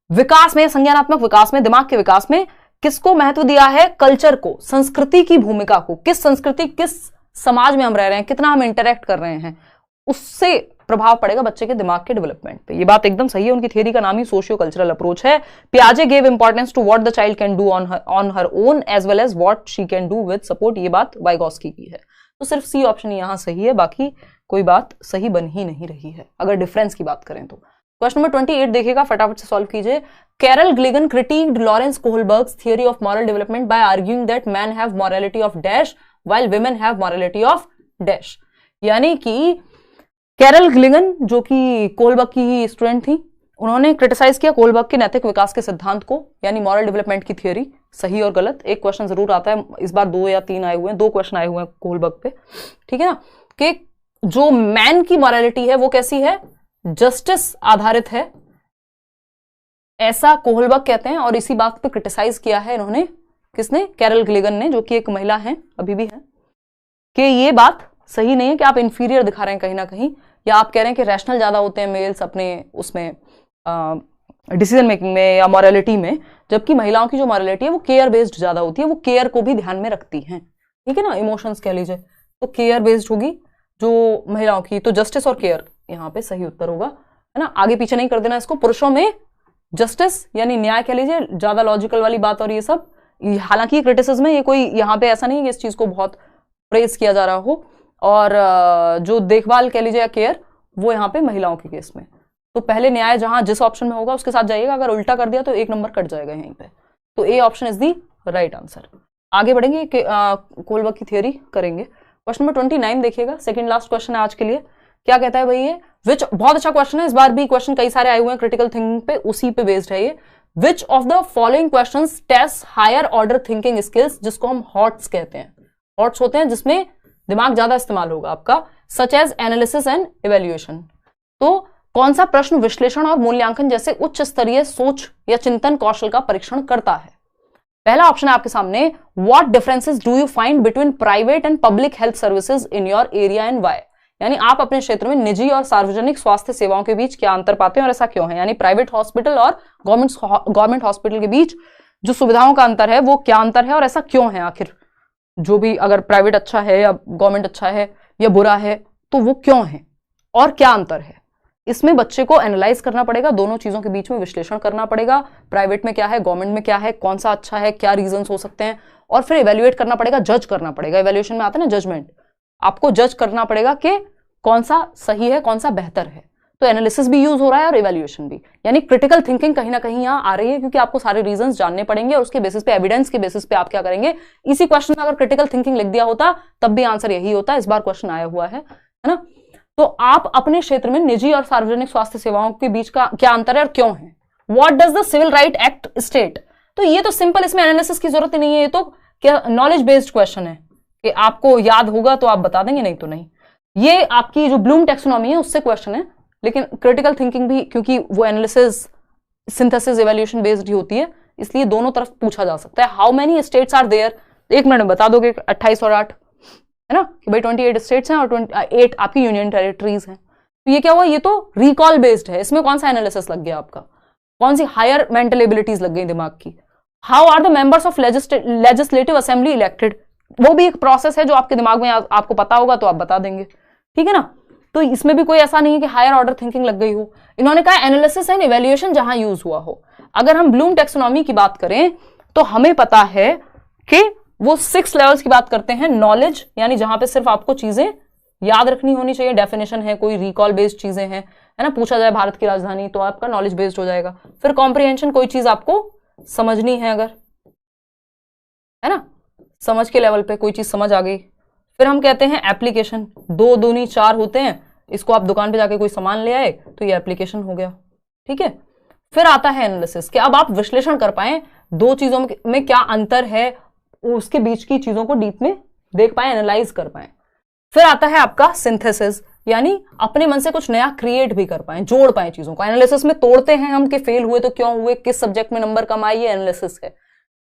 विकास में, संज्ञानात्मक विकास में, दिमाग के विकास में किसको महत्व दिया है? कल्चर को, संस्कृति की भूमिका को। किस संस्कृति, किस समाज में हम रह रहे हैं, कितना हम इंटरेक्ट कर रहे हैं, उससे प्रभाव पड़ेगा बच्चे के दिमाग के डेवलपमेंट पे। ये बात एकदम सही है। उनकी थियरी का नाम ही सोशियो कल्चरल अप्रोच है। पियाजे gave importance to what the child can do on her own as well as what she can do with support, ये बात वाइगोस्की की है। तो सिर्फ सी ऑप्शन यहां सही है, बाकी कोई बात सही बन ही नहीं रही है अगर डिफरेंस की बात करें तो। क्वेश्चन नंबर 28 देखिएगा, फटाफट से सॉल्व कीजिए। Carol Gilligan critiqued Lawrence Kohlberg's theory of moral development by arguing that man have morality of dash while women have morality of dash. यानी कि कैरल ग्लिगन, जो कि कोहलबर्ग की स्टूडेंट थी, उन्होंने क्रिटिसाइज किया कोहलबर्ग के नैतिक विकास के सिद्धांत को, यानी मॉरल डेवलपमेंट की थियरी, सही और गलत। एक क्वेश्चन जरूर आता है, इस बार 2 या 3 आए हुए हैं, 2 क्वेश्चन आए हुए हैं कोहलबर्ग पे, ठीक है ना। कि जो मैन की मॉरलिटी है वो कैसी है? जस्टिस आधारित है, ऐसा कोहलबर्ग कहते हैं। और इसी बात पे क्रिटिसाइज किया है इन्होंने, किसने? कैरल ग्लिगन ने, जो कि एक महिला है, अभी भी है, कि ये बात सही नहीं है कि आप इंफीरियर दिखा रहे हैं कहीं ना कहीं, या आप कह रहे हैं कि रैशनल ज्यादा होते हैं मेल्स अपने उसमें डिसीजन मेकिंग में या मॉरलिटी में, जबकि महिलाओं की जो मॉरलिटी है वो केयर बेस्ड ज्यादा होती है, वो केयर को भी ध्यान में रखती हैं, ठीक है ना, इमोशंस कह लीजिए, तो केयर बेस्ड होगी जो महिलाओं की। तो जस्टिस और केयर यहाँ पे सही उत्तर होगा, है ना। आगे पीछे नहीं कर देना इसको। पुरुषों में जस्टिस यानी न्याय कह लीजिए, ज्यादा लॉजिकल वाली बात, और ये सब, हालांकि क्रिटिसिज्म है, ये कोई यहाँ पे ऐसा नहीं है कि इस चीज को बहुत प्रेज किया जा रहा हो। और जो देखभाल कह लीजिए या केयर, वो यहाँ पे महिलाओं के केस में। तो पहले न्याय जहां जिस ऑप्शन में होगा उसके साथ जाइएगा, अगर उल्टा कर दिया तो 1 नंबर कट जाएगा यहीं पे। तो A option is the right answer. आगे बढ़ेंगे, कोहलबर्ग की थियरी करेंगे। क्वेश्चन नंबर 29 देखिएगा, सेकंड लास्ट क्वेश्चन है आज के लिए। क्या कहता है भाई ये? विच, बहुत अच्छा क्वेश्चन है, इस बार भी क्वेश्चन कई सारे आए हुए हैं क्रिटिकल थिंकिंग पे, उसी पे बेस्ड है ये। Which of the following questions test higher order thinking skills, जिसको हम हॉट्स कहते हैं। हॉट्स होते हैं जिसमें दिमाग ज्यादा इस्तेमाल होगा आपका, such as analysis and evaluation. तो कौन सा प्रश्न विश्लेषण और मूल्यांकन जैसे उच्च स्तरीय सोच या चिंतन कौशल का परीक्षण करता है? पहला ऑप्शन है आपके सामने, what differences do you find between private and public health services in your area and why, यानी आप अपने क्षेत्र में निजी और सार्वजनिक स्वास्थ्य सेवाओं के बीच क्या अंतर पाते हैं और ऐसा क्यों है। यानी प्राइवेट हॉस्पिटल और गवर्नमेंट हॉस्पिटल के बीच जो सुविधाओं का अंतर है वो क्या अंतर है और ऐसा क्यों है आखिर। जो भी, अगर प्राइवेट अच्छा है या गवर्नमेंट अच्छा है या बुरा है, तो वो क्यों है और क्या अंतर है। इसमें बच्चे को एनालाइज करना पड़ेगा, दोनों चीजों के बीच में विश्लेषण करना पड़ेगा, प्राइवेट में क्या है, गवर्नमेंट में क्या है, कौन सा अच्छा है, क्या रीजंस हो सकते हैं, और फिर इवेल्युएट करना पड़ेगा, जज करना पड़ेगा। इवेल्युएशन में आता है ना जजमेंट, आपको जज करना पड़ेगा कि कौन सा सही है, कौन सा बेहतर है। तो एनालिसिस भी यूज हो रहा है और इवैल्यूएशन भी, यानी क्रिटिकल थिंकिंग कहीं ना कहीं यहाँ आ रही है, क्योंकि आपको सारे रीजंस जानने पड़ेंगे और उसके बेसिस पे, एविडेंस के बेसिस पे आप क्या करेंगे। इसी क्वेश्चन में अगर क्रिटिकल थिंकिंग लिख दिया होता तब भी आंसर यही होता। इस बार क्वेश्चन आया हुआ है ना। तो आप अपने क्षेत्र में निजी और सार्वजनिक स्वास्थ्य सेवाओं के बीच का क्या अंतर है और क्यों है। What does the civil right act state. तो ये तो सिंपल, इसमें एनालिसिस की जरूरत ही नहीं है, ये तो क्या नॉलेज बेस्ड क्वेश्चन है कि आपको याद होगा तो आप बता देंगे, नहीं तो नहीं। ये आपकी जो ब्लूम टैक्सोनॉमी है उससे क्वेश्चन है, लेकिन क्रिटिकल थिंकिंग भी, क्योंकि वो एनालिसिस, सिंथेसिस, इवैल्यूएशन बेस्ड ही होती है, इसलिए दोनों तरफ पूछा जा सकता है। How many states are there, 1 minute में बता दोगे। 28 और 8 है ना, कि भाई 28 स्टेट्स हैं और 8 आपकी यूनियन टेरिटरीज हैं। तो ये क्या हुआ, ये तो रिकॉल बेस्ड है, इसमें कौन सा एनालिसिस लग गया आपका, कौन सी हायर मेंटल एबिलिटीज लग गई दिमाग की। How are the members of legislative assembly elected, वो भी एक प्रोसेस है जो आपके दिमाग में आपको पता होगा तो आप बता देंगे, ठीक है ना। तो इसमें भी कोई ऐसा नहीं है कि हायर ऑर्डर थिंकिंग लग गई हो। इन्होंने कहा एनालिसिस एंड इवैल्यूएशन जहां यूज हुआ हो। अगर हम ब्लूम टैक्सोनॉमी की बात करें तो हमें पता है कि वो 6 लेवल्स की बात करते हैं। नॉलेज, यानी जहां पे सिर्फ आपको चीजें याद रखनी होनी चाहिए, डेफिनेशन है, कोई रिकॉल बेस्ड चीजें हैं, है ना, पूछा जाए भारत की राजधानी तो आपका नॉलेज बेस्ड हो जाएगा। फिर कॉम्प्रिहेंशन, कोई चीज आपको समझनी है अगर, है ना, समझ के लेवल पे कोई चीज समझ आ गई। फिर हम कहते हैं एप्लीकेशन, 2 दूनी 4 होते हैं, इसको आप दुकान पे जाके कोई सामान ले आए तो ये एप्लीकेशन हो गया, ठीक है। फिर आता है एनालिसिस, कि अब आप विश्लेषण कर पाए दो चीजों में क्या अंतर है, उसके बीच की चीजों को डीप में देख पाए, एनालाइज कर पाए। फिर आता है आपका सिंथेसिस, यानी अपने मन से कुछ नया क्रिएट भी कर पाए, जोड़ पाए चीजों को। एनालिसिस में तोड़ते हैं हम कि फेल हुए तो क्यों हुए, किस सब्जेक्ट में नंबर कम आए, ये एनालिसिस है,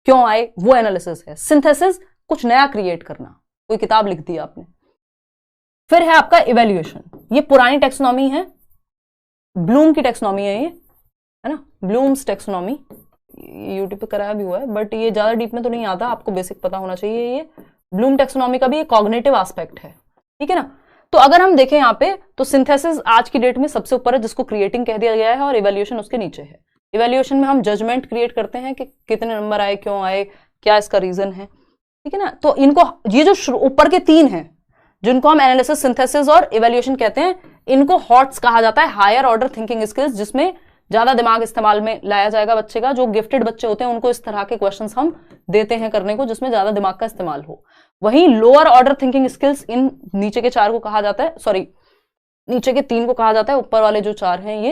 क्यों आए वो एनालिसिस है। सिंथेसिस, कुछ नया क्रिएट करना, कोई किताब लिख दी आपने। फिर है आपका इवैल्यूएशन, ये पुरानी टैक्सोनॉमी है, ब्लूम की टैक्सोनॉमी है ये, है ना, ब्लूम्स टैक्सोनॉमी, यूट्यूब पे कराया भी हुआ है, बट ये ज्यादा डीप में तो नहीं आता, आपको बेसिक पता होना चाहिए। ये ब्लूम टैक्सोनॉमी का भी एक कॉग्निटिव एस्पेक्ट है, ठीक है ना। तो अगर हम देखें यहाँ पे तो सिंथेसिस आज की डेट में सबसे ऊपर है, जिसको क्रिएटिंग कह दिया गया है, और इवैल्यूएशन उसके नीचे है। इवैल्यूएशन में हम जजमेंट क्रिएट करते हैं कि कितने नंबर आए, क्यों आए, क्या इसका रीजन है, ठीक है ना। तो इनको, ये जो ऊपर के 3 हैं जिनको हम एनालिसिस, सिंथेसिस और इवैल्यूएशन कहते हैं, इनको हॉट्स कहा जाता है, हायर ऑर्डर थिंकिंग स्किल्स, जिसमें ज्यादा दिमाग इस्तेमाल में लाया जाएगा बच्चे का। जो गिफ्टेड बच्चे होते हैं उनको इस तरह के क्वेश्चंस हम देते हैं करने को, जिसमें ज्यादा दिमाग का इस्तेमाल हो। वहीं लोअर ऑर्डर थिंकिंग स्किल्स, इन नीचे के 4 को कहा जाता है, सॉरी नीचे के 3 को कहा जाता है, ऊपर वाले जो 4 हैं ये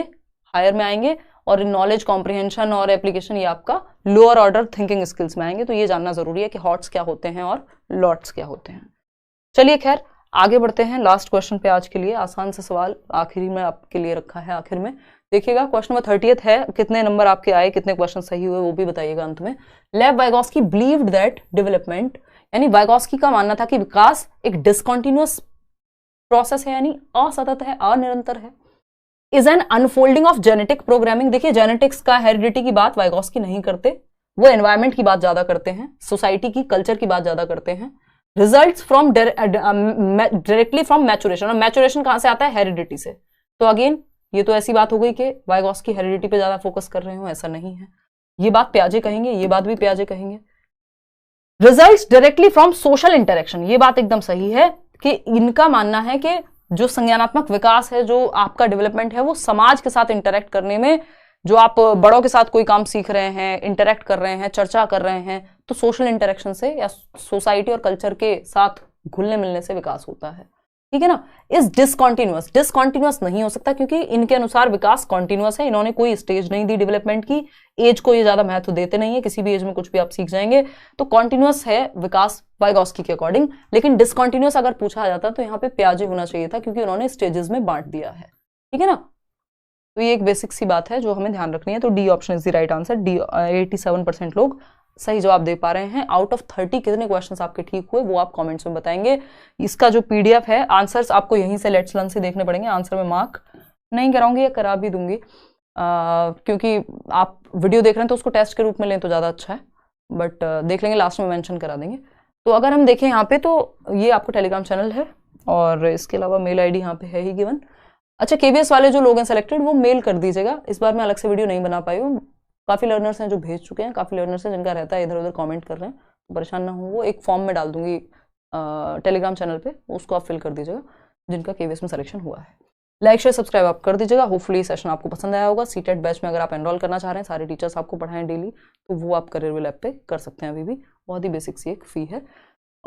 हायर में आएंगे, और नॉलेज, कॉम्प्रिहेंशन और एप्लीकेशन ये आपका लोअर ऑर्डर थिंकिंग स्किल्स में आएंगे। तो ये जानना जरूरी है कि हॉट्स क्या होते हैं और लॉट्स क्या होते हैं। चलिए खैर आगे बढ़ते हैं लास्ट क्वेश्चन पे आज के लिए। आसान सा सवाल आखिरी में आपके लिए रखा है, आखिर में देखिएगा। क्वेश्चन नंबर 30 है, कितने नंबर आपके आए, कितने क्वेश्चन सही हुए वो भी बताइएगा अंत में। लेव वाइगोस्की बिलीव्ड दैट डेवलपमेंट, यानी वाइगोस्की का मानना था कि विकास एक डिसकंटिन्यूअस प्रोसेस है, यानी असतत है, अनिरंतर है। Is an unfolding of genetic programming, देखिए जेनेटिक्स का, हेरिडिटी की बात वाइगोस्की नहीं करते, वो एनवायरमेंट की बात ज्यादा करते हैं, सोसाइटी की, कल्चर की बात ज्यादा करते हैं। Results from directly from maturation, और मैचुरेशन कहां से आता है, हेरिडिटी से। तो अगेन ये तो ऐसी बात हो गई कि वाइगोस्की हेरिडिटी पे ज्यादा फोकस कर रहे हो, ऐसा नहीं है। ये बात पियाजे कहेंगे, ये बात भी पियाजे कहेंगे। Results directly from social interaction, ये बात एकदम सही है कि इनका मानना है कि जो संज्ञानात्मक विकास है, जो आपका डेवलपमेंट है, वो समाज के साथ इंटरेक्ट करने में, जो आप बड़ों के साथ कोई काम सीख रहे हैं, इंटरेक्ट कर रहे हैं, चर्चा कर रहे हैं, तो सोशल इंटरेक्शन से या सोसाइटी और कल्चर के साथ घुलने मिलने से विकास होता है, ठीक है ना। इस डिसकॉन्टिन्यूअस नहीं हो सकता, क्योंकि इनके अनुसार विकास कॉन्टिन्यूअस है। इन्होंने कोई स्टेज नहीं दी डेवलपमेंट की, एज को ये ज्यादा महत्व देते नहीं है, किसी भी एज में कुछ भी आप सीख जाएंगे। तो कॉन्टिन्यूअस है विकास वाइगोस्की के अकॉर्डिंग, लेकिन डिसकॉन्टिन्यूअस अगर पूछा जाता तो यहाँ पे पियाजे होना चाहिए था, क्योंकि उन्होंने स्टेजेस में बांट दिया है, ठीक है ना। तो ये एक बेसिक सी बात है जो हमें ध्यान रखनी है। तो D option is the right answer. D 87% लोग सही जवाब दे पा रहे हैं। आउट ऑफ 30 कितने क्वेश्चंस आपके ठीक हुए वो आप कमेंट्स में बताएंगे। इसका जो पीडीएफ है, आंसर्स आपको यहीं से लेट्स लर्न से देखने पड़ेंगे। आंसर में मार्क नहीं कराऊंगी या करा भी दूंगी, क्योंकि आप वीडियो देख रहे हैं तो उसको टेस्ट के रूप में लें तो ज़्यादा अच्छा है, बट देख लेंगे, लास्ट में मेंशन करा देंगे। तो अगर हम देखें यहाँ पे, तो ये आपको टेलीग्राम चैनल है, और इसके अलावा मेल ID यहाँ पे है ही गिवन। अच्छा, KBS वाले जो लोग हैं सेलेक्टेड, वो मेल कर दीजिएगा। इस बार मैं अलग से वीडियो नहीं बना पाई हूँ। काफ़ी लर्नर्स हैं जो भेज चुके हैं, काफ़ी लर्नर्स हैं जिनका रहता है इधर उधर कमेंट कर रहे हैं, तो परेशान ना हो। वो एक फॉर्म में डाल दूंगी टेलीग्राम चैनल पे, उसको आप फिल कर दीजिएगा जिनका KBS में सिलेक्शन हुआ है। लाइक शेयर सब्सक्राइब आप कर दीजिएगा। होपफुली सेशन आपको पसंद आया होगा। सीटेट बैच में अगर आप एनरोल करना चाह रहे हैं, सारे टीचर्स आपको पढ़ाएं डेली, तो वो आप करियर लैब पे कर सकते हैं। अभी भी बहुत ही बेसिक सी एक फी है।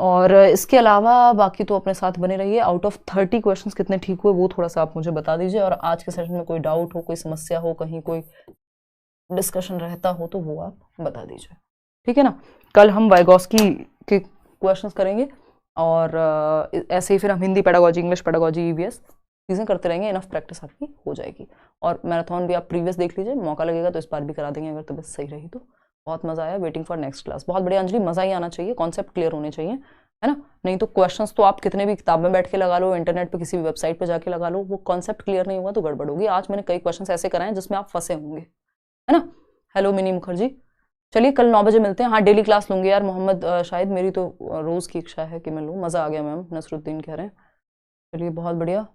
और इसके अलावा बाकी तो अपने साथ बने रहिए। आउट ऑफ 30 क्वेश्चंस कितने ठीक हुए वो थोड़ा सा आप मुझे बता दीजिए। और आज के सेशन में कोई डाउट हो, कोई समस्या हो, कहीं कोई डिस्कशन रहता हो तो वो आप बता दीजिए, ठीक है ना। कल हम वाइगॉस्की के क्वेश्चंस करेंगे और ऐसे ही फिर हम Hindi pedagogy, English pedagogy, EVS चीज़ें करते रहेंगे। इनफ प्रैक्टिस आपकी हो जाएगी। और मैराथन भी आप प्रीवियस देख लीजिए, मौका लगेगा तो इस बार भी करा देंगे अगर तबीयत सही रही तो। बहुत मजा आया। Waiting for next class. बहुत बढ़िया अंजलि, मजा ही आना चाहिए, कॉन्सेप्ट क्लियर होने चाहिए, है ना। नहीं तो क्वेश्चंस तो आप कितने भी किताब में बैठ के लगा लो, इंटरनेट पे किसी भी वेबसाइट पे जाके लगा लो, वो कॉन्सेप्ट क्लियर नहीं होगा तो गड़बड़ होगी। आज मैंने कई क्वेश्चंस ऐसे कराए हैं जिसमें आप फंसे होंगे, है ना। हेलो मिनी मुखर्जी, चलिए कल 9 बजे मिलते हैं। हाँ डेली क्लास लूंगी यार मोहम्मद शायद, मेरी तो रोज की इच्छा है कि मैं लूँ। मजा आ गया मैम, नसरुद्दीन कह रहे हैं। चलिए बहुत बढ़िया।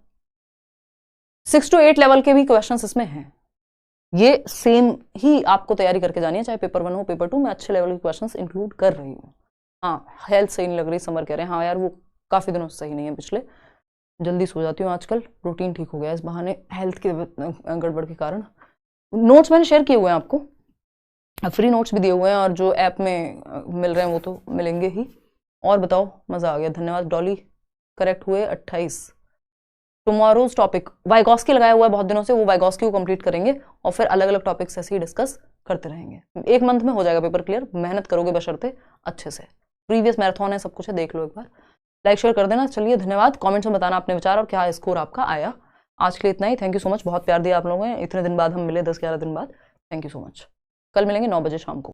6 to 8 लेवल के भी क्वेश्चंस इसमें हैं। ये सेम ही आपको तैयारी करके जानी है, चाहे पेपर 1 हो पेपर 2, मैं अच्छे लेवल के क्वेश्चंस इंक्लूड कर रही हूँ। हाँ हेल्थ सही नहीं लग रही, समर कह रहे हैं। हाँ यार वो काफ़ी दिनों से सही नहीं है, पिछले जल्दी सो जाती हूँ आजकल, रूटीन ठीक हो गया इस बहाने हेल्थ के गड़बड़ के कारण। नोट्स मैंने शेयर किए हुए हैं आपको, फ्री नोट्स भी दिए हुए हैं, और जो ऐप में मिल रहे हैं वो तो मिलेंगे ही। और बताओ, मज़ा आ गया, धन्यवाद डॉली। करेक्ट हुए 28। टुमारोज टॉपिक वाइगॉस्की लगाया हुआ है बहुत दिनों से, वो वाइगॉस्की को कंप्लीट करेंगे और फिर अलग अलग टॉपिक्स ऐसे ही डिस्कस करते रहेंगे। 1 मंथ में हो जाएगा पेपर क्लियर, मेहनत करोगे बशर्ते अच्छे से। प्रीवियस मैराथन है, सब कुछ है, देख लो एक बार। लाइक शेयर कर देना। चलिए धन्यवाद। कमेंट्स में बताना अपने विचार और क्या स्कोर आपका आया। आज के लिए इतना ही। थैंक यू सो मच, बहुत प्यार दिया आप लोगों ने। इतने दिन बाद हम मिले, 10-11 दिन बाद। Thank you so much. कल मिलेंगे 9 बजे शाम को।